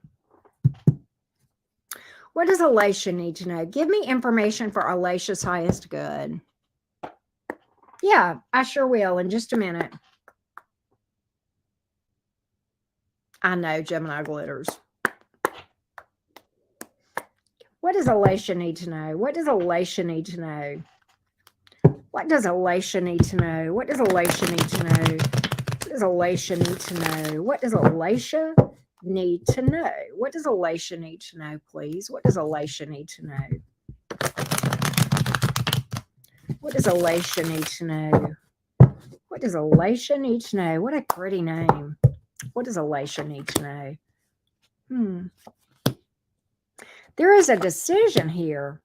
What does Alicia need to know? Give me information for Alicia's highest good. Yeah, I sure will in just a minute. I know, Gemini Glitters. What does Alicia need to know? What does Alicia need to know? What does Alicia need to know? What does Alicia need to know? What does Alicia need to know? What does Alicia need to know? What does Alicia need to know, please? What does Alicia need to know? What does Alicia need to know? What does Alicia need to know? What a pretty name. What does Alicia need to know? There is a decision here.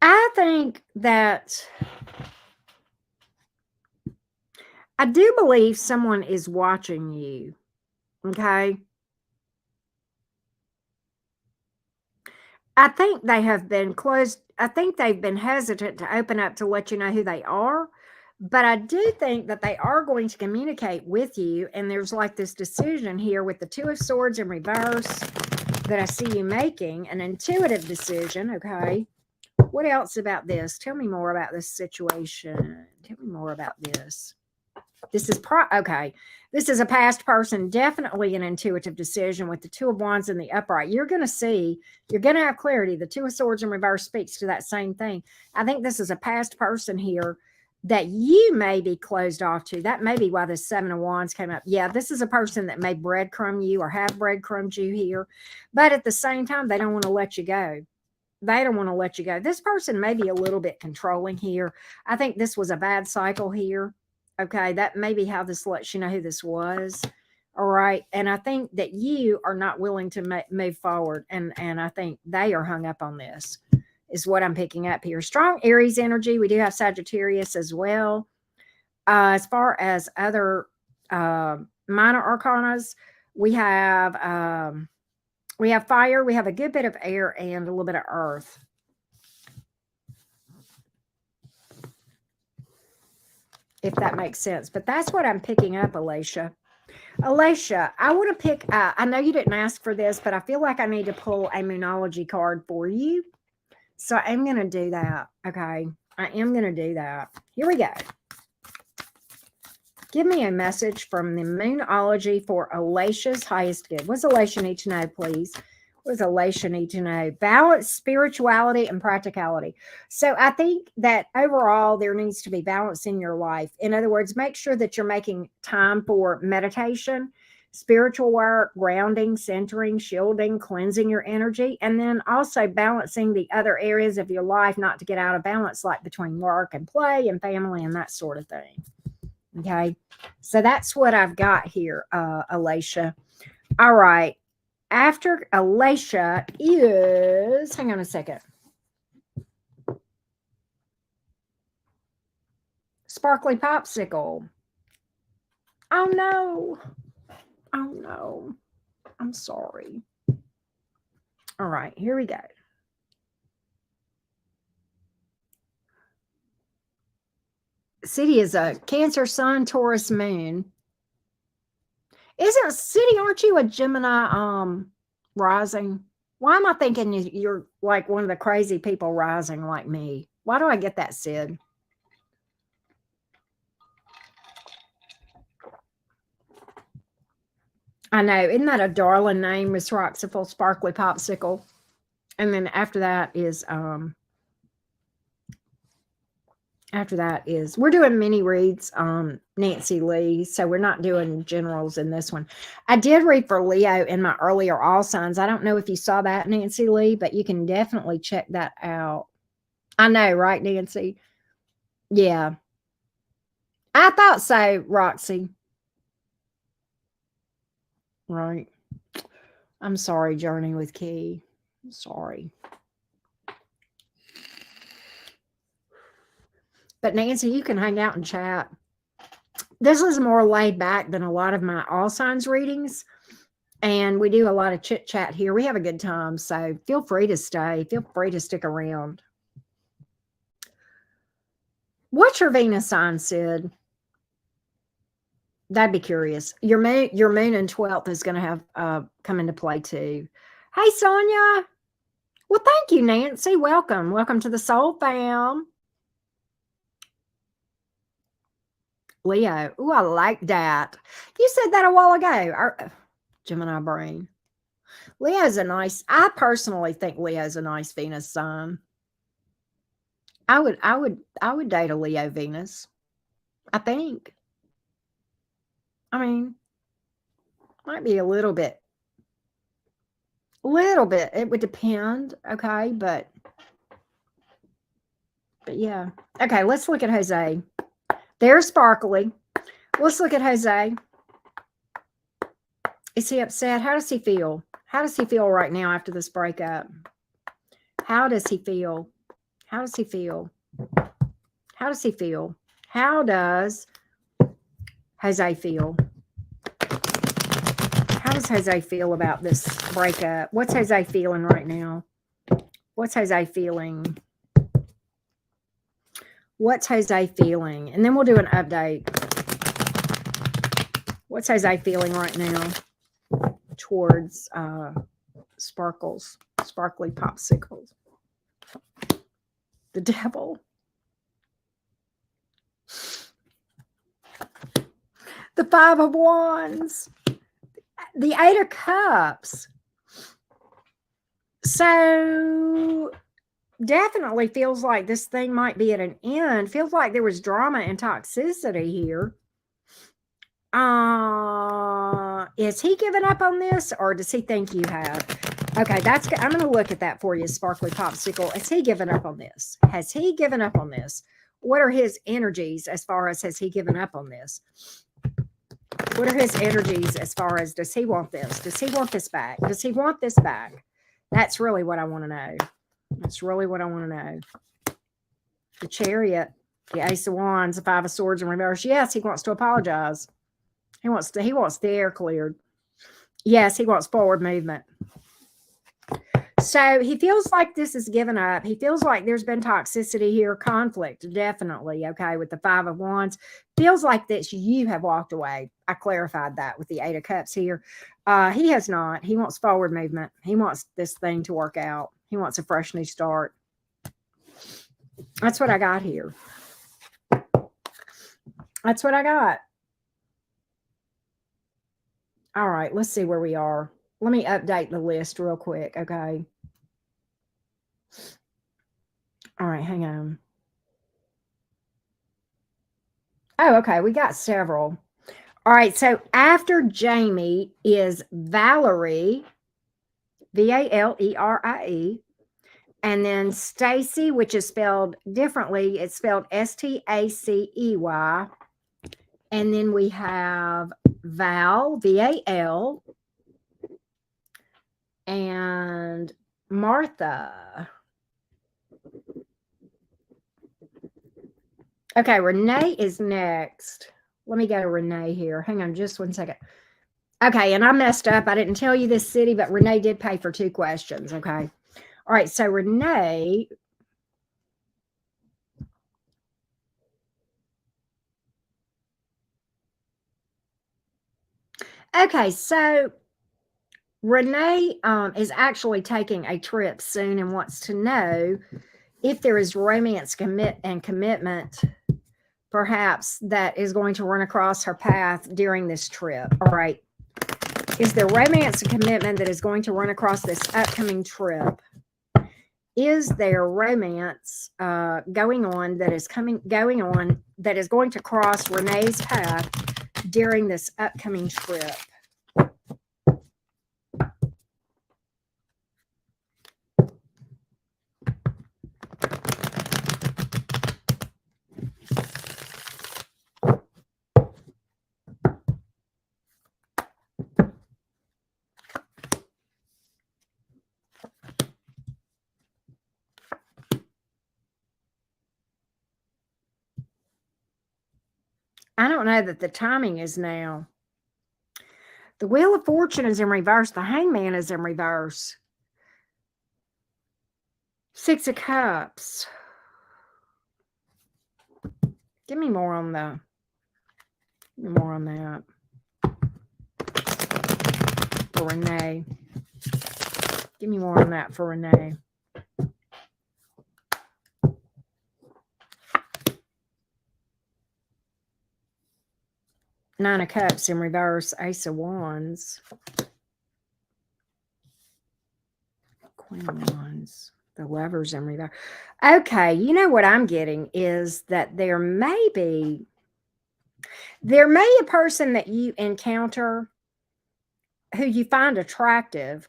I think that I do believe someone is watching you. Okay. I think they have been closed. I think they've been hesitant to open up to let you know who they are. But I do think that they are going to communicate with you. And there's like this decision here with the Two of Swords in reverse that I see you making, an intuitive decision. Okay. What else about this? Tell me more about this situation. Tell me more about this. This is okay. This is a past person, definitely an intuitive decision with the Two of Wands in the upright. You're going to see, you're going to have clarity. The Two of Swords in reverse speaks to that same thing. I think this is a past person here that you may be closed off to. That may be why the 7 of Wands came up. Yeah, this is a person that may breadcrumb you or have breadcrumbed you here. But at the same time, they don't want to let you go. They don't want to let you go. This person may be a little bit controlling here. I think this was a bad cycle here. Okay, that may be how this lets you know who this was. All right. And I think that you are not willing to move forward. And I think they are hung up on this, is what I'm picking up here. Strong Aries energy. We do have Sagittarius as well. As far as other minor arcanas, we have fire, we have a good bit of air, and a little bit of earth. If that makes sense. But that's what I'm picking up, Alicia. Alicia, I want to pick, I know you didn't ask for this, but I feel like I need to pull a Moonology card for you. So I'm going to do that. Okay. I am going to do that. Here we go. Give me a message from the Moonology for Alicia's highest good. What does Alicia need to know, please? What does Alicia need to know? Balance, spirituality, and practicality. So I think that overall there needs to be balance in your life. In other words, make sure that you're making time for meditation, spiritual work, grounding, centering, shielding, cleansing your energy, and then also balancing the other areas of your life, not to get out of balance, like between work and play and family and that sort of thing. Okay, so that's what I've got here, Alicia. All right. After Alicia is, hang on a second. Sparkly Popsicle. Oh no. Oh no. I'm sorry. All right, here we go. City is a Cancer, Sun, Taurus, Moon. Isn't City, aren't you a Gemini rising? Why am I thinking you're like one of the crazy people rising like me? Why do I get that, Sid? I know. Isn't that a darling name, Miss Roxiful, Sparkly Popsicle? And then after that is we're doing mini reads, Nancy Lee, so we're not doing generals in this one. I did read for Leo in my earlier all signs. I don't know if you saw that, Nancy Lee, but you can definitely check that out. I know, right, Nancy? Yeah. I thought so, Roxy. Right. I'm sorry, Journey with Key. I'm sorry. But Nancy, you can hang out and chat. This is more laid back than a lot of my all signs readings. And we do a lot of chit chat here. We have a good time. So feel free to stay. Feel free to stick around. What's your Venus sign, Sid? That'd be curious. Your moon in 12th is going to have come into play too. Hey, Sonia. Well, thank you, Nancy. Welcome. Welcome to the Soul Fam. Leo. Ooh, I like that. You said that a while ago. Gemini brain. Leo's I personally think Leo's a nice Venus sign. I would date a Leo Venus. I think. I mean, might be a little bit. It would depend. Okay, but yeah. Okay, let's look at Jose. There's Sparkly. Let's look at Jose. Is he upset? How does he feel? How does he feel right now after this breakup? How does he feel? How does he feel? How does he feel? How does Jose feel? How does Jose feel about this breakup? What's Jose feeling right now? What's Jose feeling? What's Jose feeling? And then we'll do an update. What's Jose feeling right now towards sparkly popsicles? The devil. The 5 of Wands. The 8 of Cups. So definitely feels like this thing might be at an end. Feels like there was drama and toxicity here. Is he giving up on this, or does he think you have? Okay, I'm going to look at that for you, Sparkly Popsicle. Has he given up on this? Has he given up on this? What are his energies as far as has he given up on this? What are his energies as far as does he want this? Does he want this back? Does he want this back? That's really what I want to know. That's really what I want to know. The Chariot, the Ace of Wands, the Five of Swords in reverse. Yes, he wants to apologize. He wants the air cleared. Yes, he wants forward movement. So he feels like this is given up. He feels like there's been toxicity here, conflict, definitely. Okay, with the Five of Wands. Feels like that you have walked away. I clarified that with the Eight of Cups here. He has not. He wants forward movement. He wants this thing to work out. He wants a fresh new start. That's what I got here. That's what I got. All right, let's see where we are. Let me update the list real quick, okay? All right, hang on. Oh, okay, we got several. All right, so after Jamie is Valerie, Valerie, and then Stacy, which is spelled differently. It's spelled Stacey. And then we have Val, Val, and Martha. Okay, Renee is next. Let me go to Renee here. Hang on just 1 second. Okay, and I messed up. I didn't tell you this city, but Renee did pay for 2 questions, okay? All right, so Renee. Okay, so Renee is actually taking a trip soon and wants to know if there is romance commitment, perhaps, that is going to run across her path during this trip. All right. Is there romance and commitment that is going to run across this upcoming trip? Is there romance going on that is going to cross Renee's path during this upcoming trip? I don't know that the timing is now. The Wheel of Fortune is in reverse. The Hangman is in reverse. Six of Cups. Give me more on that. For Renee. Give me more on that for Renee. Nine of Cups in reverse. Ace of Wands. Queen of Wands. The Lovers in reverse. Okay, you know what I'm getting is that there may be a person that you encounter who you find attractive,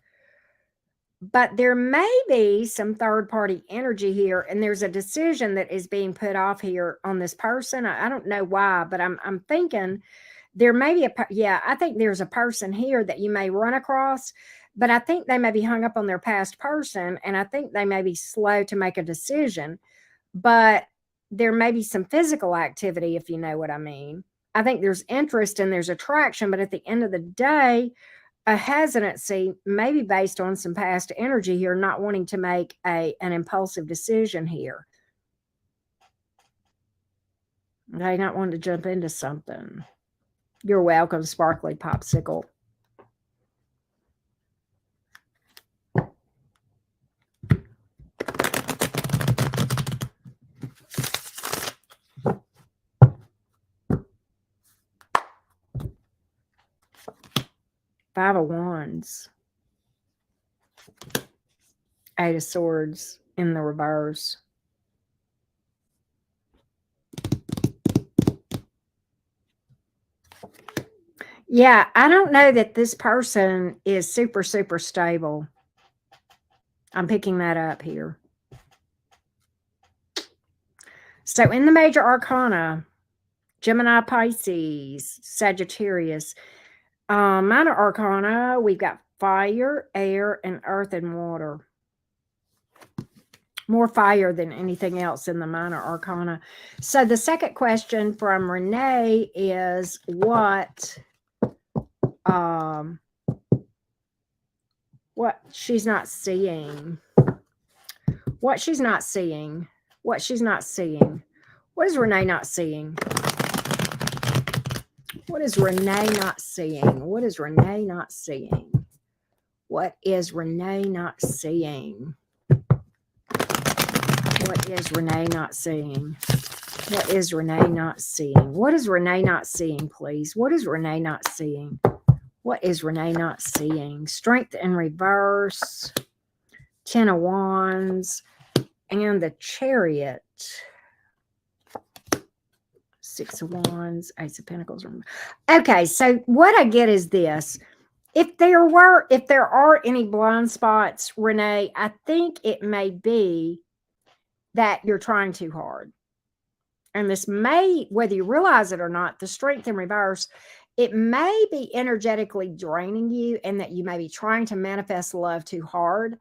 but there may be some third-party energy here, and there's a decision that is being put off here on this person. I don't know why, but I'm thinking there may be I think there's a person here that you may run across, but I think they may be hung up on their past person, and I think they may be slow to make a decision, but there may be some physical activity, if you know what I mean. I think there's interest and there's attraction, but at the end of the day, a hesitancy, maybe based on some past energy here, not wanting to make an impulsive decision here. They not wanting to jump into something. You're welcome, Sparkly Popsicle. Five of Wands. Eight of Swords. in the reverse. Yeah, I don't know that this person is super, super stable. I'm picking that up here. So in the major arcana, Gemini, Pisces, Sagittarius. Minor arcana, we've got fire, air, and earth and water. More fire than anything else in the minor arcana. So the second question from Renee is what she's not seeing. What she's not seeing. What she's not seeing. What is Renee not seeing? What is Renee not seeing? What is Renee not seeing? What is Renee not seeing? What is Renee not seeing? What is Renee not seeing? What is Renee not seeing, please? What is Renee not seeing? What is Renee not seeing? Strength in reverse, 10 of Wands, and the Chariot. 6 of Wands, Ace of Pentacles. Okay, so what I get is this. If there are any blind spots, Renee, I think it may be that you're trying too hard. And this may, whether you realize it or not, the strength in reverse, it may be energetically draining you and that you may be trying to manifest love too hard.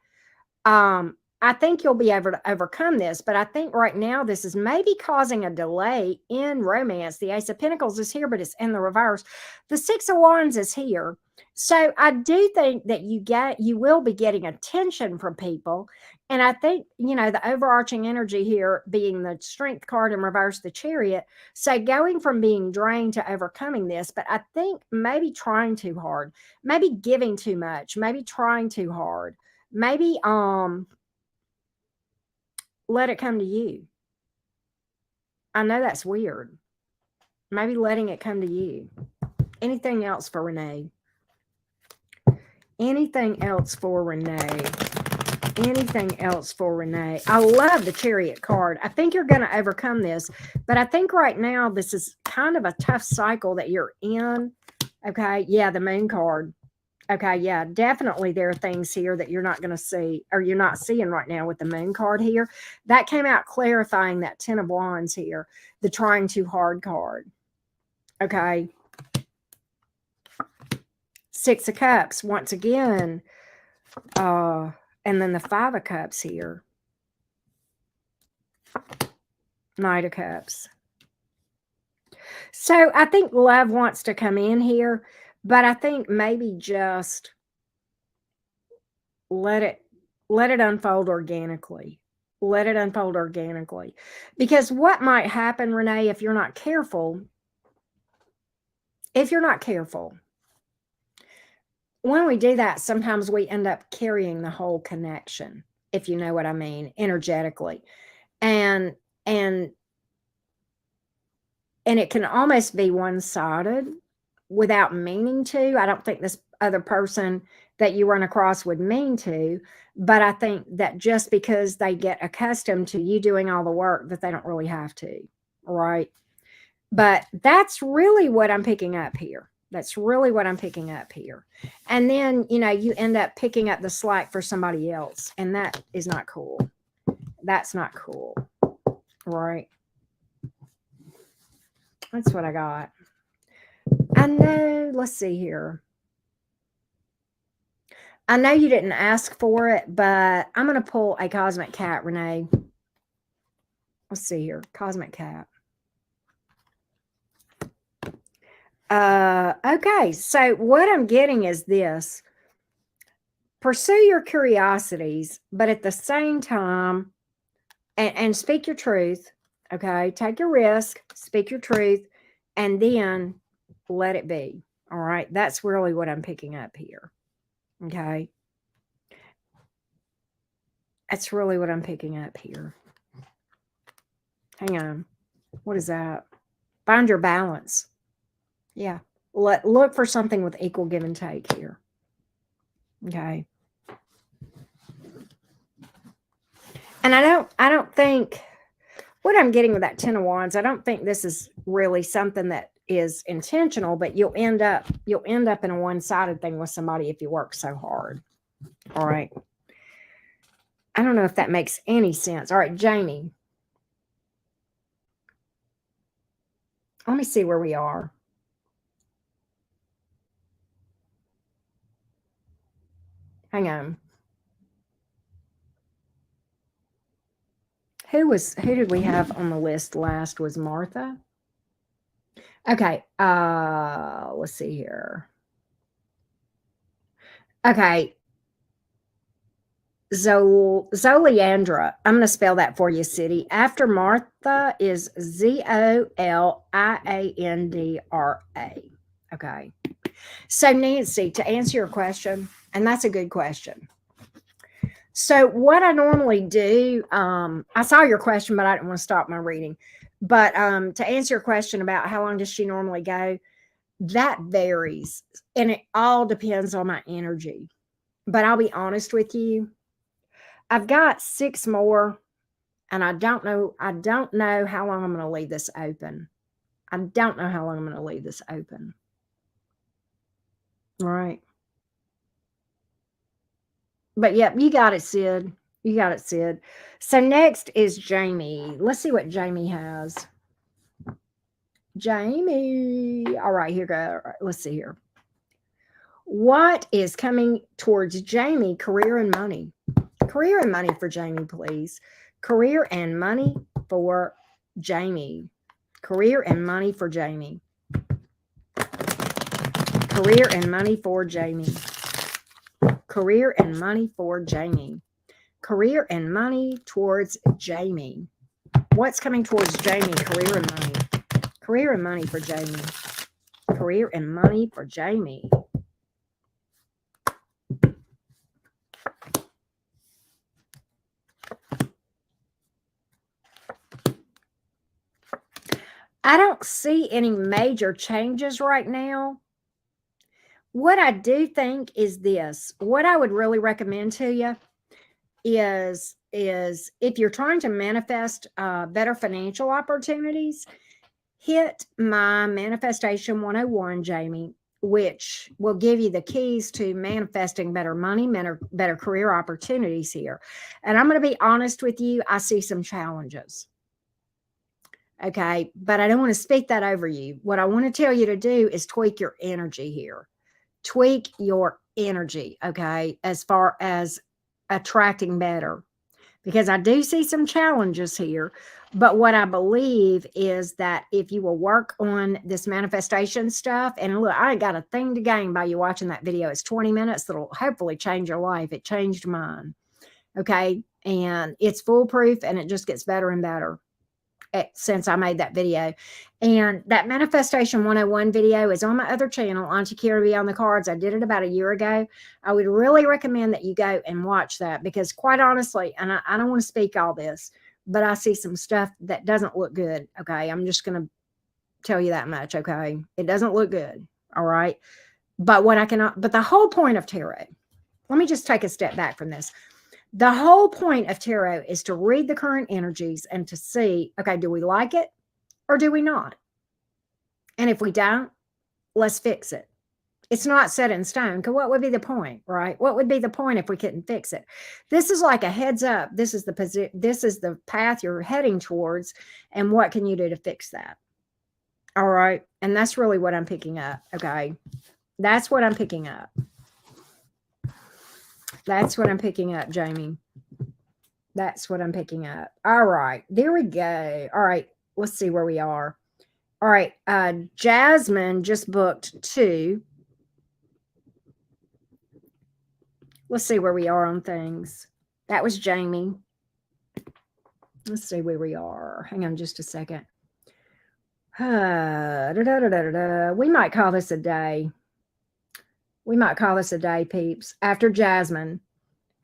I think you'll be able to overcome this, but I think right now this is maybe causing a delay in romance. The Ace of Pentacles is here, but it's in the reverse. The 6 of Wands is here. So I do think that you will be getting attention from people. And I think, the overarching energy here being the Strength card in reverse, the Chariot. So going from being drained to overcoming this, but I think maybe trying too hard, maybe giving too much, maybe trying too hard, maybe, let it come to you. I know that's weird. Maybe letting it come to you. Anything else for Renee? Anything else for Renee? Anything else for Renee? I love the Chariot card. I think you're going to overcome this, but I think right now this is kind of a tough cycle that you're in. Okay. Yeah, the Moon card. Okay, yeah, definitely there are things here that you're not going to see, or you're not seeing right now with the Moon card here. That came out clarifying that 10 of Wands here, the trying too hard card. Okay. 6 of Cups, once again. And then the 5 of Cups here. Knight of Cups. So I think love wants to come in here. But I think maybe just let it unfold organically. Let it unfold organically. Because what might happen, Renee, if you're not careful, when we do that, sometimes we end up carrying the whole connection, if you know what I mean, energetically. And it can almost be one-sided without meaning to. I don't think this other person that you run across would mean to, but I think that just because they get accustomed to you doing all the work that they don't really have to, right? But that's really what I'm picking up here. That's really what I'm picking up here. And then, you end up picking up the slack for somebody else, and that is not cool. That's not cool, right? That's what I got. I know, let's see here. I know you didn't ask for it, but I'm going to pull a Cosmic Cat, Renee. Let's see here. Cosmic Cat. Okay, so what I'm getting is this. Pursue your curiosities, but at the same time, and speak your truth, okay? Take your risk, speak your truth, and then let it be. All right. That's really what I'm picking up here. Okay. That's really what I'm picking up here. Hang on. What is that? Find your balance. Yeah. Look for something with equal give and take here. Okay. And I don't think what I'm getting with that 10 of Wands, I don't think this is really something that is intentional, but you'll end up in a one-sided thing with somebody if you work so hard. All right. I don't know if that makes any sense. All right, Jamie. Let me see where we are. Hang on. Who did we have on the list last? Was Martha? Okay. Let's see here. Okay. Zoliandra. I'm going to spell that for you, City. After Martha is Zoliandra. Okay. So, Nancy, to answer your question, and that's a good question. So, what I normally do, I saw your question, but I didn't want to stop my reading. But to answer your question about how long does she normally go, that varies. And it all depends on my energy. But I'll be honest with you. I've got 6 more, and I don't know how long I'm going to leave this open. I don't know how long I'm going to leave this open. All right. But yep, you got it, Sid. You got it, Sid. So next is Jamie. Let's see what Jamie has. Jamie. All right, here go. All right, let's see here. What is coming towards Jamie? Career and money. Career and money for Jamie, please. Career and money for Jamie. Career and money for Jamie. Career and money for Jamie. Career and money for Jamie. Career and money towards Jamie. What's coming towards Jamie? Career and money. Career and money for Jamie. Career and money for Jamie. I don't see any major changes right now. What I do think is this. What I would really recommend to you is if you're trying to manifest better financial opportunities, hit my Manifestation 101, Jamie, which will give you the keys to manifesting better money, better career opportunities here. And I'm going to be honest with you, I see some challenges. Okay, but I don't want to speak that over you. What I want to tell you to do is tweak your energy here. Tweak your energy, okay, as far as attracting better. Because I do see some challenges here. But what I believe is that if you will work on this manifestation stuff, and look, I ain't got a thing to gain by you watching that video. It's 20 minutes that'll hopefully change your life. It changed mine. Okay. And it's foolproof, and it just gets better and better since I made that video. And that Manifestation 101 video is on my other channel, Auntie Kira Beyond the Cards. I did it about a year ago. I would really recommend that you go and watch that, because quite honestly, and I don't want to speak all this, but I see some stuff that doesn't look good. Okay. I'm just going to tell you that much. Okay. It doesn't look good. All right. But but the whole point of tarot, let me just take a step back from this. The whole point of tarot is to read the current energies and to see, okay, do we like it or do we not? And if we don't, let's fix it. It's not set in stone, because what would be the point, right? What would be the point if we couldn't fix it? This is like a heads up. This is the path you're heading towards, and what can you do to fix that? All right. And that's really what I'm picking up. Okay. That's what I'm picking up. That's what I'm picking up, Jamie. That's what I'm picking up. All right. There we go. All right. Let's see where we are. All right. Jasmine just booked 2. Let's see where we are on things. That was Jamie. Let's see where we are. Hang on just a second. We might call this a day. We might call this a day, peeps. After Jasmine.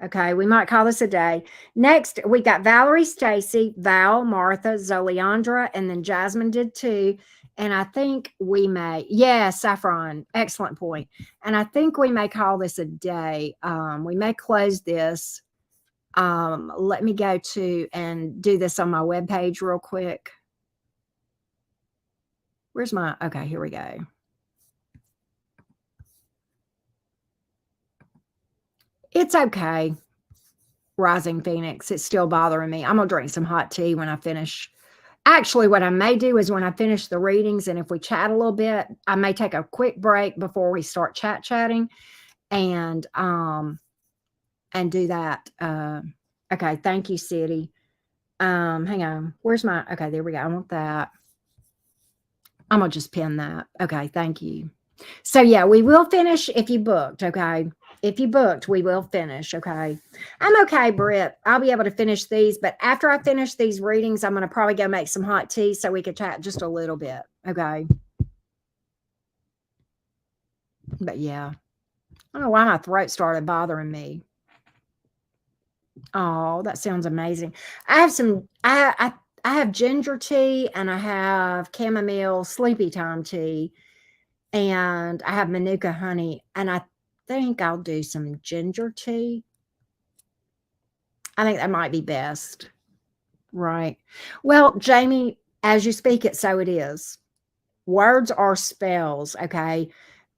Okay, we might call this a day. Next, we got Valerie, Stacy, Val, Martha, Zoliandra, and then Jasmine did 2. And I think we may, yes, Saffron, excellent point. And I think we may call this a day. We may close this Let me go to and do this on my webpage real quick. Where's my, okay, here we go. It's okay, Rising Phoenix. It's still bothering me. I'm going to drink some hot tea when I finish. Actually, what I may do is when I finish the readings, and if we chat a little bit, I may take a quick break before we start chatting and do that. Okay, thank you, City. Hang on. Where's my, okay, there we go. I want that. I'm going to just pin that. Okay, thank you. So, yeah, we will finish if you booked, okay? If you booked, we will finish, okay? I'm okay, Britt. I'll be able to finish these, but after I finish these readings, I'm going to probably go make some hot tea so we could chat just a little bit, okay? But, yeah. I don't know why my throat started bothering me. Oh, that sounds amazing. I have some, I have ginger tea and I have chamomile sleepy time tea and I have manuka honey, and I think I'll do some ginger tea. I think that might be best. Right. Well, Jamie, as you speak it, so it is. Words are spells, okay?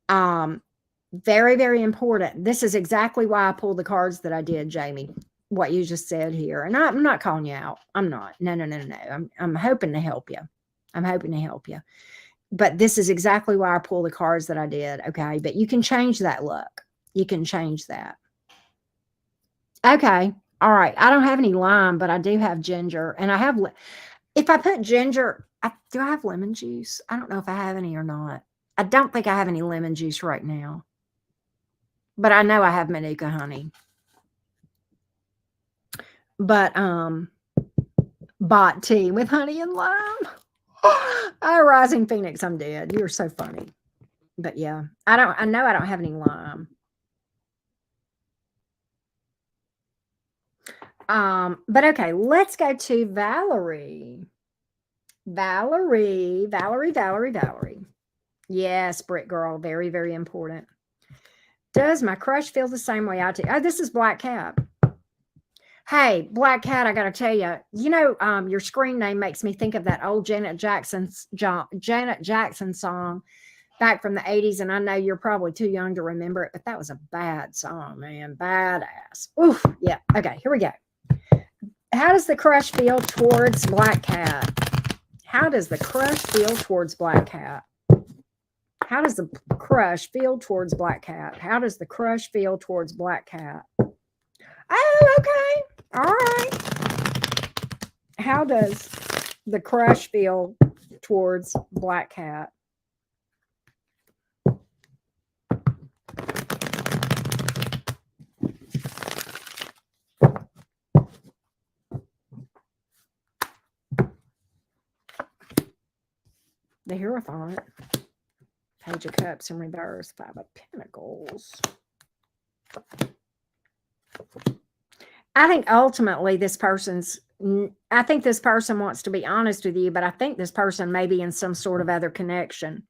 Very, very important. This is exactly why I pulled the cards that I did, Jamie. What you just said here. And I'm not calling you out. I'm not. No. I'm hoping to help you. I'm hoping to help you. But this is exactly why I pulled the cards that I did, okay? But you can change that luck. You can change that. Okay. All right. I don't have any lime, but I do have ginger. And I have, if I put ginger, do I have lemon juice? I don't know if I have any or not. I don't think I have any lemon juice right now. But I know I have manuka honey. But bot tea with honey and lime. Oh, Rising Phoenix, I'm dead. You're so funny. But yeah, I know I don't have any lime. But okay, let's go to Valerie. Valerie. Yes, Britt girl, very, very important. Does my crush feel the same way I do? Oh, this is Black Cat. Hey, Black Cat, I got to tell you, your screen name makes me think of that old Janet Jackson song back from the 80s. And I know you're probably too young to remember it, but that was a bad song, man. Badass. Oof. Yeah. Okay. Here we go. How does the crush feel towards Black Cat? How does the crush feel towards Black Cat? How does the crush feel towards Black Cat? How does the crush feel towards Black Cat? Oh, okay. All right. How does the crush feel towards Black Cat? The Hierophant. Page of Cups in reverse. Five of Pentacles. I think ultimately this person wants to be honest with you, but I think this person may be in some sort of other connection,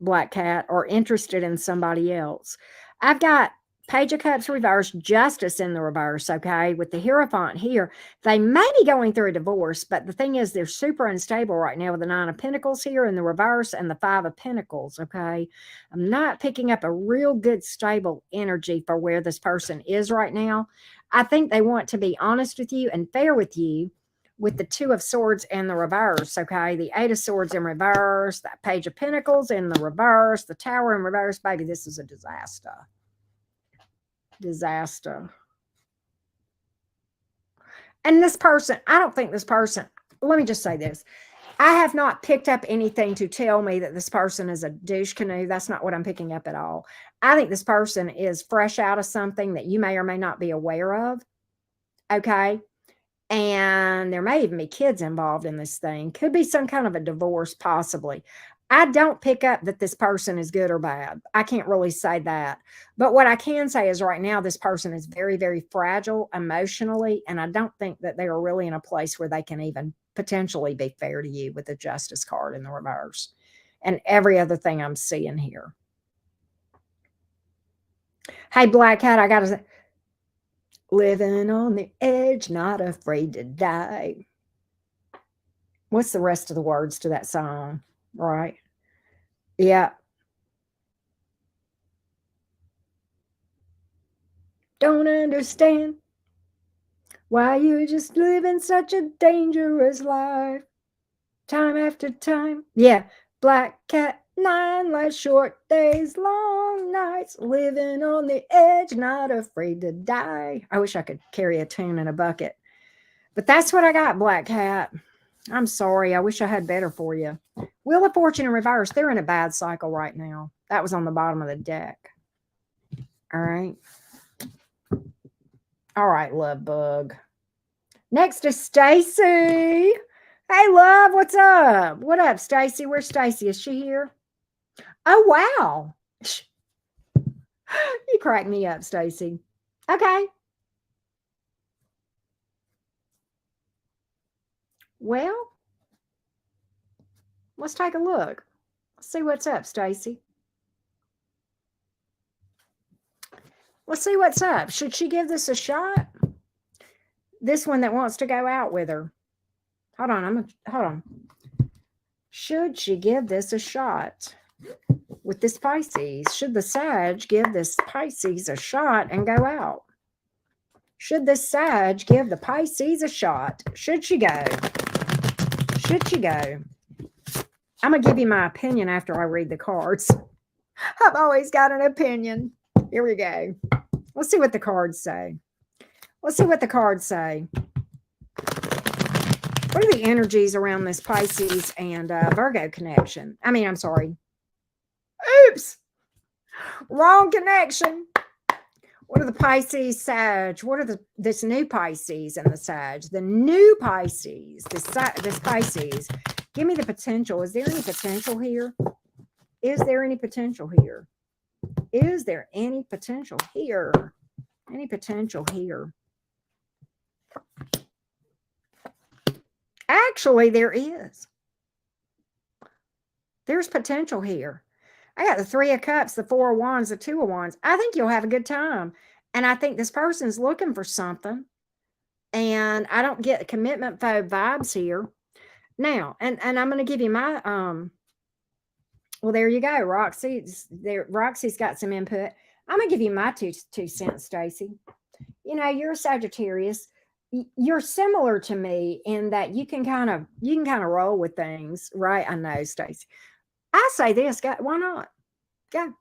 Black Cat, or interested in somebody else. I've got Page of Cups reverse, Justice in the reverse, okay? With the Hierophant here, they may be going through a divorce, but the thing is they're super unstable right now with the Nine of Pentacles here in the reverse and the Five of Pentacles, okay? I'm not picking up a real good stable energy for where this person is right now. I think they want to be honest with you and fair with you with the Two of Swords in the reverse, okay? The Eight of Swords in reverse, that Page of Pentacles in the reverse, the Tower in reverse. Baby, this is a disaster. And this person, I don't think this person, let me just say this. I have not picked up anything to tell me that this person is a douche canoe. That's not what I'm picking up at all. I think this person is fresh out of something that you may or may not be aware of. Okay. And there may even be kids involved in this thing. Could be some kind of a divorce, possibly. I don't pick up that this person is good or bad. I can't really say that. But what I can say is right now, this person is very, very fragile emotionally. And I don't think that they are really in a place where they can even potentially be fair to you with the Justice card in the reverse and every other thing I'm seeing here. Hey, Black Cat, I got to say, Living on the edge, not afraid to die. What's the rest of the words to that song? Right? Yeah. Don't understand why you just living such a dangerous life. Time after time. Yeah. Black cat, 9 light, short days, long nights. Living on the edge, not afraid to die. I wish I could carry a tune in a bucket. But that's what I got, Black Cat. I'm sorry. I wish I had better for you. Wheel of Fortune in reverse. They're in a bad cycle right now. That was on the bottom of the deck. All right. All right, love bug. Next is Stacy. Hey, love, what's up? What up, Stacy? Where's Stacy? Is she here? Oh, wow. You crack me up, Stacy. Okay. Well, let's take a look. Let's see what's up, Stacy. Let's see what's up. Should she give this a shot? This one that wants to go out with her. Hold on. Should she give this a shot with this Pisces? Should the Sag give this Pisces a shot and go out? Should this Sag give the Pisces a shot? Should she go? Should she go? I'm going to give you my opinion after I read the cards. I've always got an opinion. Here we go. Let's see what the cards say. Let's see what the cards say. What are the energies around this Pisces and Virgo connection? I'm sorry. Oops. Wrong connection. What are the Pisces, Sag? What are this new Pisces and the Sag? The new Pisces, this Pisces. Give me the potential. Is there any potential here? Is there any potential here? Is there any potential here? Any potential here? Actually, there is. There's potential here. I got the 3 of Cups, the 4 of Wands, the 2 of Wands. I think you'll have a good time. And I think this person's looking for something. And I don't get commitment phobe vibes here. Now, and I'm going to give you my, well, there you go. Roxy's got some input. I'm going to give you my two cents, Stacy. You're a Sagittarius. You're similar to me in that you can kind of roll with things, right? I know, Stacy. I say this, why not? Go.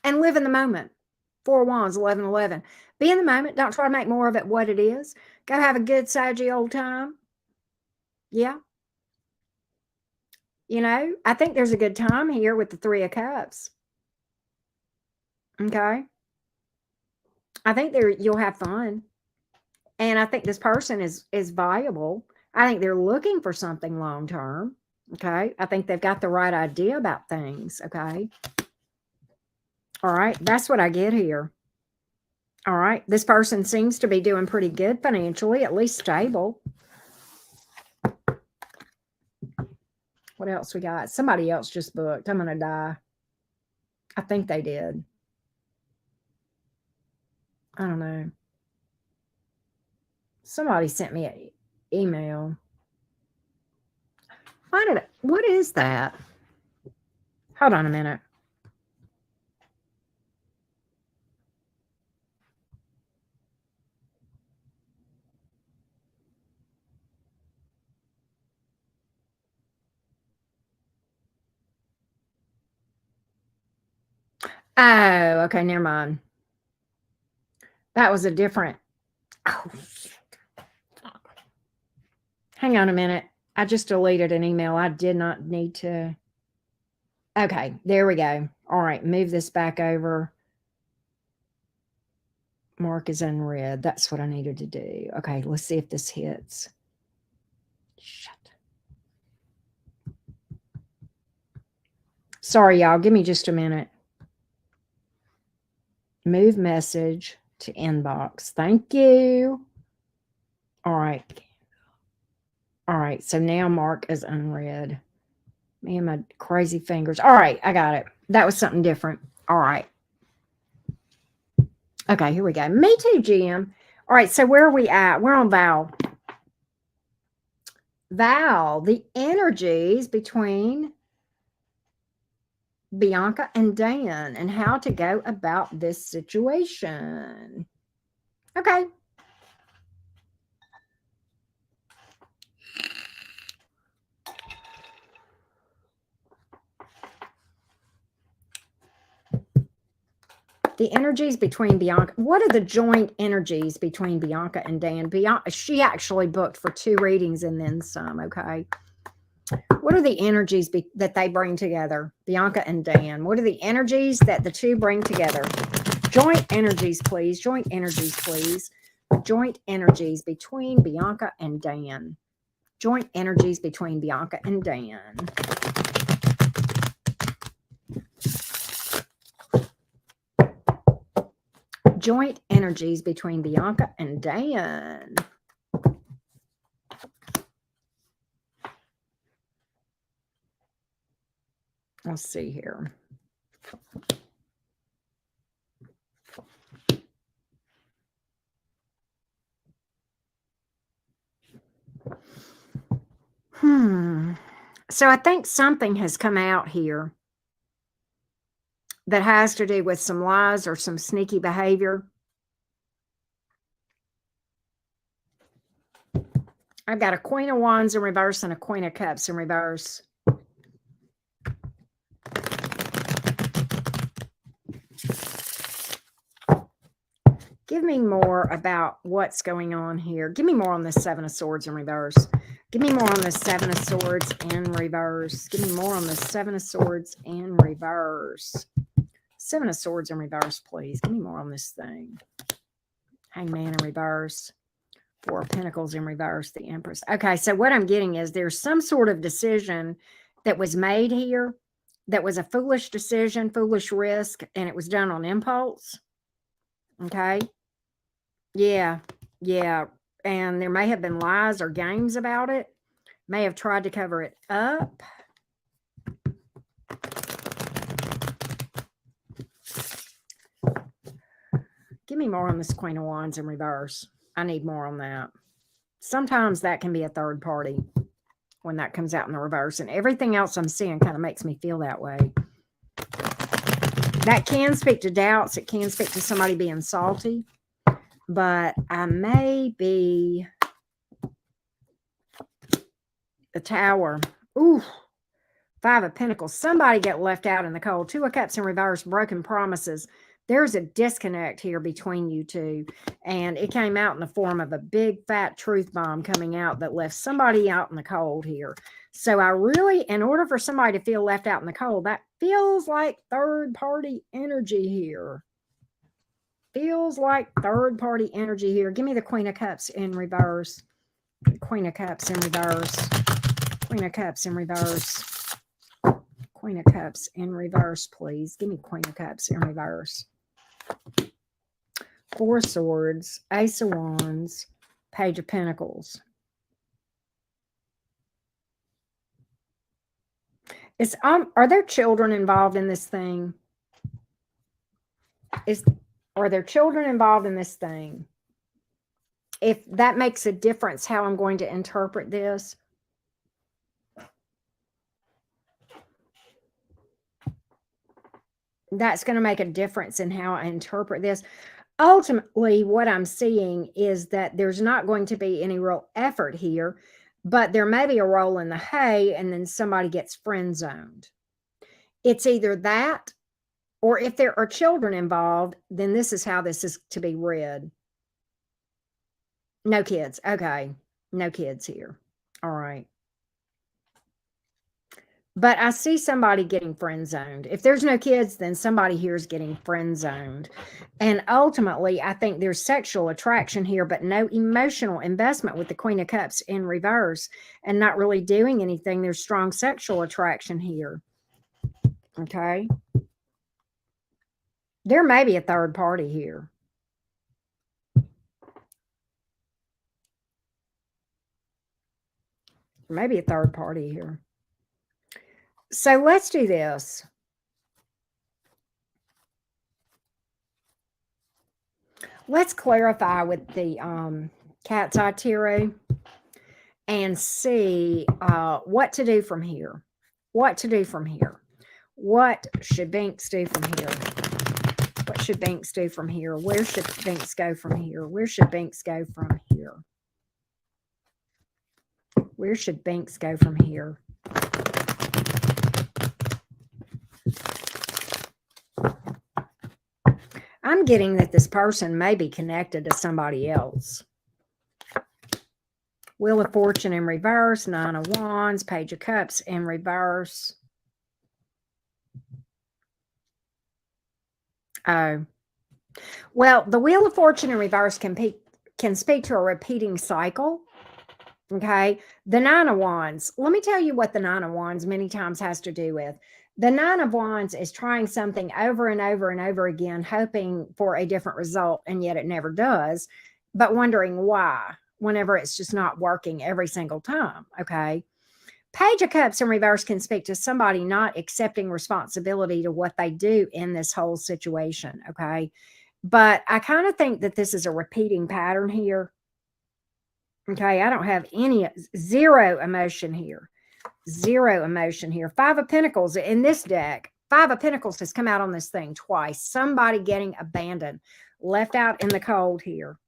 And live in the moment. 4 Wands, 11. Be in the moment. Don't try to make more of it what it is. Go have a good, saggy old time. Yeah. I think there's a good time here with the 3 of Cups. Okay. I think you'll have fun. And I think this person is viable. I think they're looking for something long term. Okay. I think they've got the right idea about things. Okay. All right. That's what I get here. All right. This person seems to be doing pretty good financially, at least stable. What else we got? Somebody else just booked. I'm going to die. I think they did. I don't know. Somebody sent me an email. What is that? Hold on a minute. Oh, okay. Never mind. That was a different. Oh, hang on a minute. I just deleted an email. I did not need to. Okay, there we go. All right, move this back over. Mark is unread. That's what I needed to do. Okay, let's see if this hits. Shut. Sorry, y'all. Give me just a minute. Move message to inbox. Thank you. All right. All right, so now Mark is unread. Me and my crazy fingers. All right, I got it. That was something different. All right. Okay, here we go. Me too, Jim. All right, so where are we at? We're on Val. Val, the energies between Bianca and Dan and how to go about this situation. Okay. The energies between Bianca. What are the joint energies between Bianca and Dan? Bianca, she actually booked for 2 readings and then some, okay? What are the energies that they bring together? Bianca and Dan. What are the energies that the two bring together? Joint energies, please. Joint energies, please. Joint energies between Bianca and Dan. Joint energies between Bianca and Dan. Joint energies between Bianca and Dan. Let's see here. So I think something has come out here that has to do with some lies or some sneaky behavior. I've got a Queen of Wands in reverse and a Queen of Cups in reverse. Give me more about what's going on here. Give me more on the Seven of Swords in reverse. Give me more on the Seven of Swords in reverse. Give me more on the Seven of Swords in reverse. Seven of Swords in reverse, please. Give me more on this thing. Hangman in reverse. Four of Pentacles in reverse. The Empress. Okay, so what I'm getting is there's some sort of decision that was made here that was a foolish decision, foolish risk, and it was done on impulse. Okay. Yeah. And there may have been lies or games about it. May have tried to cover it up. Give me more on this Queen of Wands in reverse. I need more on that. Sometimes that can be a third party when that comes out in the reverse. And everything else I'm seeing kind of makes me feel that way. That can speak to doubts. It can speak to somebody being salty. But I may be the Tower. Ooh, Five of Pentacles. Somebody get left out in the cold. Two of Cups in reverse. Broken promises. There's a disconnect here between you two. And it came out in the form of a big fat truth bomb coming out that left somebody out in the cold here. So I really, in order for somebody to feel left out in the cold, that feels like third party energy here. Feels like third party energy here. Give me the Queen of Cups in reverse. Queen of Cups in reverse. Queen of Cups in reverse. Queen of Cups in reverse, please. Give me Queen of Cups in reverse. Four of Swords. Ace of Wands. Page of Pentacles. Are there children involved in this thing? Are there children involved in this thing? If that makes a difference how I'm going to interpret this. That's going to make a difference in how I interpret this. Ultimately, what I'm seeing is that there's not going to be any real effort here, but there may be a roll in the hay and then somebody gets friend zoned. It's either that, or if there are children involved, then this is how this is to be read. No kids. Okay. No kids here. All right. But I see somebody getting friend zoned. If there's no kids, then somebody here is getting friend zoned. And ultimately, I think there's sexual attraction here, but no emotional investment with the Queen of Cups in reverse and not really doing anything. There's strong sexual attraction here. Okay. There may be a third party here. Maybe a third party here. So let's do this. Let's clarify with the cat's eye tarot and see what to do from here. What to do from here. What should Binks do from here? What should Binks do from here? Where should Binks go from here? Where should Binks go from here? Where should Binks go from here? I'm getting that this person may be connected to somebody else. Wheel of Fortune in reverse, Nine of Wands, Page of Cups in reverse. Oh. Well, the Wheel of Fortune in reverse can speak to a repeating cycle. Okay. The Nine of Wands. Let me tell you what the Nine of Wands many times has to do with. The Nine of Wands is trying something over and over and over again, hoping for a different result, and yet it never does, but wondering why whenever it's just not working every single time. Okay. Page of Cups in reverse can speak to somebody not accepting responsibility to what they do in this whole situation. Okay. But I kind of think that this is a repeating pattern here. Okay. I don't have zero emotion here. Zero emotion here. Five of Pentacles in this deck. Five of Pentacles has come out on this thing twice. Somebody getting abandoned, left out in the cold here.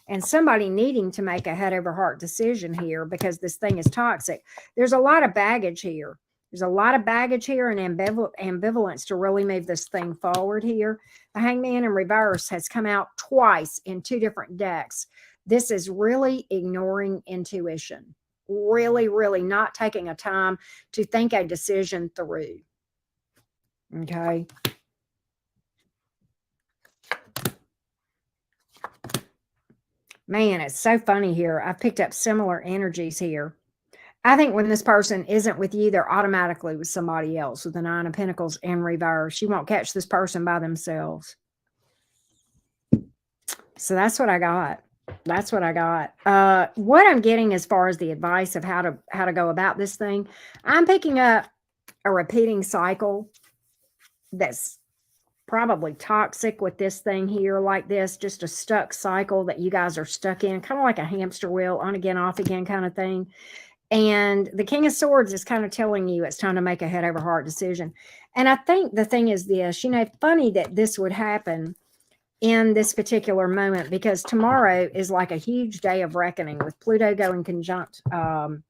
And somebody needing to make a head over heart decision here because this thing is toxic. There's a lot of baggage here. There's a lot of baggage here and ambivalence to really move this thing forward here. The Hangman in reverse has come out twice in two different decks. This is really ignoring intuition. Really, really not taking a time to think a decision through. Okay. Man, it's so funny here. I've picked up similar energies here. I think when this person isn't with you, they're automatically with somebody else with the Nine of Pentacles in reverse. You won't catch this person by themselves. So that's what I got. That's what I got. What I'm getting as far as the advice of how to go about this thing, I'm picking up a repeating cycle that's probably toxic with this thing here like this, just a stuck cycle that you guys are stuck in, kind of like a hamster wheel, on again, off again kind of thing. And the King of Swords is kind of telling you it's time to make a head over heart decision. And I think the thing is this, funny that this would happen in this particular moment, because tomorrow is like a huge day of reckoning with Pluto going conjunct the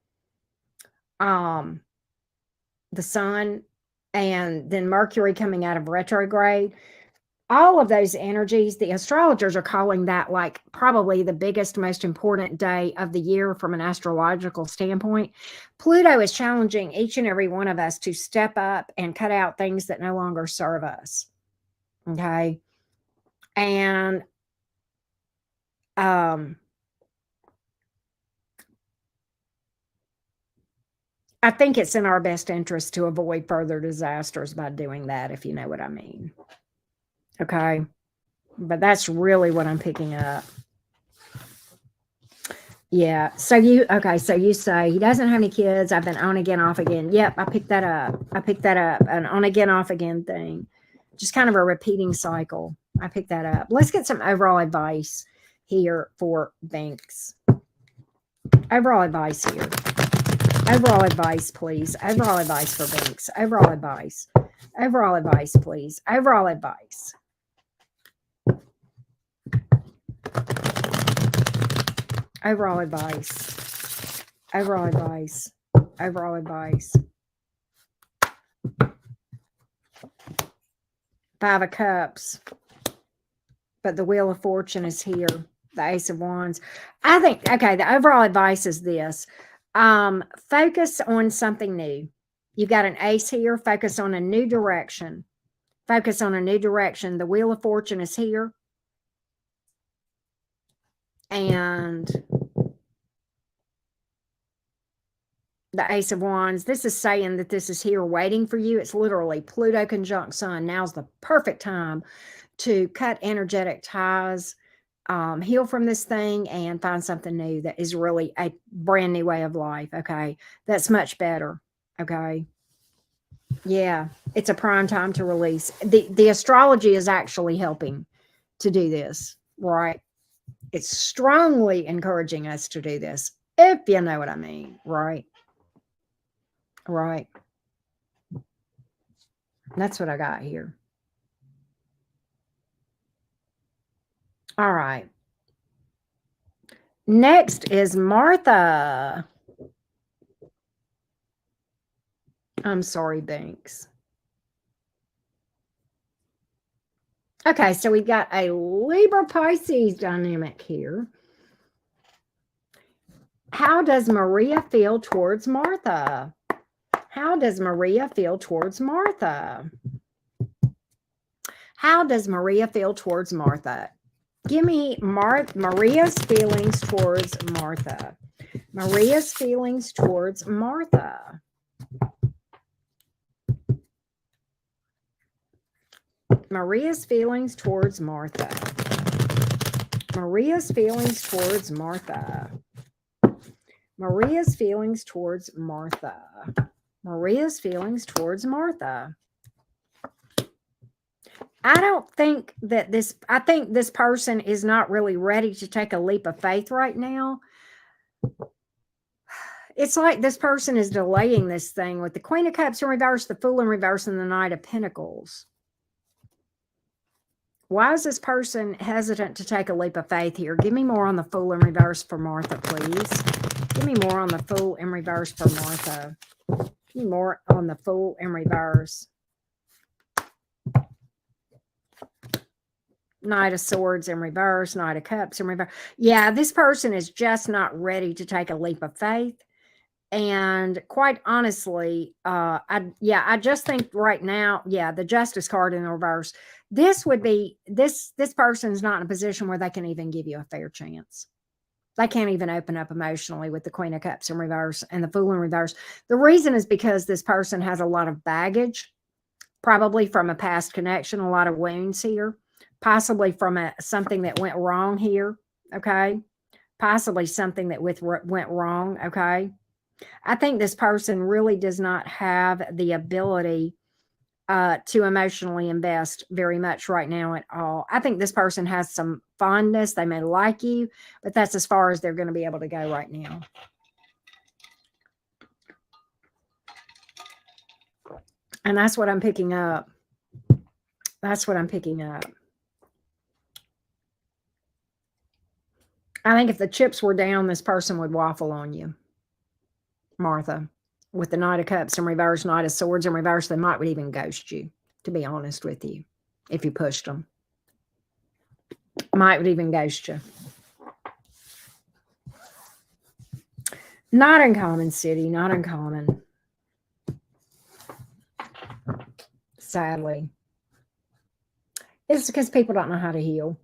sun, and then Mercury coming out of retrograde. All of those energies, the astrologers are calling that like probably the biggest, most important day of the year from an astrological standpoint. Pluto is challenging each and every one of us to step up and cut out things that no longer serve us. Okay. And I think it's in our best interest to avoid further disasters by doing that, if you know what I mean. Okay. But that's really what I'm picking up. Yeah. So you say he doesn't have any kids. I've been on again, off again. Yep. I picked that up. An on again, off again thing. Just kind of a repeating cycle. I picked that up. Let's get some overall advice here for Binks. Overall advice here. Overall advice, please. Overall advice for Binks. Overall advice. Overall advice, please. Overall advice. Overall advice. Overall advice. Overall advice. Five of Cups. But the Wheel of Fortune is here. The Ace of Wands. I think, okay, the overall advice is this. Focus on something new. You've got an ace here. Focus on a new direction. Focus on a new direction. The Wheel of Fortune is here. And the Ace of Wands. This is saying that this is here waiting for you. It's literally Pluto conjunct Sun. Now's the perfect time to cut energetic ties, heal from this thing, and find something new that is really a brand new way of life. Okay. That's much better. Okay. Yeah. It's a prime time to release. The astrology is actually helping to do this. right? It's strongly encouraging us to do this, if you know what I mean, right? Right. That's what I got here. All right. Next is Martha. I'm sorry, Banks. Okay, so we've got a Libra Pisces dynamic here. How does Maria feel towards Martha? How does Maria feel towards Martha? How does Maria feel towards Martha? Give me Maria's feelings towards Martha. Maria's feelings towards Martha. Maria's feelings towards Martha. Maria's feelings towards Martha. Maria's feelings towards Martha. Maria's feelings towards Martha. I don't think that I think this person is not really ready to take a leap of faith right now. It's like this person is delaying this thing with the Queen of Cups in reverse, the Fool in reverse, and the Knight of Pentacles. Why is this person hesitant to take a leap of faith here? Give me more on the Fool in reverse for Martha, please. Give me more on the Fool in reverse for Martha. Give me more on the Fool in reverse. Knight of Swords in reverse, Knight of Cups in reverse. Yeah, this person is just not ready to take a leap of faith. And quite honestly, I just think right now, the Justice card in the reverse, this would be, this person's not in a position where they can even give you a fair chance. They can't even open up emotionally with the Queen of Cups in reverse and the Fool in reverse. The reason is because this person has a lot of baggage, probably from a past connection, a lot of wounds here, possibly from something that went wrong here, okay? Possibly something that went wrong, okay? I think this person really does not have the ability to emotionally invest very much right now at all. I think this person has some fondness. They may like you, but that's as far as they're going to be able to go right now. And that's what I'm picking up. That's what I'm picking up. I think if the chips were down, this person would waffle on you, Martha. With the Knight of Cups in reverse, Knight of Swords in reverse, they might would even ghost you, to be honest with you, if you pushed them. Might would even ghost you. Not uncommon, City, not uncommon. Sadly. It's because people don't know how to heal,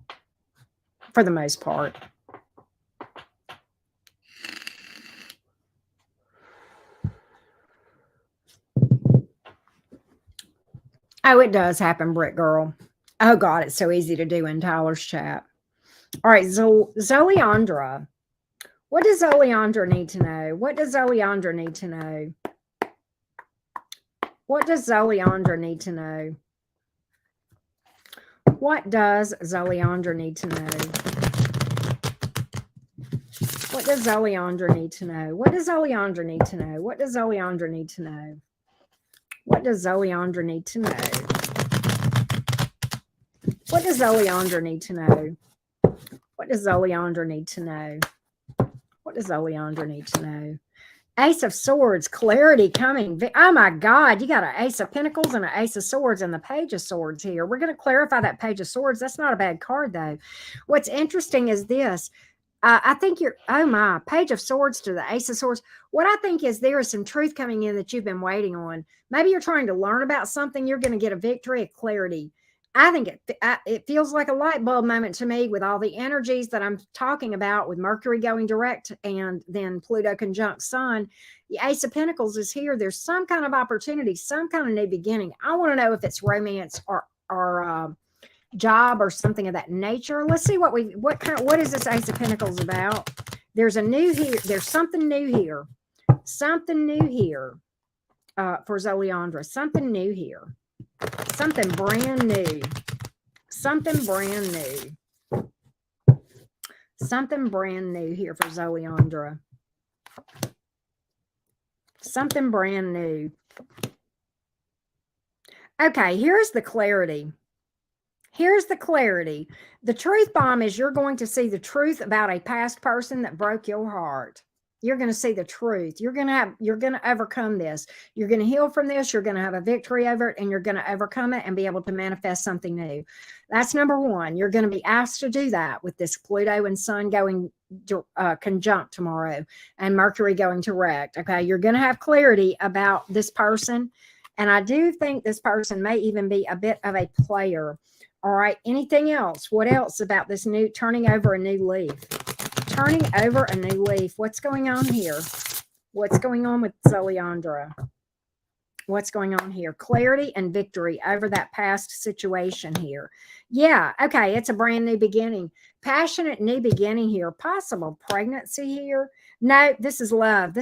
for the most part. Oh, it does happen, Brick Girl. Oh, God, it's so easy to do in Tyler's chat. All right, Zoliandra. What does Zoliandra need to know? What does Zoliandra need to know? What does Zoliandra need to know? What does Zoliandra need to know? What does Zoliandra need to know? What does Zoliandra need to know? What does Zoliandra need to know? What does Zoliandra need to know? What does Zoliandra need to know? What does Zoliandra need to know? What does Zoliandra need to know? Ace of Swords, clarity coming. Oh my God, you got an Ace of Pentacles and an Ace of Swords and the Page of Swords here. We're going to clarify that Page of Swords. That's not a bad card, though. What's interesting is this. I think oh my, Page of Swords to the Ace of Swords. What I think is there is some truth coming in that you've been waiting on. Maybe you're trying to learn about something. You're going to get a victory, a clarity. I think it feels like a light bulb moment to me with all the energies that I'm talking about, with Mercury going direct and then Pluto conjunct Sun. The Ace of Pentacles is here. There's some kind of opportunity, some kind of new beginning. I want to know if it's romance or job or something of that nature. Let's see what is this Ace of Pentacles about? There's a new here. There's something new here. Something new here for Zoliandra. Something new here. Something brand new. Something brand new. Something brand new here for Zoliandra. Something brand new. Okay, here's the clarity. Here's the clarity. The truth bomb is you're going to see the truth about a past person that broke your heart. You're going to see the truth. You're going to overcome this. You're going to heal from this. You're going to have a victory over it, and you're going to overcome it and be able to manifest something new. That's number one. You're going to be asked to do that with this Pluto and Sun going conjunct tomorrow and Mercury going direct. Okay. You're going to have clarity about this person. And I do think this person may even be a bit of a player. All right. Anything else? What else about this new turning over a new leaf? Turning over a new leaf. What's going on here? What's going on with Zoliandra? What's going on here? Clarity and victory over that past situation here. Yeah. Okay. It's a brand new beginning. Passionate new beginning here. Possible pregnancy here. No, this is love.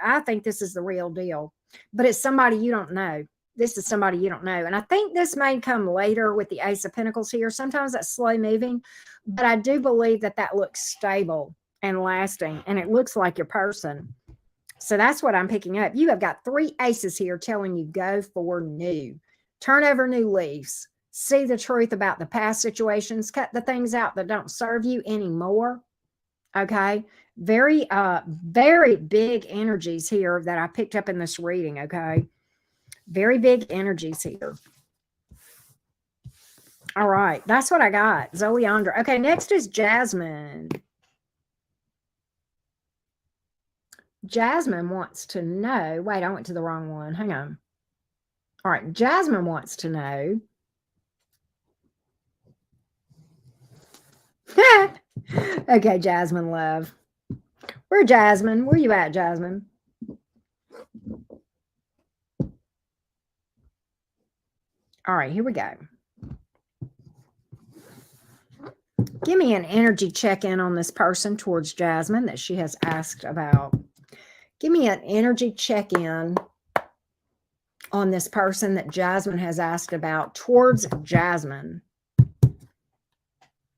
I think this is the real deal, but it's somebody you don't know. This is somebody you don't know. And I think this may come later with the Ace of Pentacles here. Sometimes that's slow moving, but I do believe that that looks stable and lasting, and it looks like your person. So that's what I'm picking up. You have got 3 aces here telling you go for new. Turn over new leaves. See the truth about the past situations. Cut the things out that don't serve you anymore. Okay. Very, very big energies here that I picked up in this reading. Okay. Very big energies here. All right. That's what I got. Zoliandra. Okay. Next is Jasmine. Jasmine wants to know. Wait, I went to the wrong one. Hang on. All right. Jasmine wants to know. Okay, Jasmine, love. Where Jasmine? Where you at, Jasmine? All right, here we go. Give me an energy check-in on this person towards Jasmine that she has asked about. Give me an energy check-in on this person that Jasmine has asked about towards Jasmine.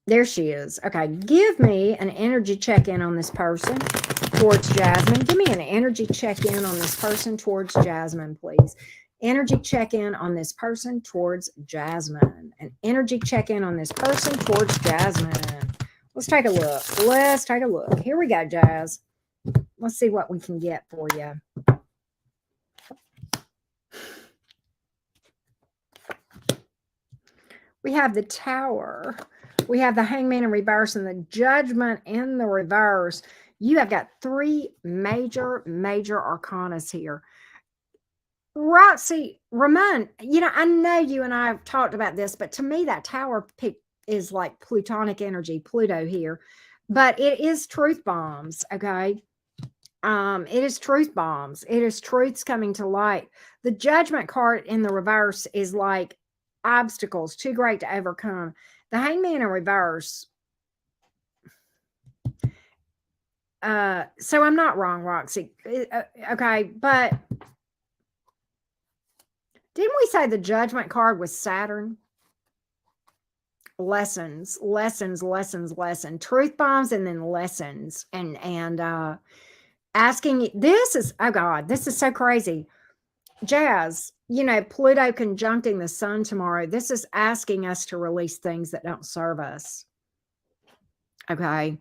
There she is. Okay, give me an energy check-in on this person towards Jasmine. Give me an energy check-in on this person towards Jasmine, please. Energy check-in on this person towards Jasmine. An energy check-in on this person towards Jasmine. Let's take a look. Let's take a look. Here we go, Jazz. Let's see what we can get for you. We have the Tower. We have the Hangman in reverse and the Judgment in the reverse. You have got 3 major arcanas here. Right, see, Ramon, you know, I know you and I have talked about this, but to me, that Tower pick is like Plutonic energy, Pluto here. But it is truth bombs, okay? It is truth bombs. It is truths coming to light. The Judgment card in the reverse is like obstacles too great to overcome. The Hangman in reverse. So I'm not wrong, Roxy. Okay, but didn't we say the Judgment card was Saturn? Lessons. Truth bombs and then lessons. And asking, this is, oh God, this is so crazy. Jazz, you know, Pluto conjuncting the Sun tomorrow. This is asking us to release things that don't serve us. Okay.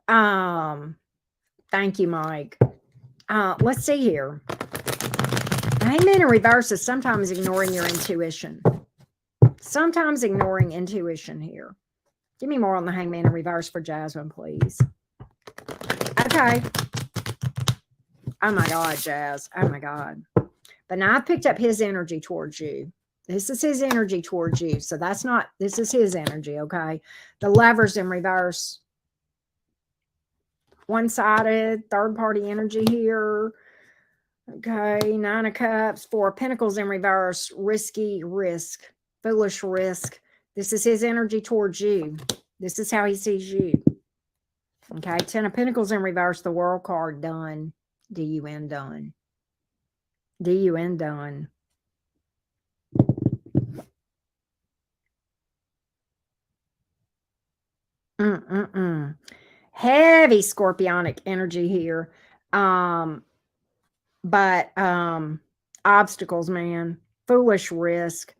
Thank you, Mike. Let's see here. Hangman in reverse is sometimes ignoring your intuition. Sometimes ignoring intuition here. Give me more on the Hangman in reverse for Jasmine, please. Okay. Oh my God, Jazz. Oh my God. But now I picked up his energy towards you. This is his energy towards you. So that's not, this is his energy, okay? The Lovers in reverse. One-sided, third-party energy here. Okay, 9 of Cups, 4 of Pentacles in reverse. Risky risk. Foolish risk. This is his energy towards you. This is how he sees you. Okay, 10 of Pentacles in reverse. The World card, done. D-U-N, done. D-U-N, done. Heavy scorpionic energy here. Um, but obstacles, man, foolish risk,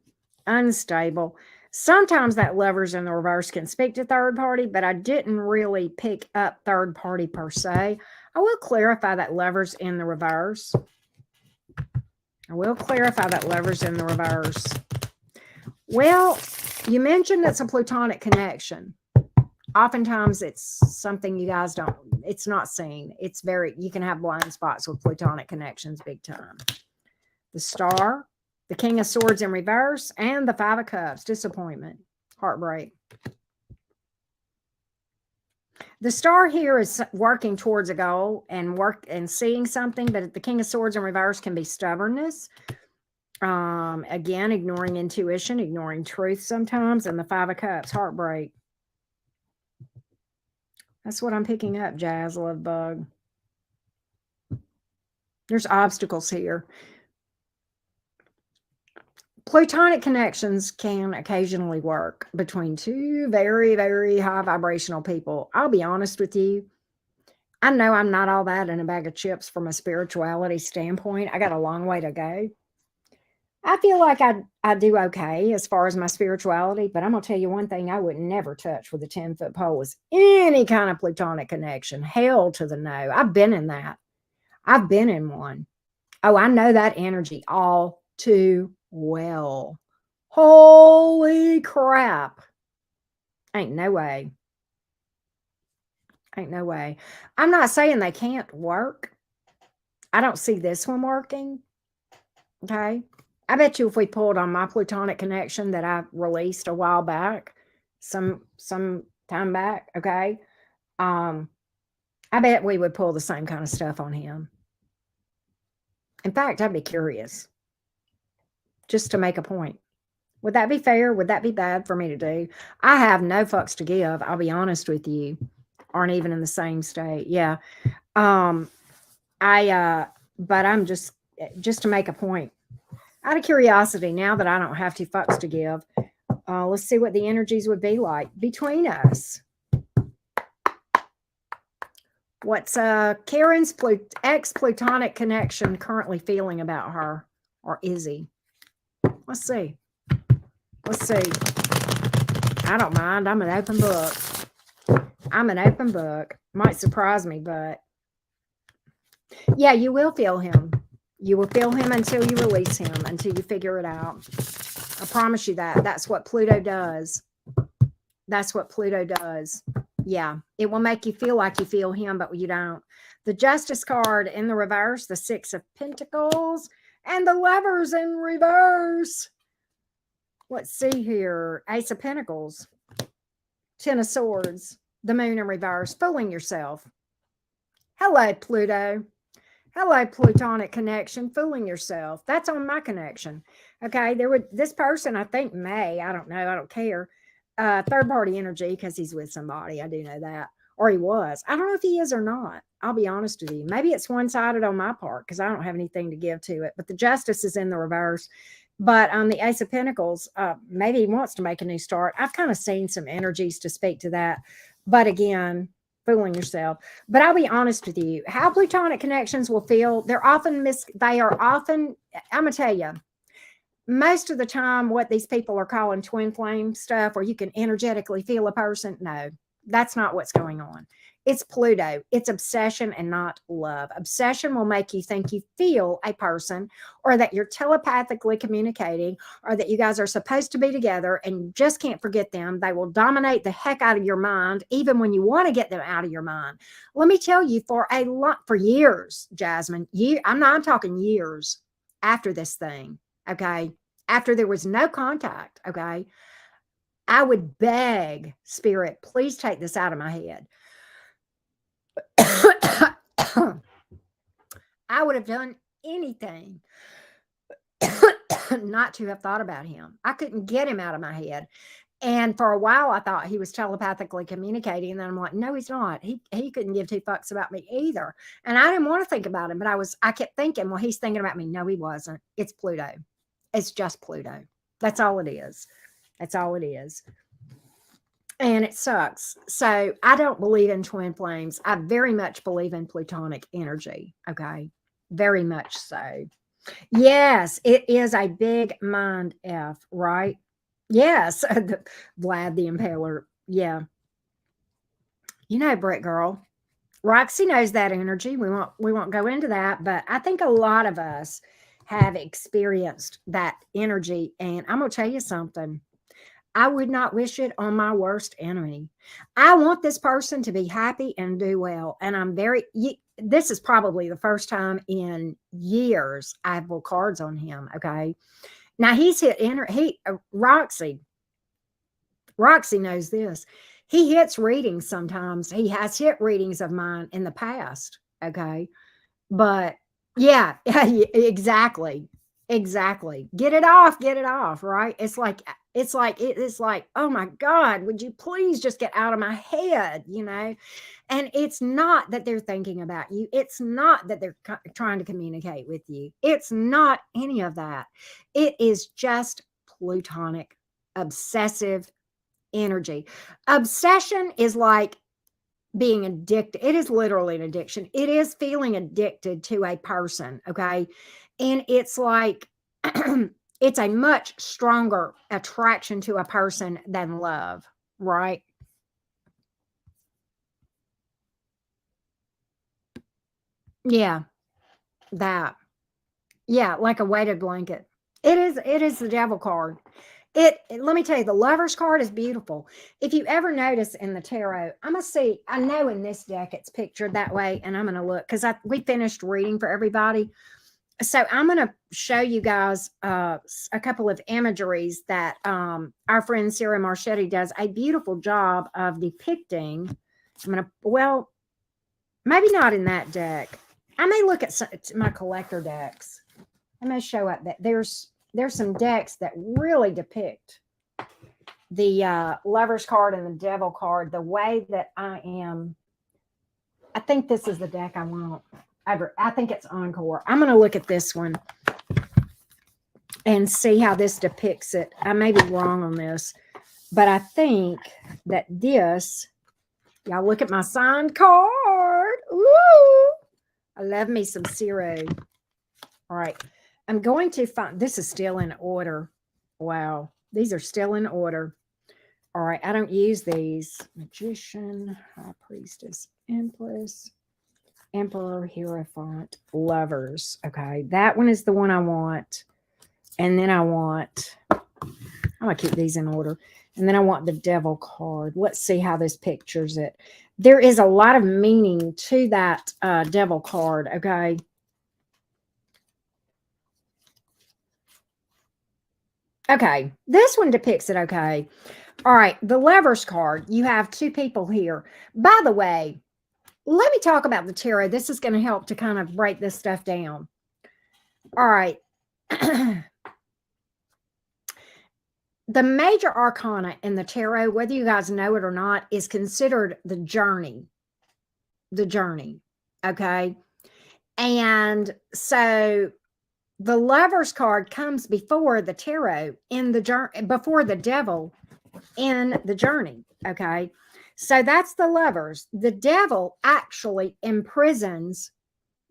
unstable. Sometimes that lovers in the reverse can speak to third party, but I didn't really pick up third party per se. I will clarify that lovers in the reverse. I will clarify that lovers in the reverse. Well, you mentioned it's a platonic connection. Oftentimes it's something you guys don't, it's not seen. It's very, you can have blind spots with platonic connections big time. The Star, the King of Swords in reverse, and the Five of Cups, disappointment, heartbreak. The Star here is working towards a goal and seeing something, but the King of Swords in reverse can be stubbornness. Again, ignoring intuition, ignoring truth sometimes, and the Five of Cups, heartbreak. That's what I'm picking up, Jazz Love Bug. There's obstacles here. Platonic connections can occasionally work between two very, very high vibrational people. I'll be honest with you. I know I'm not all that in a bag of chips from a spirituality standpoint. I got a long way to go. I feel like I do okay as far as my spirituality, but I'm going to tell you one thing I would never touch with a 10-foot pole is any kind of platonic connection. Hell to the no. I've been in that. I've been in one. Oh, I know that energy all too well. Holy crap. Ain't no way. Ain't no way. I'm not saying they can't work. I don't see this one working. Okay. I bet you if we pulled on my platonic connection that I released a while back, some time back, okay, I bet we would pull the same kind of stuff on him. In fact, I'd be curious just to make a point. Would that be fair? Would that be bad for me to do? I have no fucks to give. I'll be honest with you. Aren't even in the same state. Yeah. But I'm just to make a point. Out of curiosity, now that I don't have two fucks to give, let's see what the energies would be like between us. What's Karen's ex-platonic connection currently feeling about her? Or is he? Let's see. Let's see. I don't mind. I'm an open book. I'm an open book. Might surprise me, but yeah, you will feel him. You will feel him until you release him, until you figure it out. I promise you that. That's what Pluto does. That's what Pluto does. Yeah, it will make you feel like you feel him, but you don't. The Justice card in the reverse, the Six of Pentacles, and the Lovers in reverse. Let's see here. Ace of Pentacles, Ten of Swords, the Moon in reverse, fooling yourself. Hello, Pluto. Hello, platonic connection, fooling yourself. That's on my connection. Okay, this person, I think I don't know, I don't care. Third party energy because he's with somebody. I do know that. Or he was. I don't know if he is or not. I'll be honest with you. Maybe it's one-sided on my part because I don't have anything to give to it. But the Justice is in the reverse. But on the Ace of Pentacles, maybe he wants to make a new start. I've kind of seen some energies to speak to that. But again, fooling yourself. But I'll be honest with you, how platonic connections will feel, they are often, I'm going to tell you, most of the time what these people are calling twin flame stuff, where you can energetically feel a person, no, that's not what's going on. It's Pluto. It's obsession and not love. Obsession will make you think you feel a person, or that you're telepathically communicating, or that you guys are supposed to be together and you just can't forget them. They will dominate the heck out of your mind, even when you want to get them out of your mind. Let me tell you, for years, Jasmine, I'm talking years after this thing, okay? After there was no contact, okay? I would beg Spirit, please take this out of my head. I would have done anything not to have thought about him. I couldn't get him out of my head. And for a while, I thought he was telepathically communicating. And then I'm like, no, he's not. He couldn't give two fucks about me either. And I didn't want to think about him, but I kept thinking, well, he's thinking about me. No, he wasn't. It's Pluto. It's just Pluto. That's all it is. That's all it is. and it sucks. So I don't believe in twin flames. I very much believe in plutonic energy. Okay. Very much so. Yes, it is a big mind F, right? Yes. Vlad the Impaler. Yeah. You know, Brick Girl. Roxy knows that energy. We won't go into that, but I think a lot of us have experienced that energy. And I'm gonna tell you something. I would not wish it on my worst enemy. I want this person to be happy and do well. And this is probably the first time in years I have pulled cards on him. Okay. Now he's hit Roxy knows this. He hits readings sometimes. He has hit readings of mine in the past. Okay. But yeah, exactly. Exactly. Get it off, right? It's like, oh my God, would you please just get out of my head, you know? And it's not that they're thinking about you. It's not that they're trying to communicate with you. It's not any of that. It is just plutonic, obsessive energy. Obsession is like being addicted. It is literally an addiction. It is feeling addicted to a person. Okay. And it's like, it's a much stronger attraction to a person than love, right? Yeah, that. Yeah, like a weighted blanket. It is the devil card. Let me tell you, the lover's card is beautiful. If you ever notice in the tarot, I'm gonna see, I know in this deck it's pictured that way, and I'm gonna look because we finished reading for everybody. So I'm gonna show you guys a couple of imageries that our friend Sarah Marchetti does a beautiful job of depicting. Well, maybe not in that deck. I may look at my collector decks. I may show up that there's some decks that really depict the lover's card and the devil card the way that I am. I think this is the deck I want. I think it's Encore. I'm going to look at this one and see how this depicts it. I may be wrong on this, but I think that this, y'all look at my signed card. Ooh, I love me some Zero. All right. I'm going to find, this is still in order. Wow. These are still in order. All right. I don't use these. Magician, High Priestess, Empress, Emperor, Hierophant, Lovers. Okay. That one is the one I want. And then I'm going to keep these in order. And then I want the Devil card. Let's see how this pictures it. There is a lot of meaning to that Devil card. Okay. Okay, this one depicts it okay. All right, the Lovers card. You have two people here. By the way, let me talk about the tarot. This is going to help to kind of break this stuff down. All right. The major arcana in the tarot, whether you guys know it or not, is considered the journey. The journey. Okay. And so the Lovers card comes before the tarot in the journey, before the Devil in the journey. Okay. So that's the Lovers. The Devil actually imprisons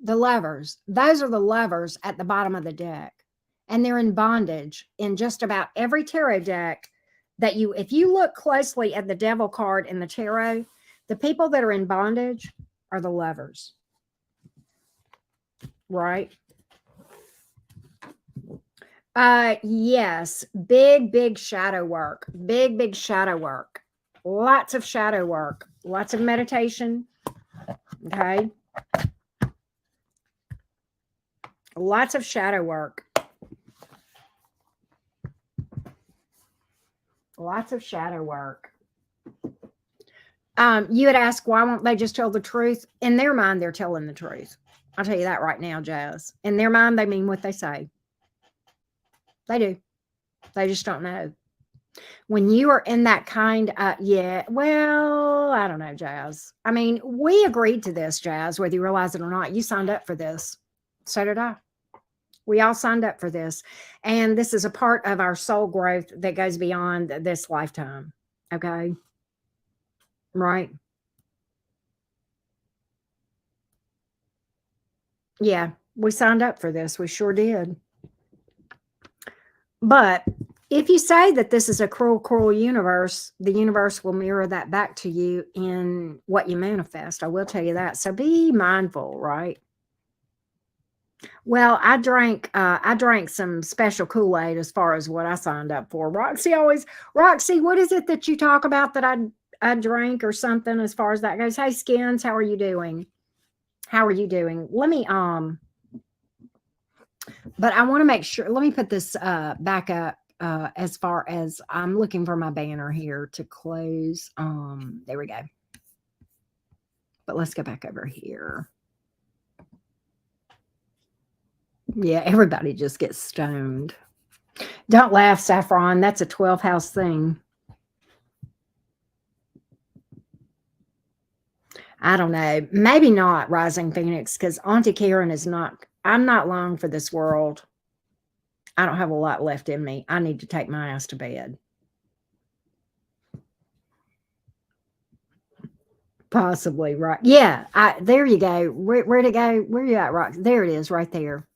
the Lovers. Those are the Lovers at the bottom of the deck. And they're in bondage in just about every tarot deck that if you look closely at the Devil card in the tarot, the people that are in bondage are the Lovers. Right? Yes, big shadow work. Big shadow work. Lots of shadow work. Lots of meditation. Okay. Lots of shadow work. Lots of shadow work. You had asked, why won't they just tell the truth? In their mind, they're telling the truth. I'll tell you that right now, Jazz. In their mind, they mean what they say. They do. They just don't know. When you are in that kind of, yeah, well, I don't know, Jazz. I mean, we agreed to this, Jazz, whether you realize it or not. You signed up for this. So did I. We all signed up for this. And this is a part of our soul growth that goes beyond this lifetime. Okay. Right. Yeah. We signed up for this. We sure did. But if you say that this is a cruel, cruel universe, the universe will mirror that back to you in what you manifest. I will tell you that. So be mindful, right? Well, I drank some special Kool-Aid as far as what I signed up for. Roxy, what is it that you talk about that I drank or something as far as that goes? Hey Skins, how are you doing? How are you doing? Let me but I want to make sure, let me put this back up as far as I'm looking for my banner here to close. There we go. But let's go back over here. Yeah, everybody just gets stoned. Don't laugh, Saffron. That's a 12th house thing. I don't know. Maybe not Rising Phoenix because Auntie Karen is not, I'm not long for this world. I don't have a lot left in me. I need to take my ass to bed. Possibly, right. Yeah, there you go. Where'd it go? Where you at, Rox? There it is, right there.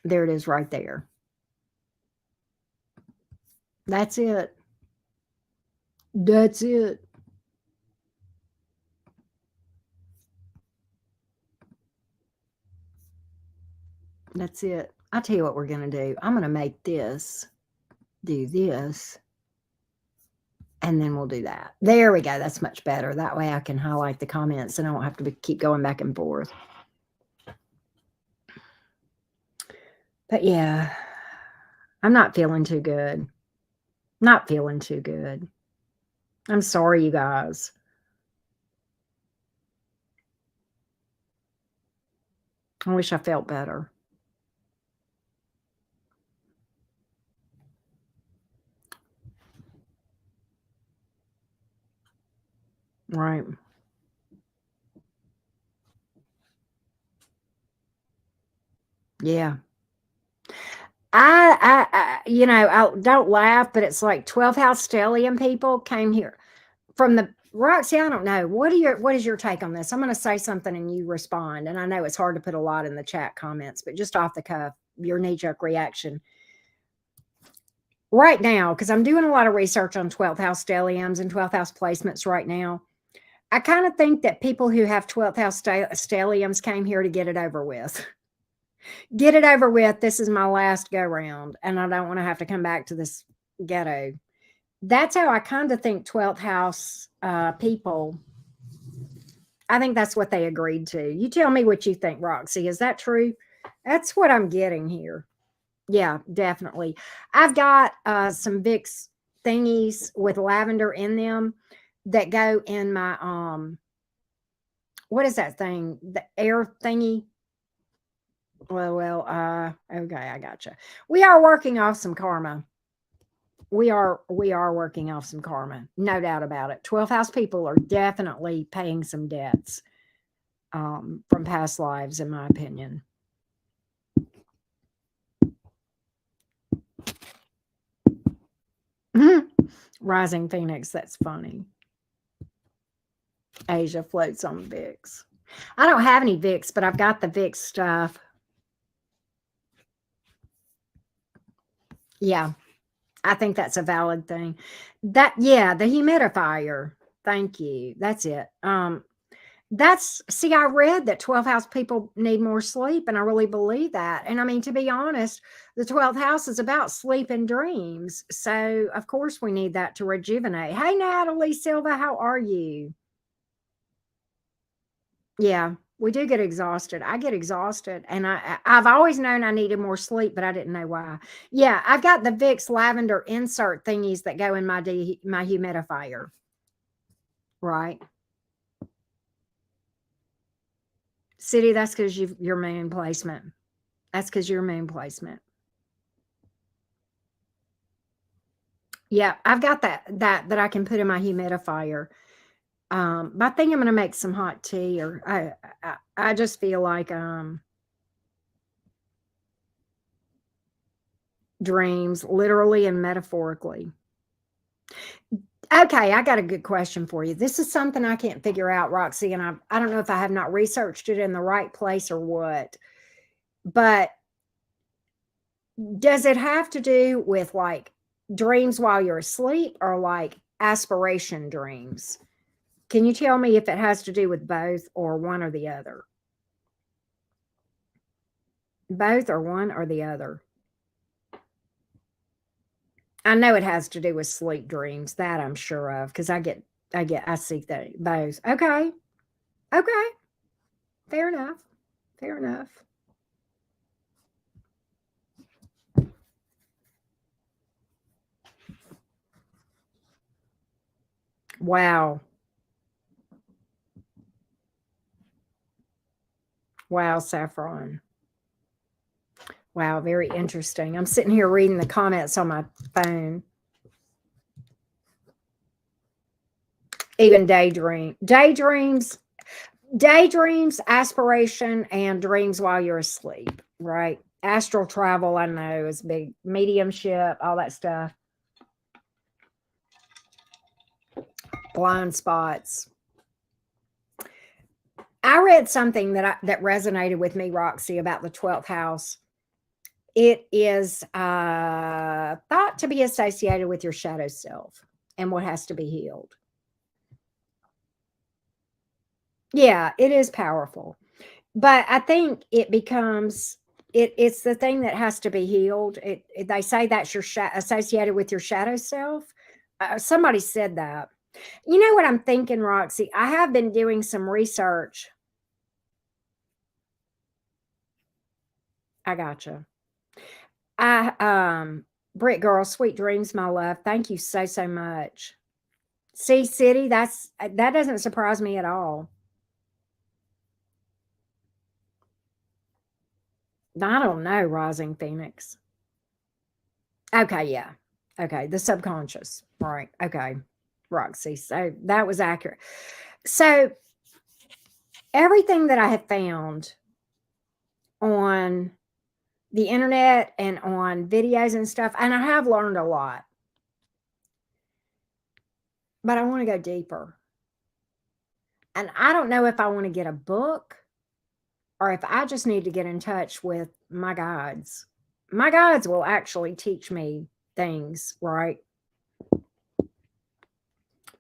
There it is, right there. That's it. That's it. That's it. I'll tell you what we're going to do. I'm going to make this, do this, and then we'll do that. There we go. That's much better. That way I can highlight the comments and I won't have to keep going back and forth. But yeah, I'm not feeling too good. Not feeling too good. I'm sorry, you guys. I wish I felt better. Right. Yeah. I don't laugh, but it's like 12 house stellium people came here from the Roxy. I don't know. What is your take on this? I'm going to say something and you respond. And I know it's hard to put a lot in the chat comments, but just off the cuff, your knee jerk reaction right now, because I'm doing a lot of research on 12th house stelliums and 12th house placements right now. I kind of think that people who have 12th house stelliums came here to get it over with. Get it over with. This is my last go round, and I don't want to have to come back to this ghetto. That's how I kind of think 12th house people. I think that's what they agreed to. You tell me what you think, Roxy. Is that true? That's what I'm getting here. Yeah, definitely. I've got some Vicks thingies with lavender in them that go in my what is that thing? The air thingy. Okay, I gotcha. We are working off some karma. We are working off some karma, no doubt about it. 12th house people are definitely paying some debts from past lives, in my opinion. Rising Phoenix, that's funny. Asia floats on Vicks. I don't have any Vicks, but I've got the Vicks stuff. Yeah, I think that's a valid thing. Yeah, the humidifier. Thank you. That's it. I read that 12th house people need more sleep, and I really believe that. And I mean, to be honest, the 12th house is about sleep and dreams. So, of course, we need that to rejuvenate. Hey, Natalie Silva, how are you? Yeah, we do get exhausted. I get exhausted, and I've always known I needed more sleep, but I didn't know why. Yeah, I've got the Vicks lavender insert thingies that go in my humidifier. Right. City, that's because your moon placement. That's because your moon placement. Yeah, I've got that I can put in my humidifier. But I think I'm gonna make some hot tea, or I just feel like dreams, literally and metaphorically. Okay, I got a good question for you. This is something I can't figure out, Roxy, and I don't know if I have not researched it in the right place or what. But does it have to do with like dreams while you're asleep or like aspiration dreams? Can you tell me if it has to do with both or one or the other? Both or one or the other? I know it has to do with sleep dreams. That I'm sure of because I see that those. Okay. Okay. Fair enough. Fair enough. Wow. Wow, Saffron. Wow, very interesting. I'm sitting here reading the comments on my phone. Even daydreams, aspiration, and dreams while you're asleep, right? Astral travel, I know, is big. Mediumship, all that stuff. Blind spots. I read something that resonated with me, Roxy, about the 12th house. It is thought to be associated with your shadow self and what has to be healed. Yeah, it is powerful. But I think it becomes it's the thing that has to be healed. They say that's your associated with your shadow self. Somebody said that. You know what I'm thinking, Roxy? I have been doing some research. I gotcha. Brick girl, sweet dreams, my love. Thank you so much. Sea City, that doesn't surprise me at all. I don't know, Rising Phoenix. Okay, yeah. Okay, the subconscious. Right. Okay. Roxy. So that was accurate. So everything that I have found on the internet and on videos and stuff, and I have learned a lot, but I want to go deeper. And I don't know if I want to get a book or if I just need to get in touch with my guides. My guides will actually teach me things, right?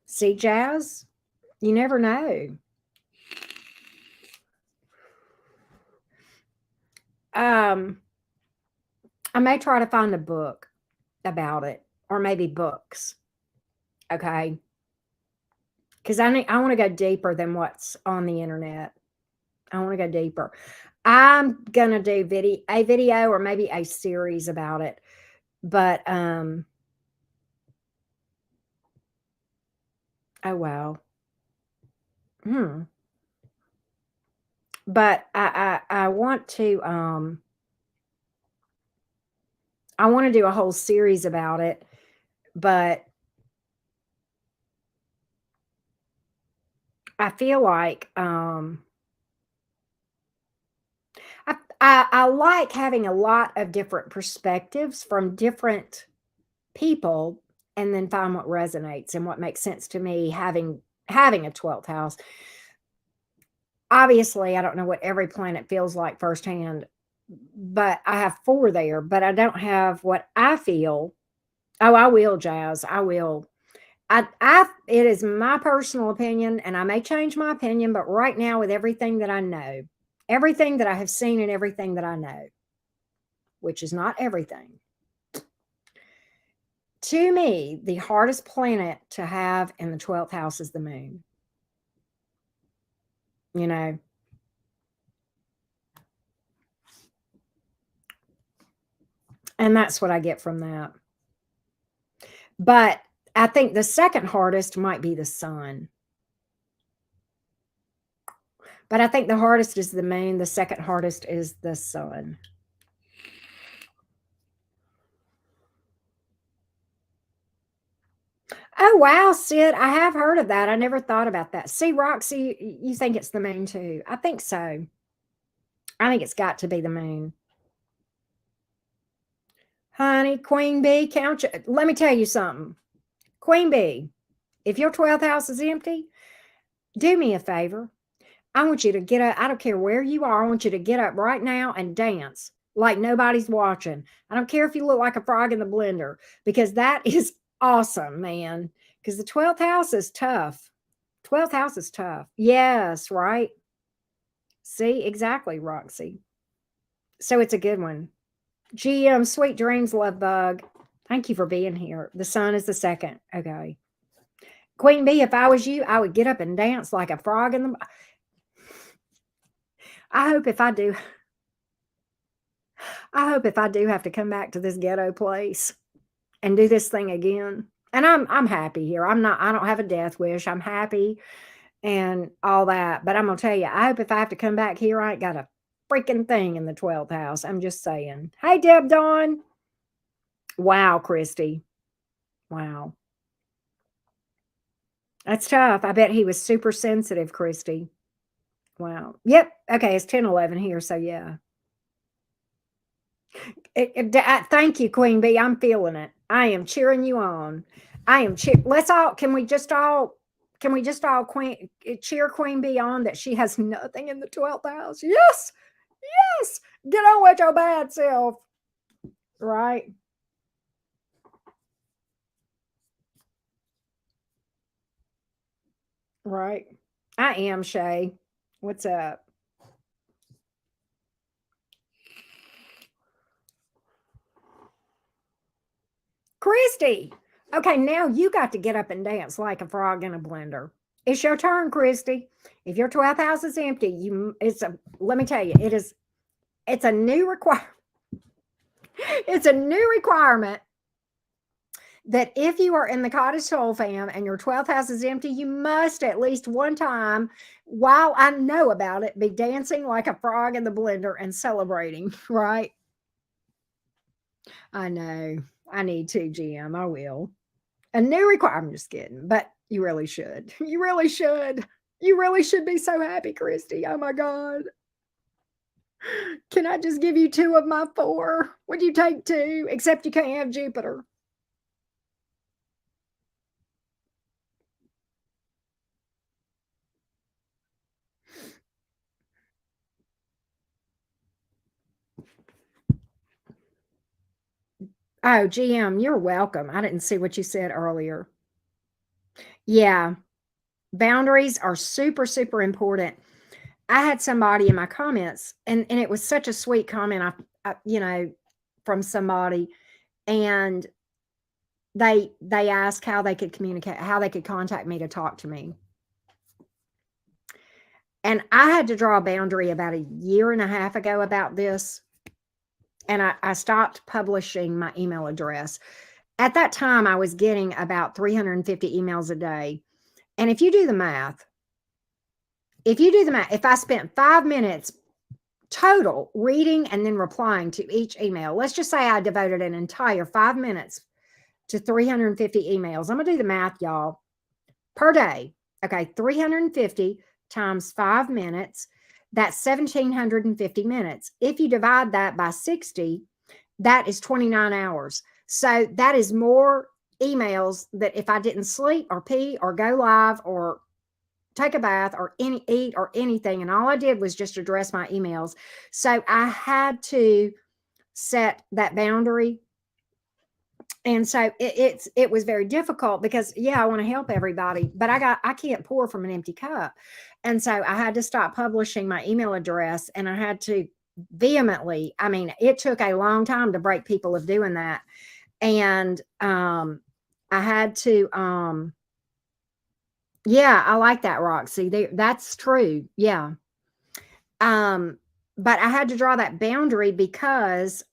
See, Jazz, you never know. Um, I may try to find a book about it or maybe books. Okay. Because I want to go deeper than what's on the internet. I want to go deeper. I'm gonna do a video or maybe a series about it. But oh wow. Hmm. But I want to I want to do a whole series about it, but I feel like I like having a lot of different perspectives from different people and then find what resonates and what makes sense to me having a 12th house. Obviously, I don't know what every planet feels like firsthand, but I have 4 there, but I don't have what I feel. Oh, I will, Jazz. I will. It is my personal opinion, and I may change my opinion, but right now, with everything that I know, everything that I have seen, and everything that I know, which is not everything, to me, the hardest planet to have in the 12th house is the moon. You know, and that's what I get from that. But I think the second hardest might be the sun. But I think the hardest is the moon. The second hardest is the sun. Oh, wow, Sid. I have heard of that. I never thought about that. See, Roxy, you think it's the moon too. I think so. I think it's got to be the moon. Honey, Queen Bee, count your, let me tell you something. Queen Bee, If your 12th house is empty, do me a favor. I want you to get up. I don't care where you are. I want you to get up right now and dance like nobody's watching. I don't care if you look like a frog in the blender, because that is awesome, man. Because the 12th house is tough. 12th house is tough. Yes, right. See, exactly, Roxy. So it's a good one. GM, sweet dreams, love bug. Thank you for being here. The sun is the second. Okay. Queen Bee, if I was you, I would get up and dance like a frog in the. I hope if I do, I hope if I do have to come back to this ghetto place and do this thing again. And I'm happy here. I don't have a death wish. I'm happy and all that. But I'm gonna tell you, I hope if I have to come back here, I ain't got a freaking thing in the 12th house. I'm just saying. Hey, Deb Dawn. Wow, Christy. Wow. That's tough. I bet he was super sensitive, Christy. Wow. Yep. Okay, it's 10:11 here, so yeah. Thank you, Queen Bee. I'm feeling it. I am cheering you on. I am let's all can we just all cheer Queen Bee on that she has nothing in the 12th house? Yes. Yes. Get on with your bad self. Right. Right. I am, Shay. What's up? Christy. Okay, now you got to get up and dance like a frog in a blender. It's your turn, Christy. If your 12th house is empty, let me tell you, it's a new requirement. It's a new requirement that if you are in the Cottage Soul fam and your 12th house is empty, you must at least one time, while I know about it, be dancing like a frog in the blender and celebrating, right? I know. I need to, GM. I will. A new requirement. I'm just kidding, but you really should. You really should. You really should be so happy, Christy. Oh my God. Can I just give you 2 of my 4? Would you take 2? Except you can't have Jupiter. Oh, GM, you're welcome. I didn't see what you said earlier. Yeah. Boundaries are super, super important. I had somebody in my comments, and it was such a sweet comment, from somebody, and they asked how they could communicate, how they could contact me to talk to me. And I had to draw a boundary about a year and a half ago about this. And I stopped publishing my email address. At that time, I was getting about 350 emails a day. And if you do the math, if I spent 5 minutes total reading and then replying to each email, let's just say I devoted an entire 5 minutes to 350 emails. I'm going to do the math, y'all, per day. Okay, 350 times 5 minutes, that's 1,750 minutes. If you divide that by 60, that is 29 hours. So that is more emails that if I didn't sleep or pee or go live or take a bath or eat or anything, and all I did was just address my emails. So I had to set that boundary. And so it was very difficult because, yeah, I want to help everybody, but I can't pour from an empty cup. And so I had to stop publishing my email address, and I had to vehemently, I mean, it took a long time to break people of doing that. And I had to yeah, I like that, Roxy. That's true. Yeah. But I had to draw that boundary because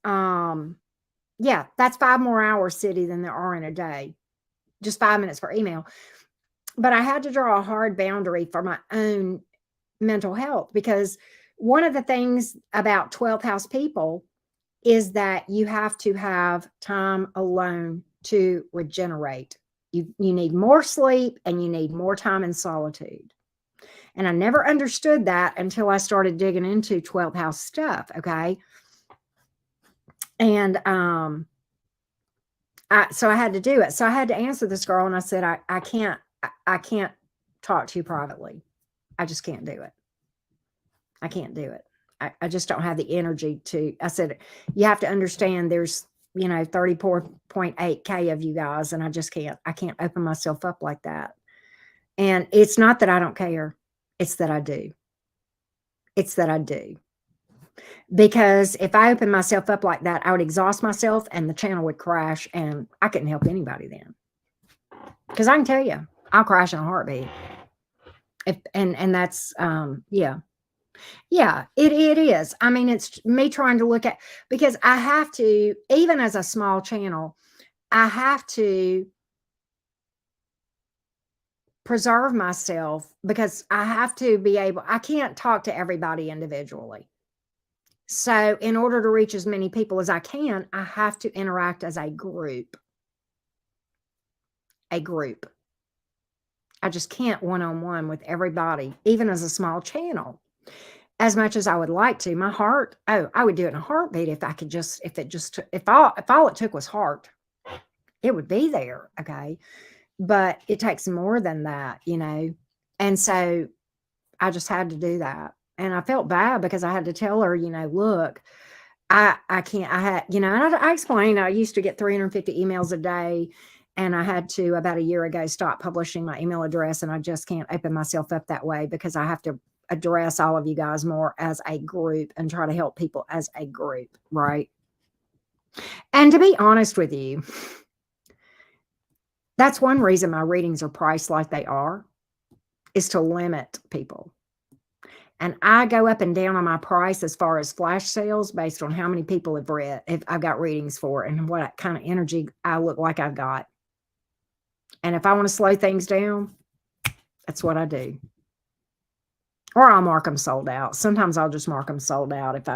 yeah, that's 5 more hours city than there are in a day. Just 5 minutes per email. But I had to draw a hard boundary for my own mental health, because one of the things about 12th house people is that you have to have time alone to regenerate. You need more sleep and you need more time in solitude. And I never understood that until I started digging into 12th house stuff. Okay. And so I had to do it. So I had to answer this girl, and I said, I can't, I can't talk to you privately. I just can't do it. I can't do it. I just don't have the energy to. I said, you have to understand there's, 34.8K of you guys, and I just can't. I can't open myself up like that. And it's not that I don't care. It's that I do. It's that I do. Because if I open myself up like that, I would exhaust myself and the channel would crash, and I couldn't help anybody then. Because I can tell you, I'll crash in a heartbeat. And that's yeah. Yeah, it is. I mean, it's me trying to look at, because I have to, even as a small channel, I have to preserve myself, because I have to be able, I can't talk to everybody individually. So in order to reach as many people as I can, I have to interact as a group. A group. I just can't one-on-one with everybody, even as a small channel. As much as I would like to, my heart, I would do it in a heartbeat if I could just, if all it took was heart, it would be there. Okay. But it takes more than that, And so I just had to do that. And I felt bad because I had to tell her, look, I can't, I had, and I explained, I used to get 350 emails a day. And I had to, about a year ago, stop publishing my email address. And I just can't open myself up that way, because I have to address all of you guys more as a group and try to help people as a group, right? And to be honest with you, that's one reason my readings are priced like they are, is to limit people. And I go up and down on my price as far as flash sales based on how many people have read, if I've got readings for, and what kind of energy I look like I've got. And if I want to slow things down, that's what I do. Or I'll mark them sold out. Sometimes I'll just mark them sold out. If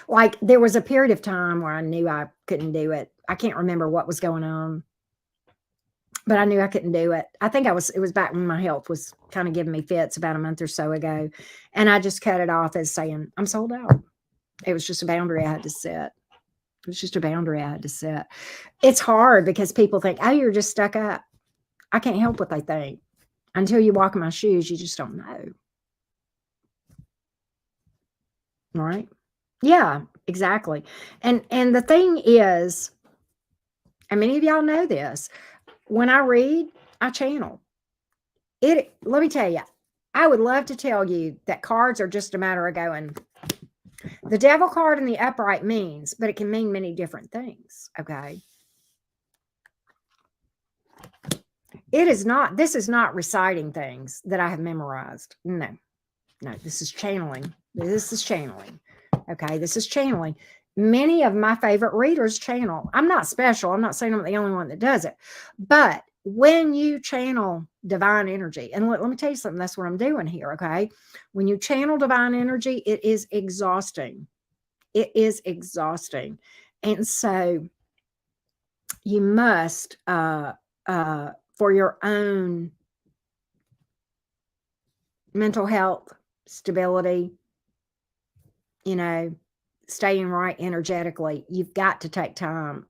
like, there was a period of time where I knew I couldn't do it. I can't remember what was going on, but I knew I couldn't do it. I think it was back when my health was kind of giving me fits about a month or so ago. And I just cut it off as saying, I'm sold out. It was just a boundary I had to set. It was just a boundary I had to set. It's hard because people think, oh, you're just stuck up. I can't help what they think. Until you walk in my shoes, you just don't know. Right? Yeah, exactly. And the thing is, and many of y'all know this, when I read, I channel. Let me tell you, I would love to tell you that cards are just a matter of going, the devil card in the upright means, but it can mean many different things. Okay. This is not reciting things that I have memorized. No, this is channeling. This is channeling. Okay. This is channeling. Many of my favorite readers channel. I'm not special. I'm not saying I'm the only one that does it, but when you channel divine energy, and let me tell you something, that's what I'm doing here. Okay. When you channel divine energy, it is exhausting. It is exhausting. And so you must, for your own mental health, stability, staying right energetically, you've got to take time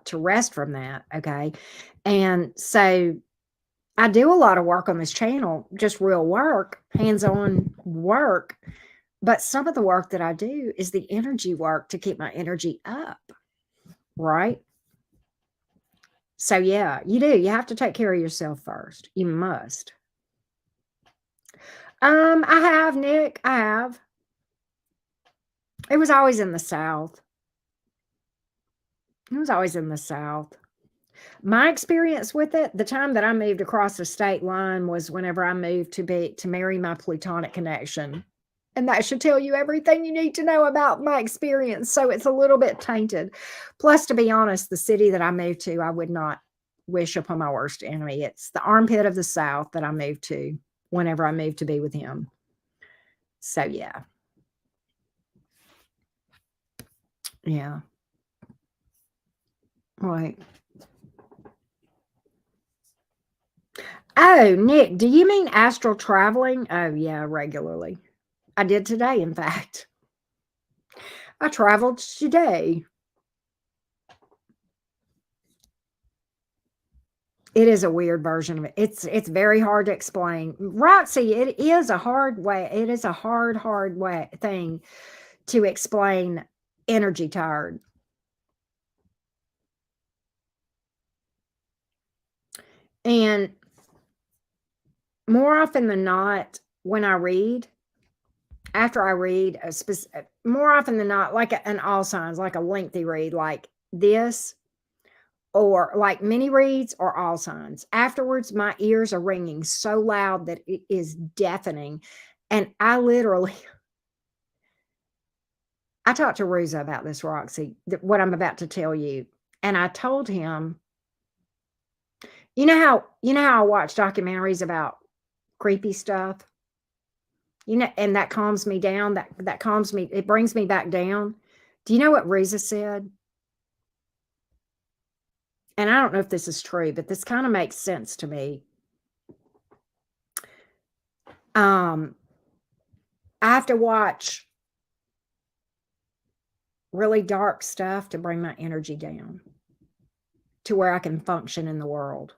to rest from that. Okay. And so I do a lot of work on this channel, just real work, hands-on work. But some of the work that I do is the energy work to keep my energy up. Right. So yeah, you do. You have to take care of yourself first. You must. I have, Nick. I have. It was always in the South. It was always in the South. My experience with it, the time that I moved across the state line was whenever I moved to marry my plutonic connection. And that should tell you everything you need to know about my experience. So it's a little bit tainted. Plus, to be honest, the city that I moved to, I would not wish upon my worst enemy. It's the armpit of the South that I moved to whenever I moved to be with him. So yeah. Yeah. Right. Oh, Nick, do you mean astral traveling? Oh, yeah, regularly. I did today, in fact. I traveled today. It is a weird version of it. It's very hard to explain. Roxy, it is a hard way. It is a hard way thing to explain energy tired. And more often than not, when I read, after I read a specific, more often than not, like an all signs, like a lengthy read, like this, or like mini reads or all signs. Afterwards, my ears are ringing so loud that it is deafening. And I literally, I talked to Ruza about this, Roxy, what I'm about to tell you. And I told him, you know how I watch documentaries about creepy stuff? And that calms me down. That calms me, it brings me back down. Do you know what Ruza said? And I don't know if this is true, but this kind of makes sense to me. I have to watch really dark stuff to bring my energy down to where I can function in the world.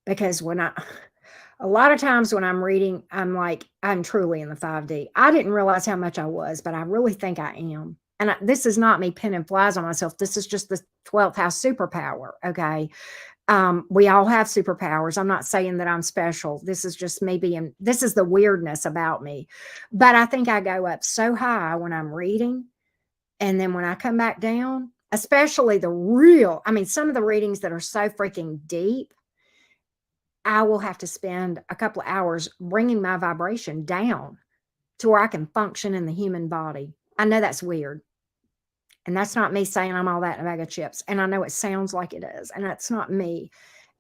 Because a lot of times when I'm reading, I'm like, I'm truly in the 5D. I didn't realize how much I was, but I really think I am. And this is not me pinning flies on myself. This is just the 12th house superpower. Okay. We all have superpowers. I'm not saying that I'm special. This is just me being, this is the weirdness about me. But I think I go up so high when I'm reading. And then when I come back down, especially some of the readings that are so freaking deep, I will have to spend a couple of hours bringing my vibration down to where I can function in the human body. I know that's weird. And that's not me saying I'm all that in a bag of chips. And I know it sounds like it is. And that's not me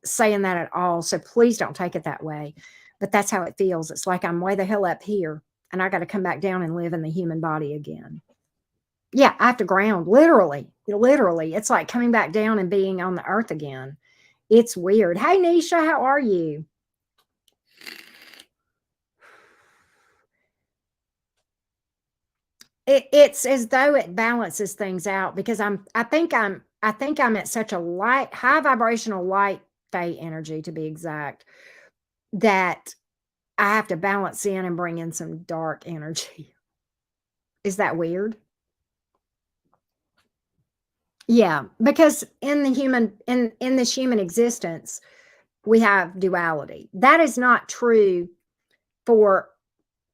saying that at all. So please don't take it that way. But that's how it feels. It's like I'm way the hell up here and I got to come back down and live in the human body again. Yeah, I have to ground, literally. Literally. It's like coming back down and being on the earth again. It's weird. Hey, Nisha, how are you? It's as though it balances things out because I think I'm at such a high vibrational light Fey energy to be exact, that I have to balance in and bring in some dark energy. Is that weird? Yeah, because in this human existence, we have duality. That is not true for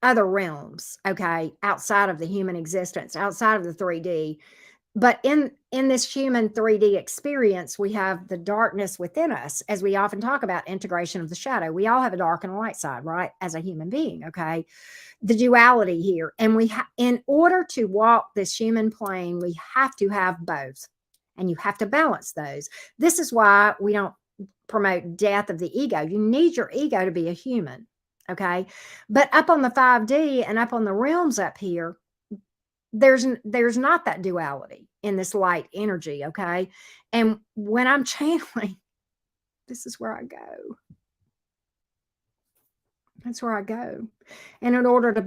other realms, okay, outside of the human existence, outside of the 3D. But in this human 3D experience, we have the darkness within us, as we often talk about integration of the shadow. We all have a dark and a light side, right? As a human being, okay? The duality here. And in order to walk this human plane, we have to have both. And you have to balance those. This is why we don't promote death of the ego. You need your ego to be a human. Okay. But up on the 5D and up on the realms up here, there's not that duality in this light energy. Okay. And when I'm channeling, this is where I go. That's where I go. And in order to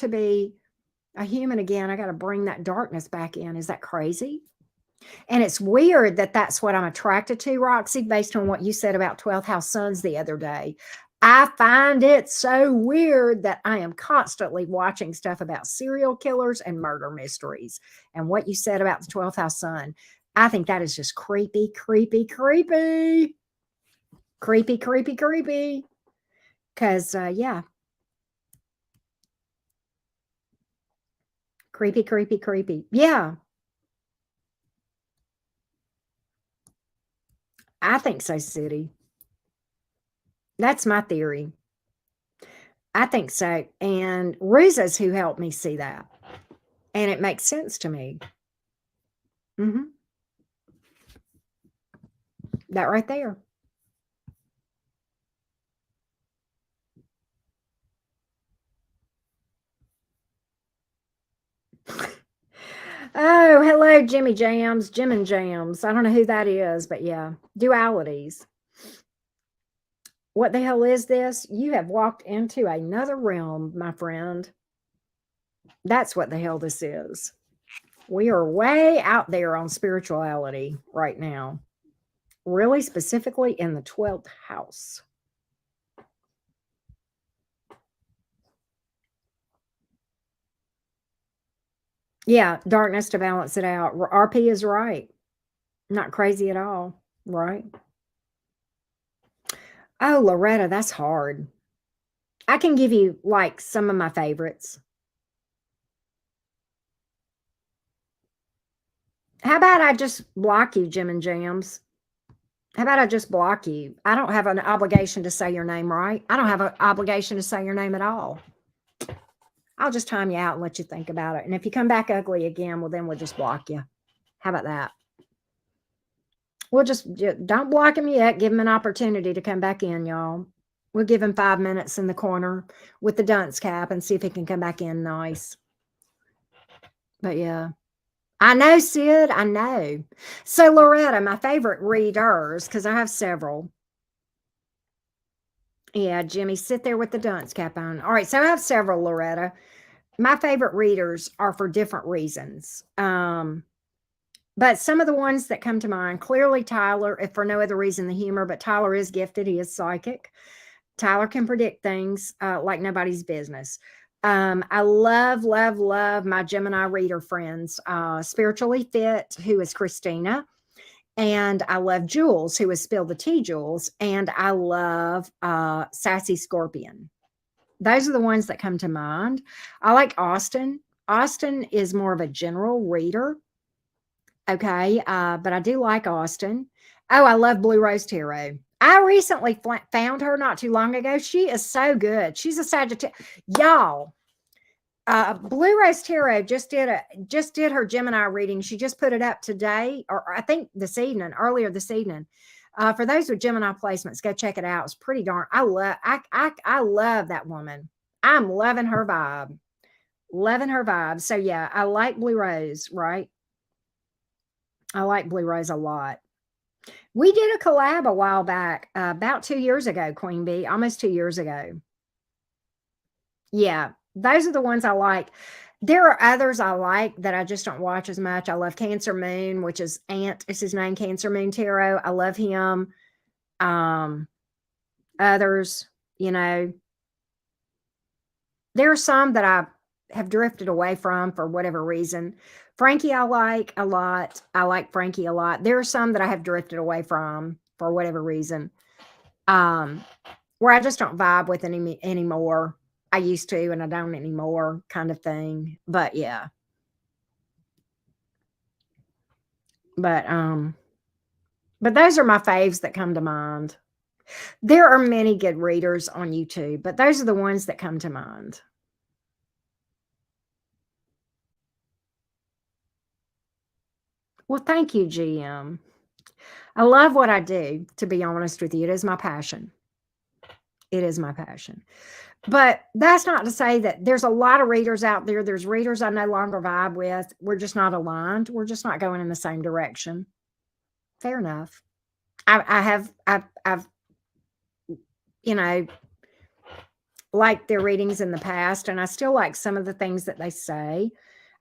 be a human again, I got to bring that darkness back in. Is that crazy? And it's weird that that's what I'm attracted to, Roxy, based on what you said about 12th house suns the other day. I find it so weird that I am constantly watching stuff about serial killers and murder mysteries. And what you said about the 12th house sun, I think that is just creepy, creepy, creepy. Creepy, creepy, creepy. Because, yeah. Creepy, creepy, creepy. Yeah. I think so, City. That's my theory. I think so. And Ruza's who helped me see that. And it makes sense to me. That right there. Oh, hello, Jimmy Jams, Jim and Jams. I don't know who that is, but yeah, dualities. What the hell is this? You have walked into another realm, my friend. That's what the hell this is. We are way out there on spirituality right now. really specifically in the 12th house. Yeah, darkness to balance it out. RP is right. Not crazy at all, right? Oh, Loretta, that's hard. I can give you like some of my favorites. How about I just block you, Jim and Jams? How about I just block you? I don't have an obligation to say your name, right? I don't have an obligation to say your name at all. I'll just time you out and let you think about it. And if you come back ugly again, well, then we'll just block you. How about that? We'll just don't block him yet. Give him an opportunity to come back in, y'all. We'll give him 5 minutes in the corner with the dunce cap and see if he can come back in nice. But yeah. I know, Sid. I know. So, Loretta, my favorite readers, because I have several. Yeah, Jimmy, sit there with the dunce cap on. All right, so I have several, Loretta. My favorite readers are for different reasons. But some of the ones that come to mind, clearly Tyler, if for no other reason the humor, but Tyler is gifted. He is psychic. Tyler can predict things like nobody's business. I love, love, love my Gemini reader friends. Spiritually Fit, who is Christina. And I love Jules, who is Spill the Tea Jules. And I love Sassy Scorpion. Those are the ones that come to mind. I like Austin. Austin is more of a general reader. Okay. But I do like Austin. Oh, I love Blue Rose Tarot. I recently found her not too long ago. She is so good. She's a Sagittarius. Y'all, Blue Rose Tarot just did her Gemini reading. She just put it up today, or I think earlier this evening. For those with Gemini placements, go check it out. It's pretty darn. I love that woman. I'm loving her vibe. Loving her vibe. So yeah, I like Blue Rose, right? I like Blue Rose a lot. We did a collab a while back, about 2 years ago, Queen Bee, almost 2 years ago. Yeah, those are the ones I like. There are others I like that I just don't watch as much. I love Cancer Moon, which is Ant is his name, Cancer Moon Tarot. I love him. Others, there are some that I have drifted away from for whatever reason. Frankie, I like a lot. I like Frankie a lot. There are some that I have drifted away from for whatever reason, where I just don't vibe with anymore. I used to, and I don't anymore, kind of thing. But yeah. But those are my faves that come to mind. There are many good readers on YouTube, but those are the ones that come to mind. Well, thank you, GM. I love what I do, to be honest with you. It is my passion. It is my passion. But that's not to say that there's a lot of readers out there. There's readers I no longer vibe with. We're just not aligned. We're just not going in the same direction. Fair enough. I've liked their readings in the past, and I still like some of the things that they say.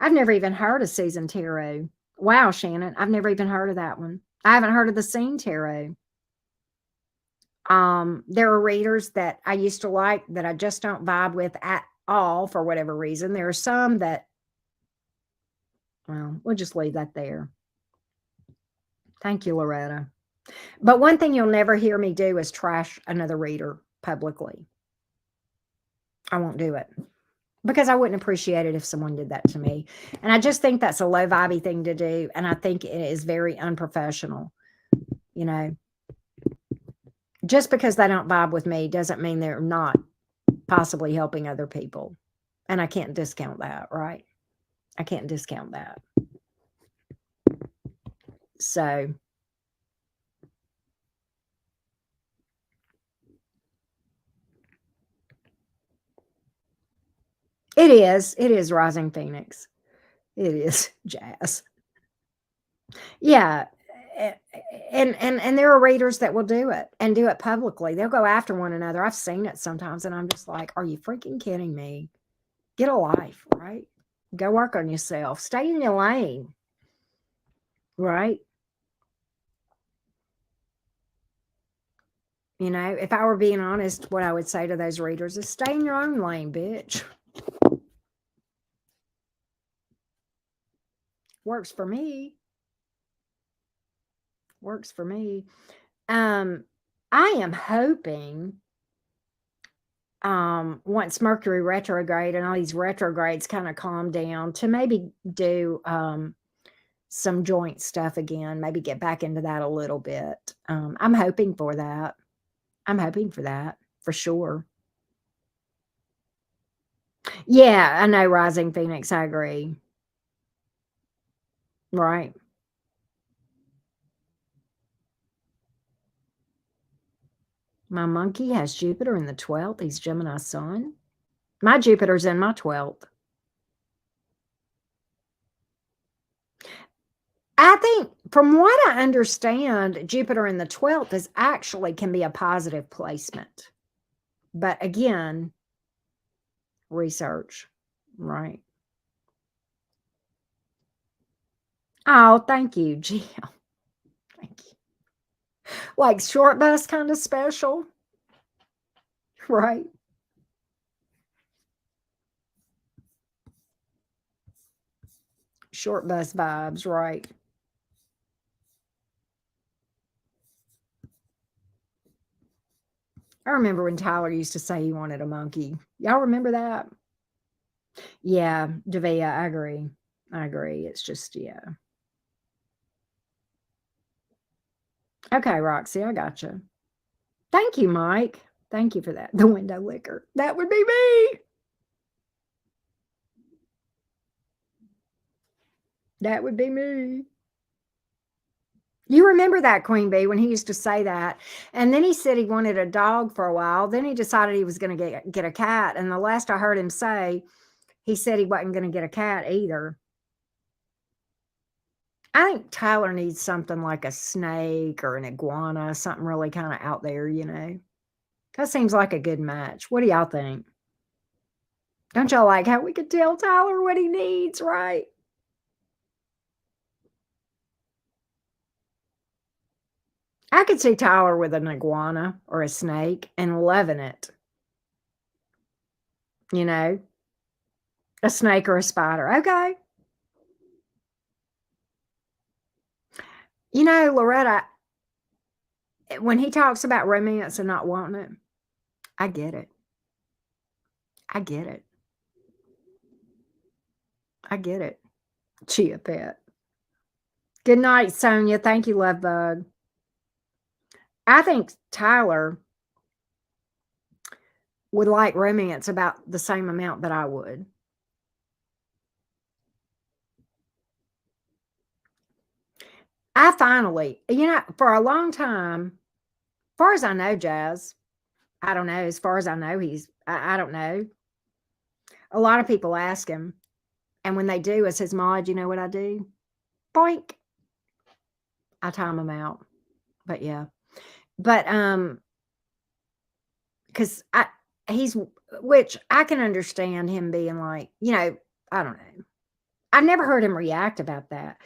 I've never even heard of Season Tarot. Wow, Shannon, I've never even heard of that one. I haven't heard of the Scene Tarot. There are readers that I used to like that I just don't vibe with at all for whatever reason. There are some that, well, we'll just leave that there. Thank you, Loretta. But one thing you'll never hear me do is trash another reader publicly. I won't do it because I wouldn't appreciate it if someone did that to me. And I just think that's a low vibey thing to do. And I think it is very unprofessional. Just because they don't vibe with me doesn't mean they're not possibly helping other people. And I can't discount that, right? I can't discount that. So it is Rising Phoenix. It is Jazz. Yeah. And there are readers that will do it and do it publicly. They'll go after one another. I've seen it sometimes, and I'm just like, are you freaking kidding me? Get a life, right? Go work on yourself. Stay in your lane, right? You know, if I were being honest, what I would say to those readers is stay in your own lane, bitch. Works for me. Works for me. I am hoping once Mercury retrograde and all these retrogrades kind of calm down to maybe do some joint stuff again, maybe get back into that a little bit. I'm hoping for that. I'm hoping for that for sure. Yeah, I know, Rising Phoenix. I agree. Right. My monkey has Jupiter in the 12th. He's Gemini sun. My Jupiter's in my 12th. I think from what I understand, Jupiter in the 12th is actually can be a positive placement. But again, research, right? Oh, thank you, Jill. Thank you. Like short bus kind of special, right? Short bus vibes, right? I remember when Tyler used to say he wanted a monkey. Y'all remember that? Yeah, Davia, I agree. I agree. It's just, yeah. Okay, Roxy, I got you. Thank you, Mike. Thank you for that. The window liquor. That would be me. That would be me. You remember that, Queen Bee, when he used to say that. And then he said he wanted a dog for a while. Then he decided he was going to get a cat. And the last I heard him say, he said he wasn't going to get a cat either. I think Tyler needs something like a snake or an iguana, something really kind of out there, you know. That seems like a good match. What do y'all think? Don't y'all like how we could tell Tyler what he needs, right? I could see Tyler with an iguana or a snake and loving it. You know, a snake or a spider. Okay. You know, Loretta, when he talks about romance and not wanting it, I get it. I get it. I get it. Chia pet. Good night, Sonia. Thank you, love bug. I think Tyler would like romance about the same amount that I would. I finally, you know, for a long time, as far as I know, Jazz, I don't know. As far as I know, I don't know. A lot of people ask him. And when they do, as his mod, you know what I do? Boink. I time him out. But yeah. But because he's which I can understand him being like, you know, I don't know. I never heard him react about that.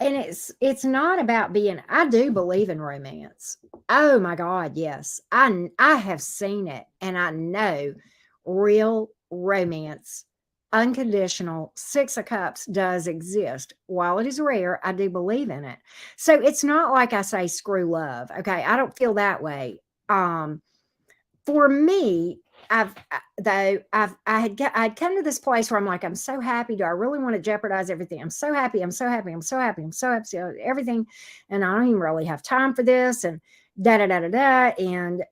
And it's not about being I do believe in romance. Oh my God, yes. I have seen it and I know real romance, unconditional, 6 of Cups does exist. While it is rare, I do believe in it. So it's not like I say screw love. Okay. I don't feel that way. For me, I'd come to this place where I'm like, I'm so happy. Do I really want to jeopardize everything? I'm so happy. I'm so happy. I'm so happy. I'm so happy. Everything. And I don't even really have time for this. And da da da da da. And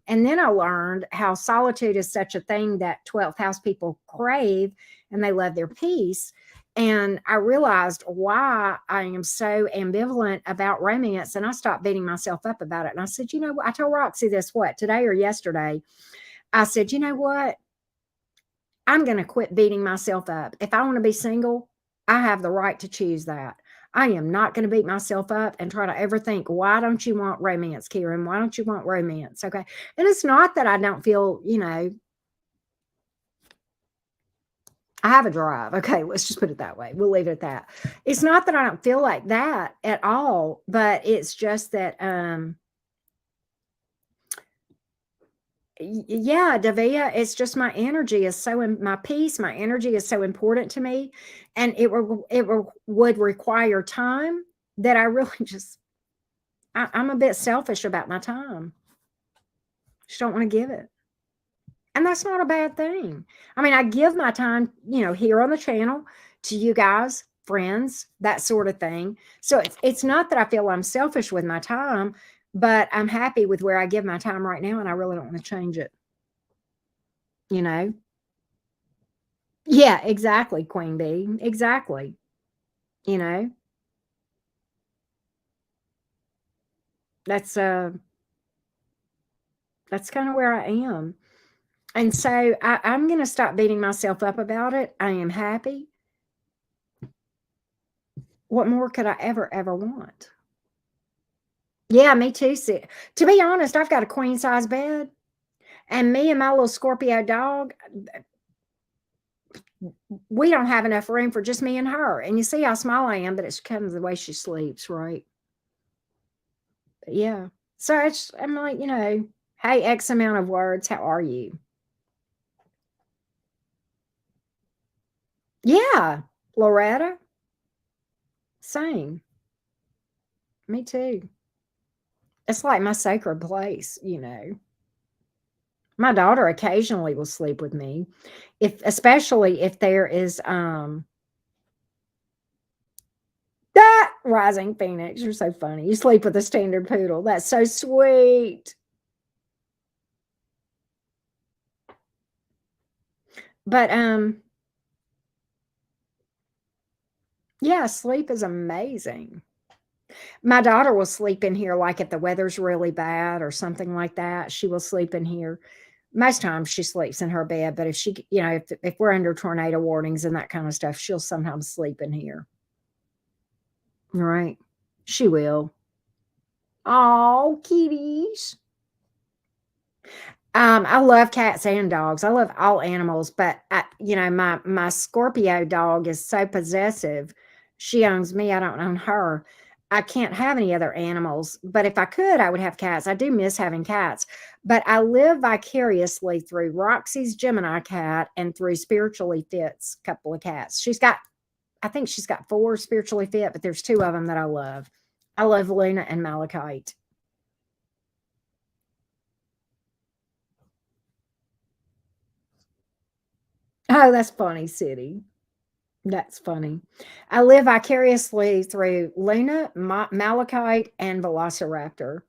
then I learned how solitude is such a thing that 12th house people crave and they love their peace. And I realized why I am so ambivalent about romance. And I stopped beating myself up about it. And I said, you know what? I told Roxy this, today or yesterday? I said, you know what? I'm going to quit beating myself up. If I want to be single, I have the right to choose that. I am not going to beat myself up and try to ever think, why don't you want romance, Kieran? Why don't you want romance? Okay. And it's not that I don't feel, you know, I have a drive. Okay, let's just put it that way. We'll leave it at that. It's not that I don't feel like that at all, but it's just that Yeah, Davia, it's just my energy is so my peace, my energy is so important to me, and would require time that I really just I'm a bit selfish about my time. Just don't want to give it. And that's not a bad thing. I mean, I give my time, here on the channel to you guys, friends, that sort of thing. So it's not that I feel I'm selfish with my time, but I'm happy with where I give my time right now, and I really don't want to change it. You know? Yeah, exactly, Queen Bee. Exactly. You know, that's that's kind of where I am. And so I'm gonna stop beating myself up about it. I am happy. What more could I ever want? Yeah, me too. To be honest, I've got a queen size bed, and me and my little Scorpio dog, we don't have enough room for just me and her. And you see how small I am, but it's kind of the way she sleeps, right? But yeah. So I'm like, hey, X amount of words. How are you? Yeah, Loretta, same. Me too. It's like my sacred place. My daughter occasionally will sleep with me, especially if there is that rising phoenix. You're so funny. You sleep with a standard poodle. That's so sweet. But yeah, sleep is amazing. My daughter will sleep in here like if the weather's really bad or something like that. She will sleep in here. Most times she sleeps in her bed, but if if we're under tornado warnings and that kind of stuff, she'll sometimes sleep in here. Right. She will. Oh, kitties. I love cats and dogs. I love all animals, but my Scorpio dog is so possessive. She owns me. I don't own her. I can't have any other animals, but if I could, I would have cats. I do miss having cats, but I live vicariously through Roxy's Gemini cat and through Spiritually Fit's couple of cats. I think she's got four Spiritually Fit, but there's two of them that I love. I love Luna and Malachite. Oh, that's funny, City. That's funny. I live vicariously through Luna, Malachite, and Velociraptor.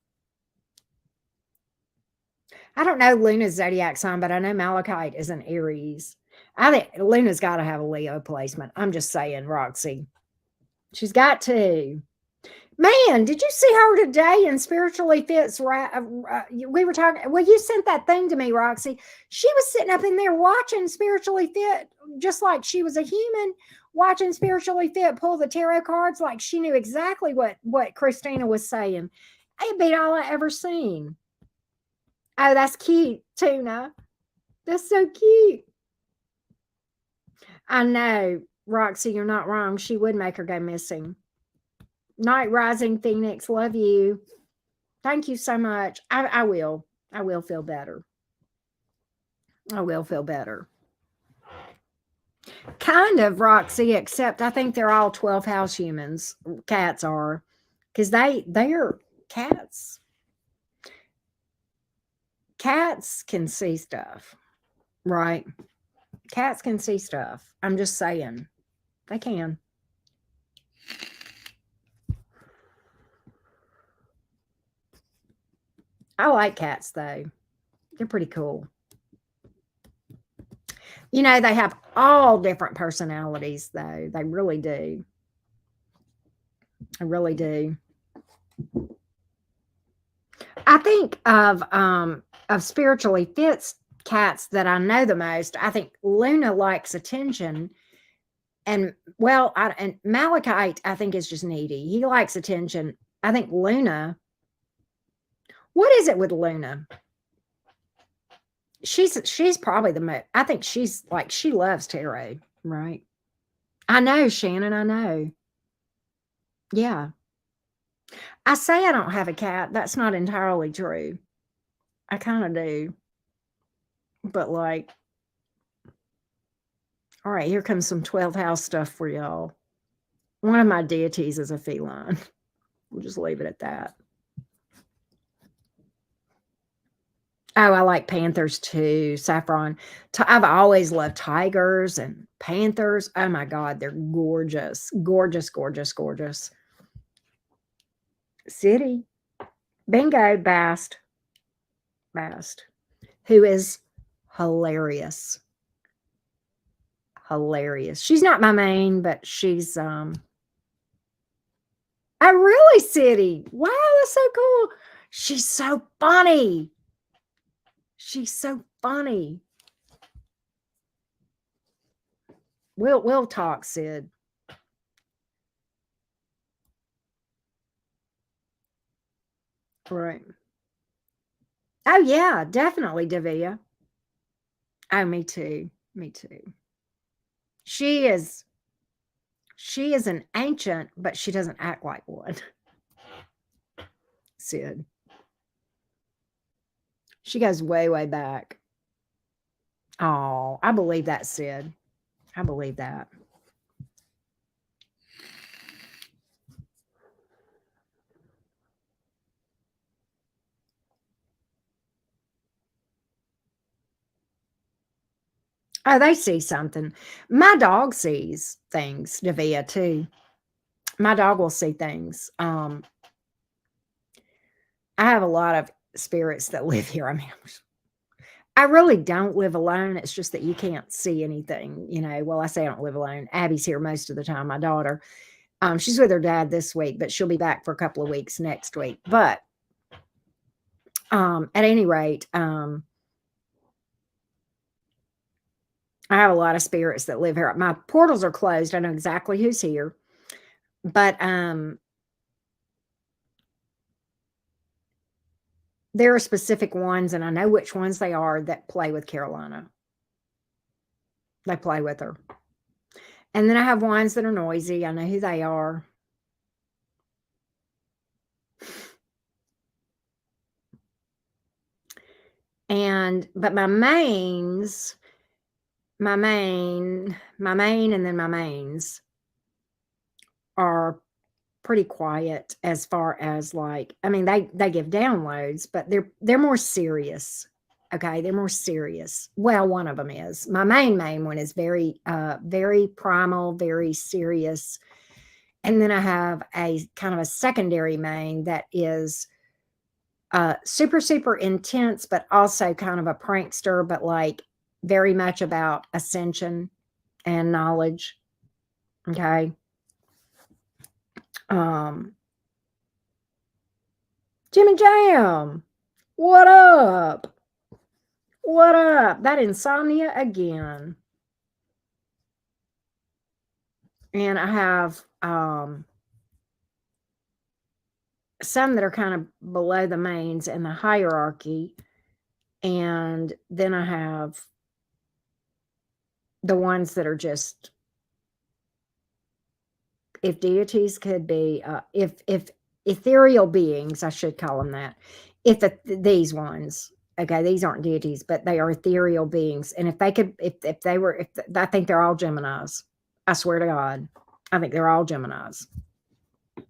I don't know Luna's zodiac sign, but I know Malachite is an Aries. I think Luna's got to have a Leo placement. I'm just saying, Roxy. She's got to. Man, did you see her today in Spiritually Fit's? We were talking. Well, you sent that thing to me, Roxy. She was sitting up in there watching Spiritually Fit, just like she was a human, watching Spiritually Fit pull the tarot cards, like she knew exactly what Christina was saying. It beat all I ever seen. Oh, that's cute, Tuna. That's so cute. I know, Roxy, you're not wrong. She would make her go missing. Night Rising Phoenix, love you. Thank you so much. I will. I will feel better. I will feel better. Kind of, Roxy, except I think they're all 12 house humans. Cats are. Because they're cats. Cats can see stuff. Right. Cats can see stuff. I'm just saying. They can. I like cats though. They're pretty cool. They have all different personalities though. They really do. I really do. I think of Spiritually Fit's cats that I know the most. I think Luna likes attention, and and Malachite I think is just needy. He likes attention. I think Luna. What is it with Luna? She's probably the most. I think she's like she loves tarot, right? I know, Shannon. I know. Yeah. I say I don't have a cat. That's not entirely true. I kind of do. But like, all right, here comes some 12th house stuff for y'all. One of my deities is a feline. We'll just leave it at that. Oh, I like panthers too. Saffron. I've always loved tigers and panthers. Oh my God, they're gorgeous. Gorgeous, gorgeous, gorgeous. City. Bingo, Bast. Bast. Who is hilarious. Hilarious. She's not my main, but she's oh really, City. Wow, that's so cool. She's so funny. She's so funny. We'll talk, Sid. Right. Oh yeah, definitely, Davia. Oh, me too. Me too. She is an ancient, but she doesn't act like one. Sid. She goes way, way back. Oh, I believe that, Sid. I believe that. Oh, they see something. My dog sees things, Davia, too. My dog will see things. I have a lot of spirits that live here. I mean, I really don't live alone. It's just that you can't see anything, you know. Well, I say I don't live alone. Abby's here most of the time, my daughter. She's with her dad this week, but she'll be back for a couple of weeks next week. But at any rate, I have a lot of spirits that live here. My portals are closed. I know exactly who's here. But there are specific ones, and I know which ones they are, that play with Carolina. They play with her. And then I have ones that are noisy. I know who they are. But my mains, and then my mains are pretty quiet as far as like, I mean, they give downloads, but they're more serious. Okay, they're more serious. Well, one of them is. My main one is very very primal, very serious. And then I have a kind of a secondary main that is super, super intense, but also kind of a prankster, but like very much about ascension and knowledge. Okay. Jimmy Jam, what up? What up? That insomnia again. And I have some that are kind of below the mains in the hierarchy. And then I have the ones that are just, if deities could be, if ethereal beings, I should call them that. If these ones, okay, these aren't deities, but they are ethereal beings. And if they could, if they were, I think they're all Geminis. I swear to God, I think they're all Geminis.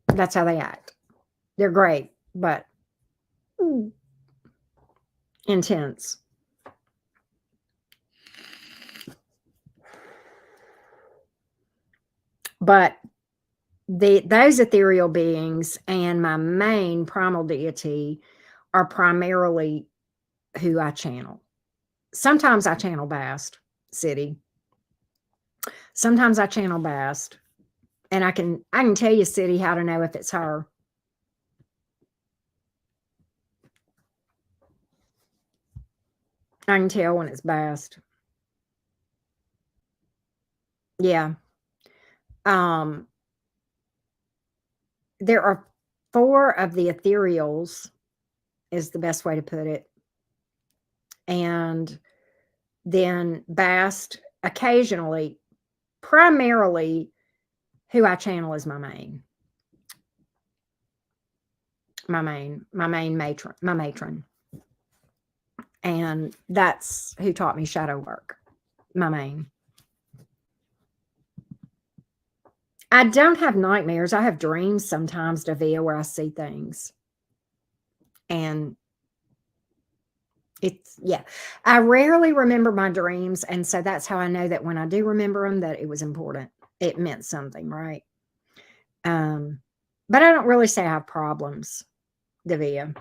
That's how they act. They're great, but intense. But those ethereal beings and my main primal deity are primarily who I channel. Sometimes I channel Bast City. Sometimes I channel Bast. And I can tell you, City, how to know if it's her. I can tell when it's Bast. Yeah. There are 4 of the ethereals, is the best way to put it. And then Bast occasionally, primarily who I channel is my main matron. And that's who taught me shadow work, my main. I don't have nightmares. I have dreams sometimes, Davia, where I see things. And yeah, I rarely remember my dreams. And so that's how I know that when I do remember them, that it was important. It meant something, right? But I don't really say I have problems, Davia.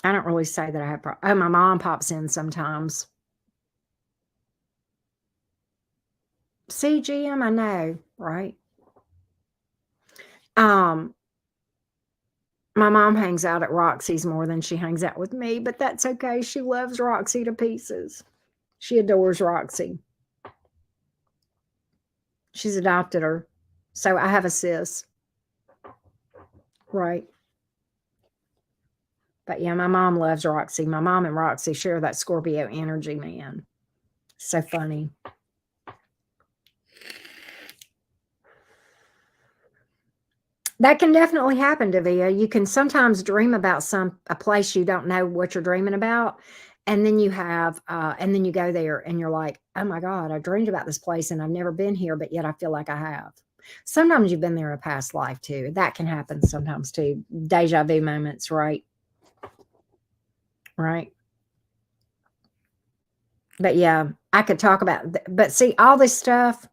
I don't really say that I have problems. Oh, my mom pops in sometimes. See, Jim, I know, right? Um, my mom hangs out at Roxy's more than she hangs out with me, but that's okay. She loves Roxy to pieces. She adores Roxy. She's adopted her. So I have a sis. Right. But yeah, my mom loves Roxy. My mom and Roxy share that Scorpio energy, man. So funny. That can definitely happen, Davia. You can sometimes dream about a place you don't know what you're dreaming about, and then and then you go there and you're like, oh my God, I dreamed about this place and I've never been here, but yet I feel like I have. Sometimes you've been there in a past life too. That can happen sometimes too. Deja vu moments, right? Right. But yeah, I could talk about, but see, all this stuff.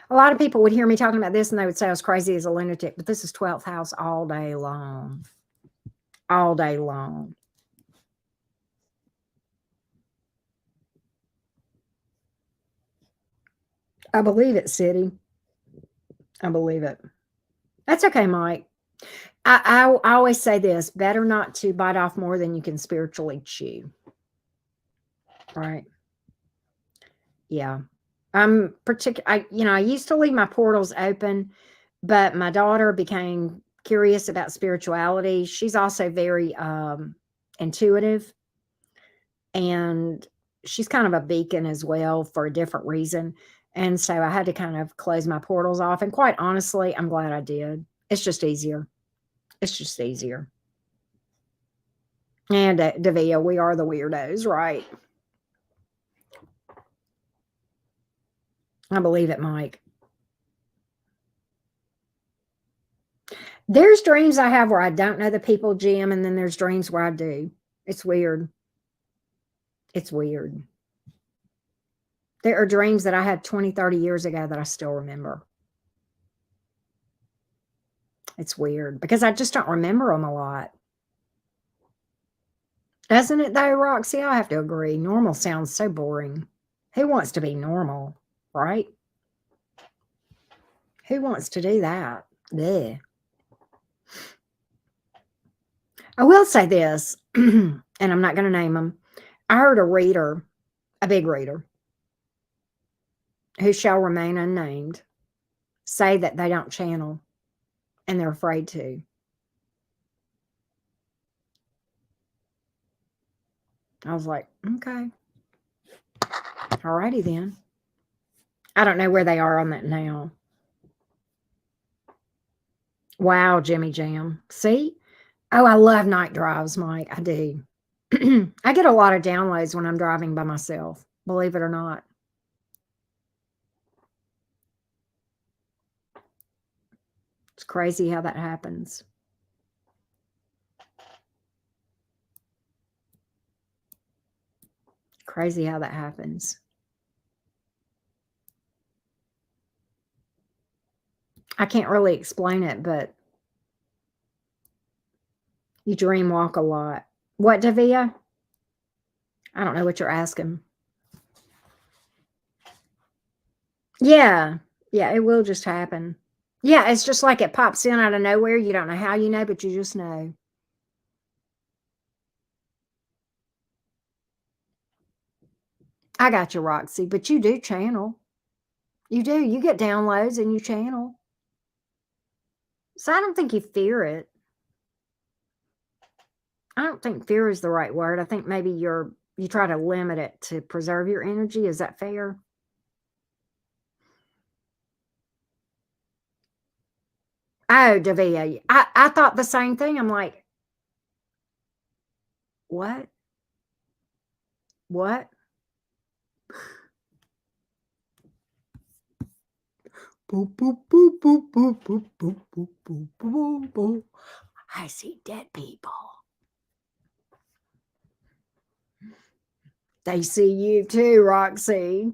A lot of people would hear me talking about this and they would say I was crazy as a lunatic, but this is 12th house all day long. All day long. I believe it, City. I believe it. That's okay, Mike. I always say this: better not to bite off more than you can spiritually chew. Right? Yeah. I'm particular. I used to leave my portals open, but my daughter became curious about spirituality. She's also very intuitive, and she's kind of a beacon as well for a different reason. And so I had to kind of close my portals off. And quite honestly, I'm glad I did. It's just easier. It's just easier. And Davia, we are the weirdos, right? I believe it, Mike. There's dreams I have where I don't know the people, Jim, and then there's dreams where I do. It's weird. It's weird. There are dreams that I had 20, 30 years ago that I still remember. It's weird because I just don't remember them a lot. Doesn't it though, Roxy? I have to agree. Normal sounds so boring. Who wants to be normal, right? Who wants to do that? Yeah. I will say this, and I'm not going to name them. I heard a reader, a big reader, who shall remain unnamed, say that they don't channel and they're afraid to. I was like, okay. All righty then. I don't know where they are on that now. Wow, Jimmy Jam. See? Oh, I love night drives, Mike. I do. I get a lot of downloads when I'm driving by myself, believe it or not. It's crazy how that happens. Crazy how that happens. I can't really explain it, but you dream walk a lot. What, Davia? I don't know what you're asking. Yeah. Yeah, it will just happen. Yeah, it's just like it pops in out of nowhere. You don't know how you know, but you just know. I got you, Roxy, but you do channel. You do. You get downloads and you channel. So I don't think you fear it. I don't think fear is the right word. I think maybe you try to limit it to preserve your energy. Is that fair? Oh, Davia, I thought the same thing. I'm like, What? What? Boop, boop, boop, boop, boop, boop, boop, boop, boop, boop, boop. I see dead people. They see you too, Roxy.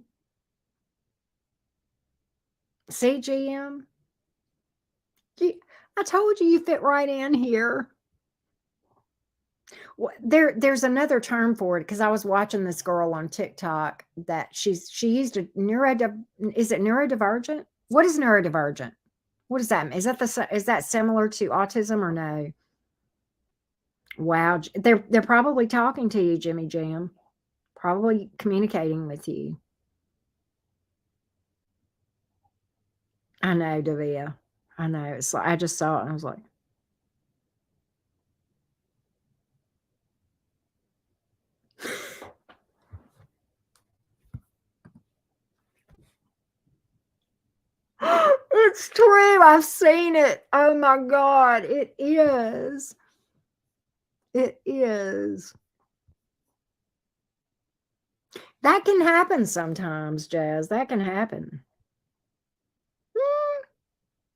See, GM? I told you fit right in here. There's another term for it because I was watching this girl on TikTok that she used a is it neurodivergent? What is neurodivergent? What does that mean? Is that similar to autism or no? Wow, they're probably talking to you, Jimmy Jam. Probably communicating with you. I know, Davia. I know. It's like I just saw it and I was like, it's true. I've seen it. Oh my God. It is. It is. That can happen sometimes, Jazz. That can happen.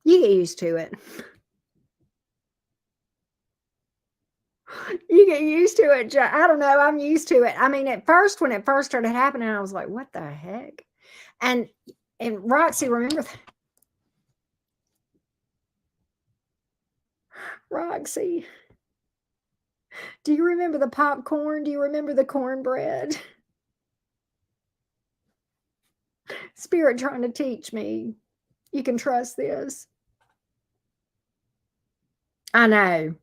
You get used to it. You get used to it. I don't know. I'm used to it. I mean, at first, when it first started happening, I was like, what the heck? And Roxy, remember that? Roxy, do you remember the popcorn? Do you remember the cornbread? Spirit trying to teach me. You can trust this. I know.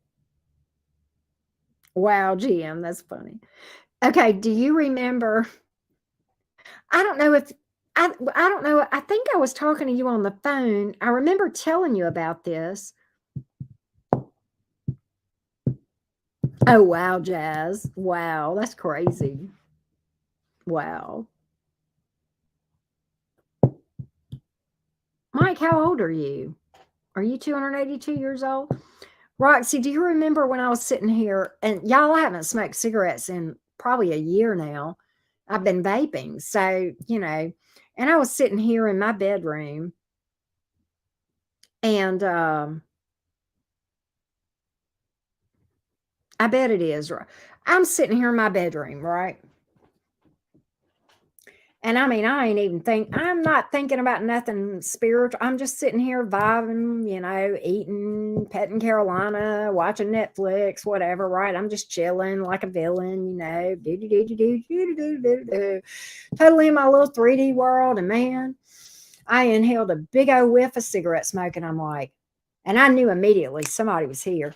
Wow, GM, that's funny. Okay, do you remember? I don't know if I don't know. I think I was talking to you on the phone. I remember telling you about this. Oh, wow, Jazz. Wow, that's crazy. Wow. Mike, how old are you? Are you 282 years old? Roxy, do you remember when I was sitting here and y'all, I haven't smoked cigarettes in probably a year now. I've been vaping. So, and I was sitting here in my bedroom and I bet it is. I'm sitting here in my bedroom, right? And I mean, I'm not thinking about nothing spiritual. I'm just sitting here vibing, eating, petting Carolina, watching Netflix, whatever, right? I'm just chilling like a villain, totally in my little 3D world. And man, I inhaled a big old whiff of cigarette smoke and I'm like, and I knew immediately somebody was here.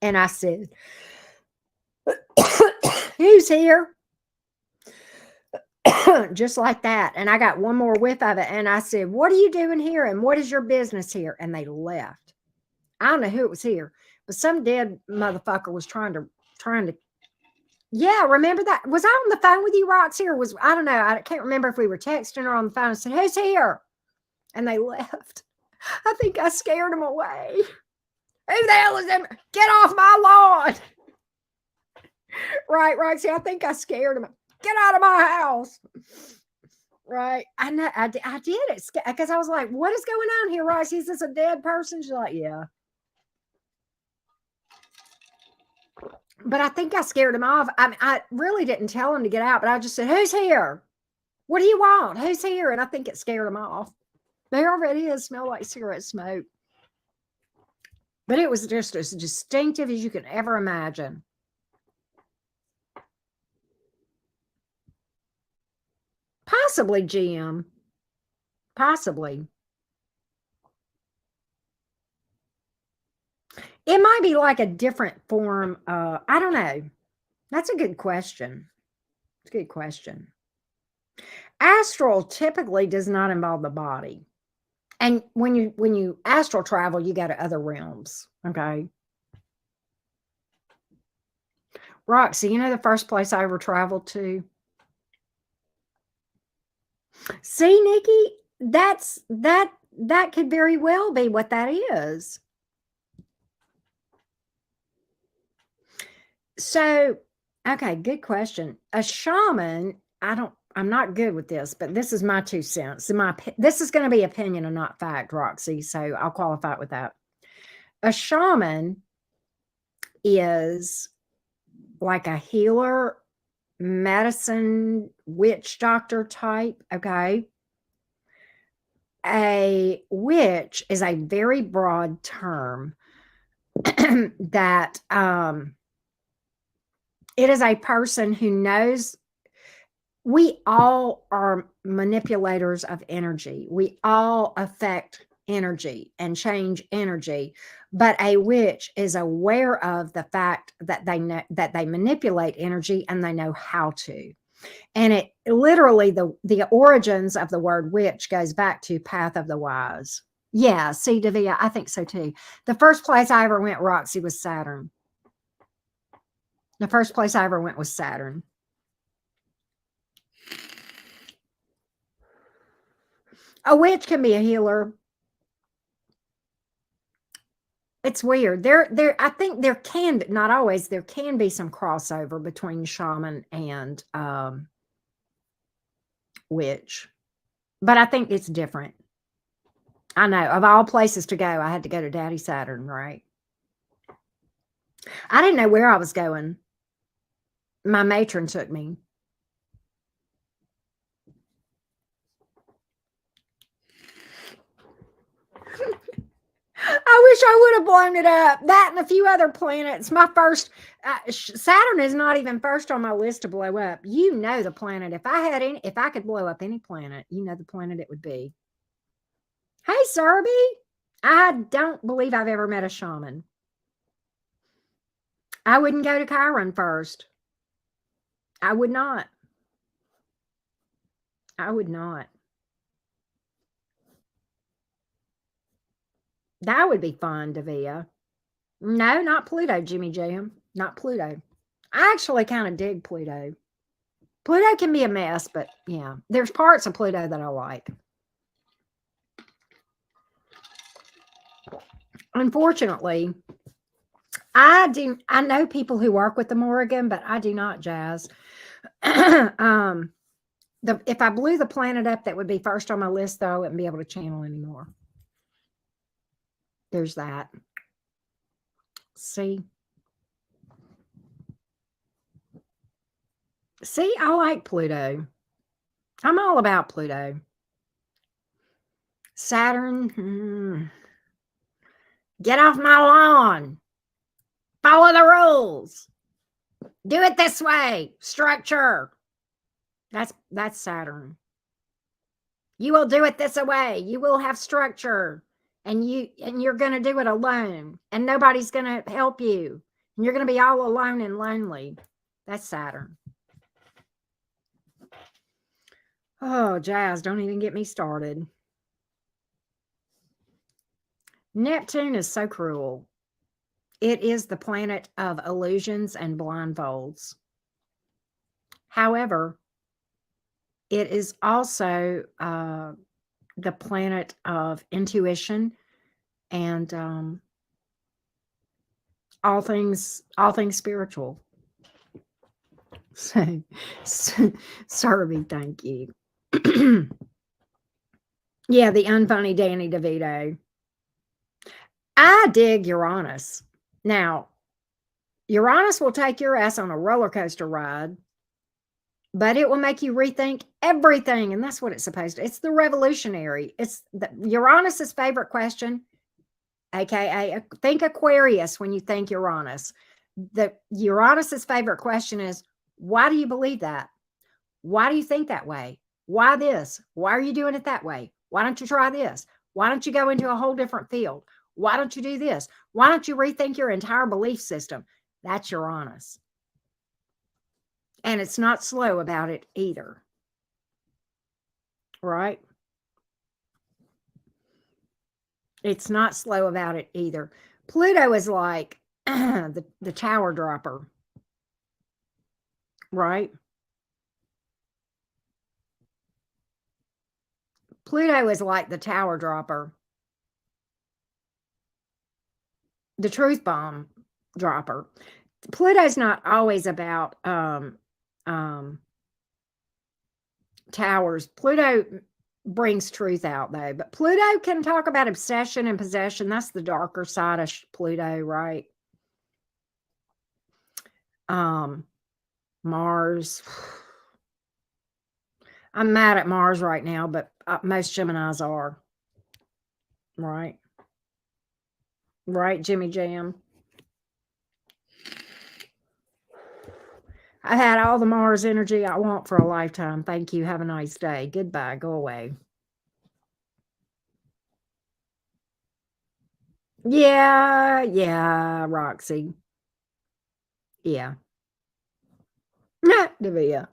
And I said, who's here? Just like that. And I got one more whiff of it. And I said, what are you doing here? And what is your business here? And they left. I don't know who it was here, but some dead motherfucker was trying to, yeah, remember that? Was I on the phone with you, Roxy? Or I don't know. I can't remember if we were texting or on the phone. I said, who's here? And they left. I think I scared them away. Who the hell is them? Get off my lawn. Right, Roxy. I think I scared them. Get out of my house. Right. I know. I did it because I was like, what is going on here, Roxy? Is this a dead person? She's like, yeah. But I think I scared him off. I really didn't tell him to get out, but I just said, who's here? What do you want? Who's here? And I think it scared him off. There already is smell like cigarette smoke. But it was just as distinctive as you could ever imagine. Possibly, GM. Possibly. It might be like a different form. I don't know. That's a good question. It's a good question. Astral typically does not involve the body. And when you astral travel, you go to other realms. Okay. Roxy, you know the first place I ever traveled to? See, Nikki, That could very well be what that is. So, okay, good question. A shaman, I'm not good with this, but this is my 2 cents. This is going to be opinion and not fact, Roxy. So I'll qualify it with that. A shaman is like a healer, medicine, witch doctor type. Okay. A witch is a very broad term that it is a person who knows. We all are manipulators of energy. We all affect energy and change energy, but a witch is aware of the fact that they know that they manipulate energy and they know how to. And it literally, the origins of the word witch goes back to Path of the Wise. Yeah, see, Davia, I think so too. The first place I ever went, Roxy, was Saturn. The first place I ever went was Saturn. A witch can be a healer. It's weird. I think there can, not always, there can be some crossover between shaman and witch, but I think it's different. I know, of all places to go, I had to go to Daddy Saturn, right? I didn't know where I was going. My matron took me. I wish I would have blown it up. That and a few other planets. My first, Saturn is not even first on my list to blow up. You know the planet. If I could blow up any planet, you know the planet it would be. Hey, Serby. I don't believe I've ever met a shaman. I wouldn't go to Chiron first. I would not. I would not. That would be fun, Davia. No, not Pluto, Jimmy Jam. Not Pluto. I actually kind of dig Pluto. Pluto can be a mess, but yeah, there's parts of Pluto that I like. Unfortunately, I know people who work with the Morrigan, but I do not, Jazz. If I blew the planet up, that would be first on my list, though. I wouldn't be able to channel anymore. There's that. See, I like Pluto. I'm all about Pluto. Saturn, get off my lawn. Follow the rules. Do it this way. Structure. That's Saturn. You will do it this way. You will have structure. And you're going to do it alone. And nobody's going to help you. And you're going to be all alone and lonely. That's Saturn. Oh, Jazz, don't even get me started. Neptune is so cruel. It is the planet of illusions and blindfolds. However, it is also the planet of intuition and all things spiritual. So Serby, thank you. Yeah, the unfunny Danny DeVito. I dig Uranus. Now, Uranus will take your ass on a roller coaster ride, but it will make you rethink everything. And that's what it's supposed to. It's the revolutionary. It's Uranus's favorite question, aka think Aquarius when you think Uranus. The Uranus's favorite question is, why do you believe that? Why do you think that way? Why this? Why are you doing it that way? Why don't you try this? Why don't you go into a whole different field? Why don't you do this? Why don't you rethink your entire belief system? That's Uranus. And it's not slow about it either. Right? It's not slow about it either. Pluto is like the tower dropper. Right? Pluto is like the tower dropper, the truth bomb dropper. Pluto's not always about towers. Pluto brings truth out though, but Pluto can talk about obsession and possession. That's the darker side of Pluto, right? Mars. I'm mad at Mars right now, but most Geminis are. Right. Right, Jimmy Jam. I had all the Mars energy I want for a lifetime. Thank you. Have a nice day. Goodbye. Go away. Yeah, Roxy. Yeah. Davia.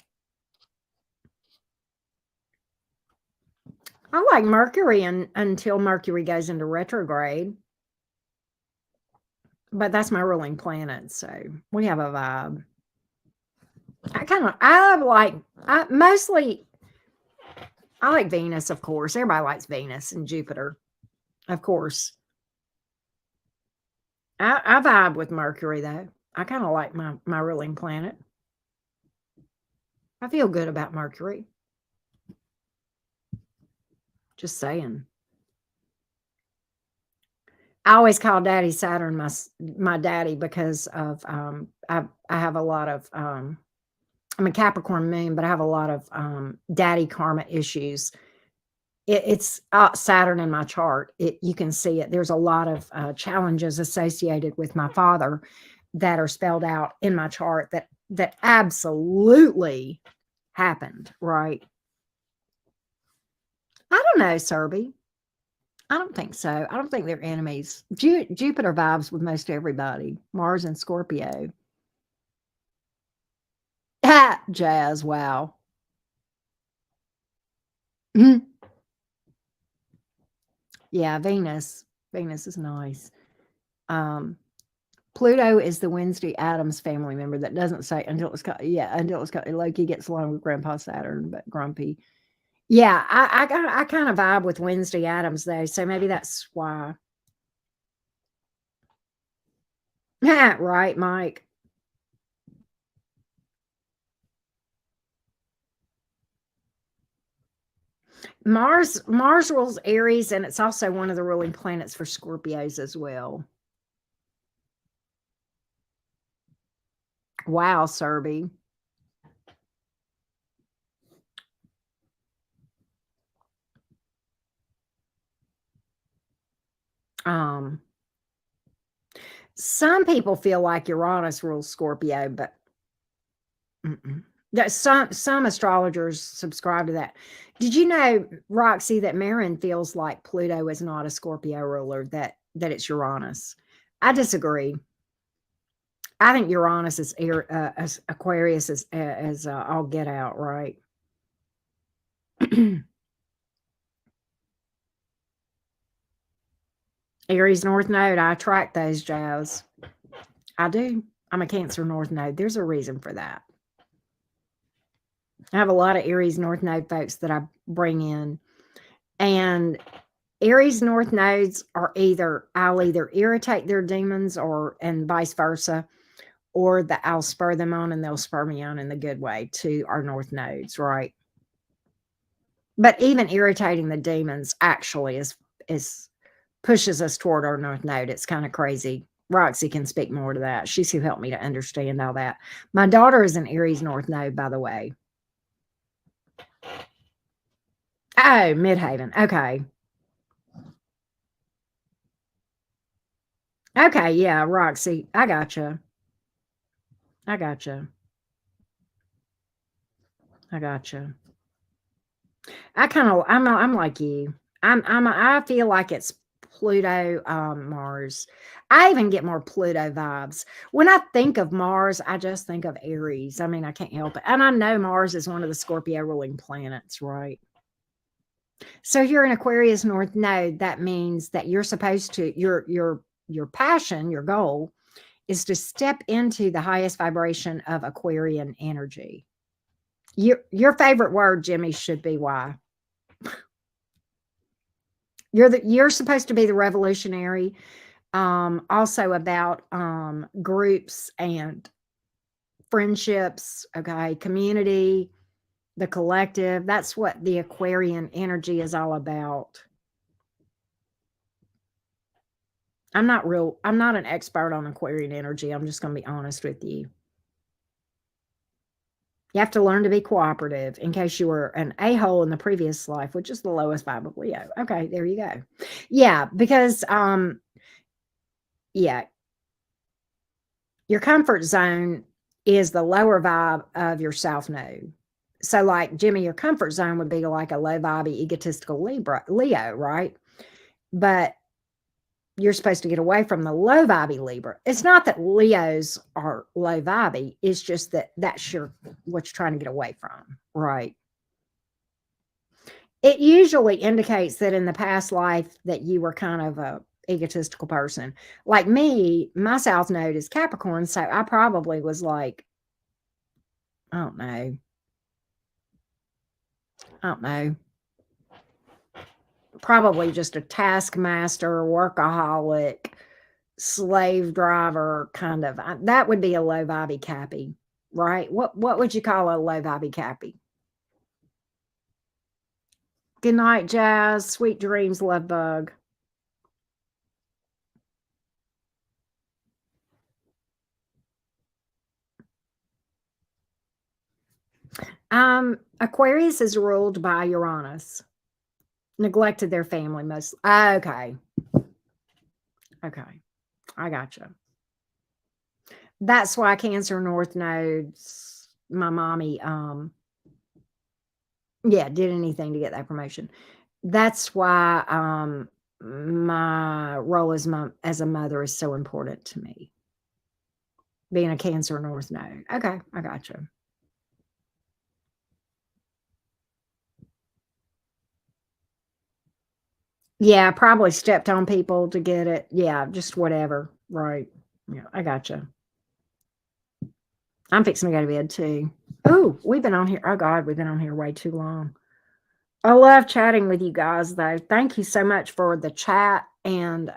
I like Mercury until Mercury goes into retrograde. But that's my ruling planet, so we have a vibe. I like Venus, of course. Everybody likes Venus and Jupiter, of course. I vibe with Mercury though. I kind of like my ruling planet. I feel good about Mercury. Just saying. I always call Daddy Saturn my daddy because of I have a lot of I'm a Capricorn moon, but I have a lot of daddy karma issues. It's Saturn in my chart. You can see it. There's a lot of challenges associated with my father that are spelled out in my chart that absolutely happened. Right? I don't know, Serby. I don't think so. I don't think they're enemies. Jupiter vibes with most everybody. Mars and Scorpio. Jazz. Wow. Mhm. Yeah, Venus. Venus is nice. Um, Pluto is the Wednesday Adams family member that doesn't say until it's got Loki gets along with Grandpa Saturn, but grumpy. Yeah, I kind of vibe with Wednesday Adams though, so maybe that's why. Right, Mike. Mars rules Aries, and it's also one of the ruling planets for Scorpios as well. Wow, Serby. Um, some people feel like Uranus rules Scorpio, but some astrologers subscribe to that. Did you know, Roxy, that Marin feels like Pluto is not a Scorpio ruler, that it's Uranus? I disagree. I think Uranus is as Aquarius as all get out, right? Aries North Node, I attract those, Jazz. I do. I'm a Cancer North Node. There's a reason for that. I have a lot of Aries North Node folks that I bring in. And Aries North Nodes are I'll either irritate their demons and vice versa, or that I'll spur them on and they'll spur me on in the good way to our North Nodes, right? But even irritating the demons actually is pushes us toward our North Node. It's kind of crazy. Roxy can speak more to that. She's who helped me to understand all that. My daughter is an Aries North Node, by the way. Oh, Midhaven. Okay. Okay. Yeah, Roxy. I gotcha. I gotcha. I gotcha. I'm like you. I feel like it's Pluto, Mars. I even get more Pluto vibes. When I think of Mars, I just think of Aries. I mean, I can't help it. And I know Mars is one of the Scorpio ruling planets, right? So you're an Aquarius North Node. That means that you're supposed to your passion, your goal is to step into the highest vibration of Aquarian energy. Your favorite word, Jimmy, should be why. You're supposed to be the revolutionary. Also about groups and friendships, okay, community, the collective. That's what the Aquarian energy is all about. I'm not an expert on Aquarian energy. I'm just going to be honest with you. You have to learn to be cooperative in case you were an a-hole in the previous life, which is the lowest vibe of Leo. Okay, there you go. Yeah, because yeah, your comfort zone is the lower vibe of your south node. So like Jimmy, your comfort zone would be like a low vibe, egotistical Leo, right? But you're supposed to get away from the low vibe Libra. It's not that Leos are low vibe. It's just that that's what you're trying to get away from, right? It usually indicates that in the past life that you were kind of a egotistical person. Like me, my south node is Capricorn, so I probably was like, I don't know, probably just a taskmaster, workaholic, slave driver kind of. That would be a low vibe Cappy, right? What would you call a low vibe Cappy? Good night, Jazz. Sweet dreams, love bug. Aquarius is ruled by Uranus. Neglected their family most. Okay. I gotcha. That's why Cancer North nodes, my mommy, yeah, did anything to get that promotion. That's why my role as a mother is so important to me. Being a Cancer North node. Okay, I gotcha. Yeah, probably stepped on people to get it. Yeah, just whatever. Right. Yeah, I gotcha. I'm fixing to go to bed too. Oh, we've been on here. Oh God, we've been on here way too long. I love chatting with you guys though. Thank you so much for the chat, and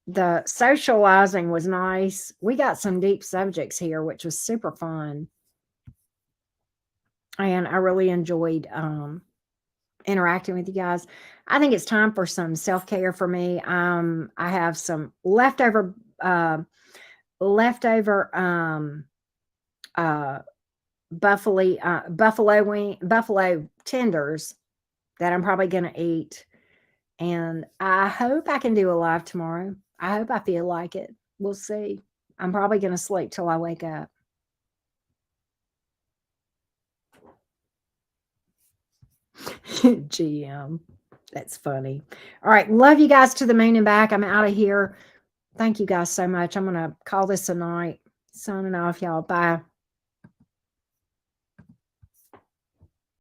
the socializing was nice. We got some deep subjects here, which was super fun. And I really enjoyed interacting with you guys. I think it's time for some self-care for me. I have some leftover uh buffalo tenders that I'm probably going to eat, and I hope I can do a live tomorrow. I hope I feel like it. We'll see. I'm probably going to sleep till I wake up. GM. That's funny. All right. Love you guys to the moon and back. I'm out of here. Thank you guys so much. I'm going to call this a night. Signing off, y'all. Bye.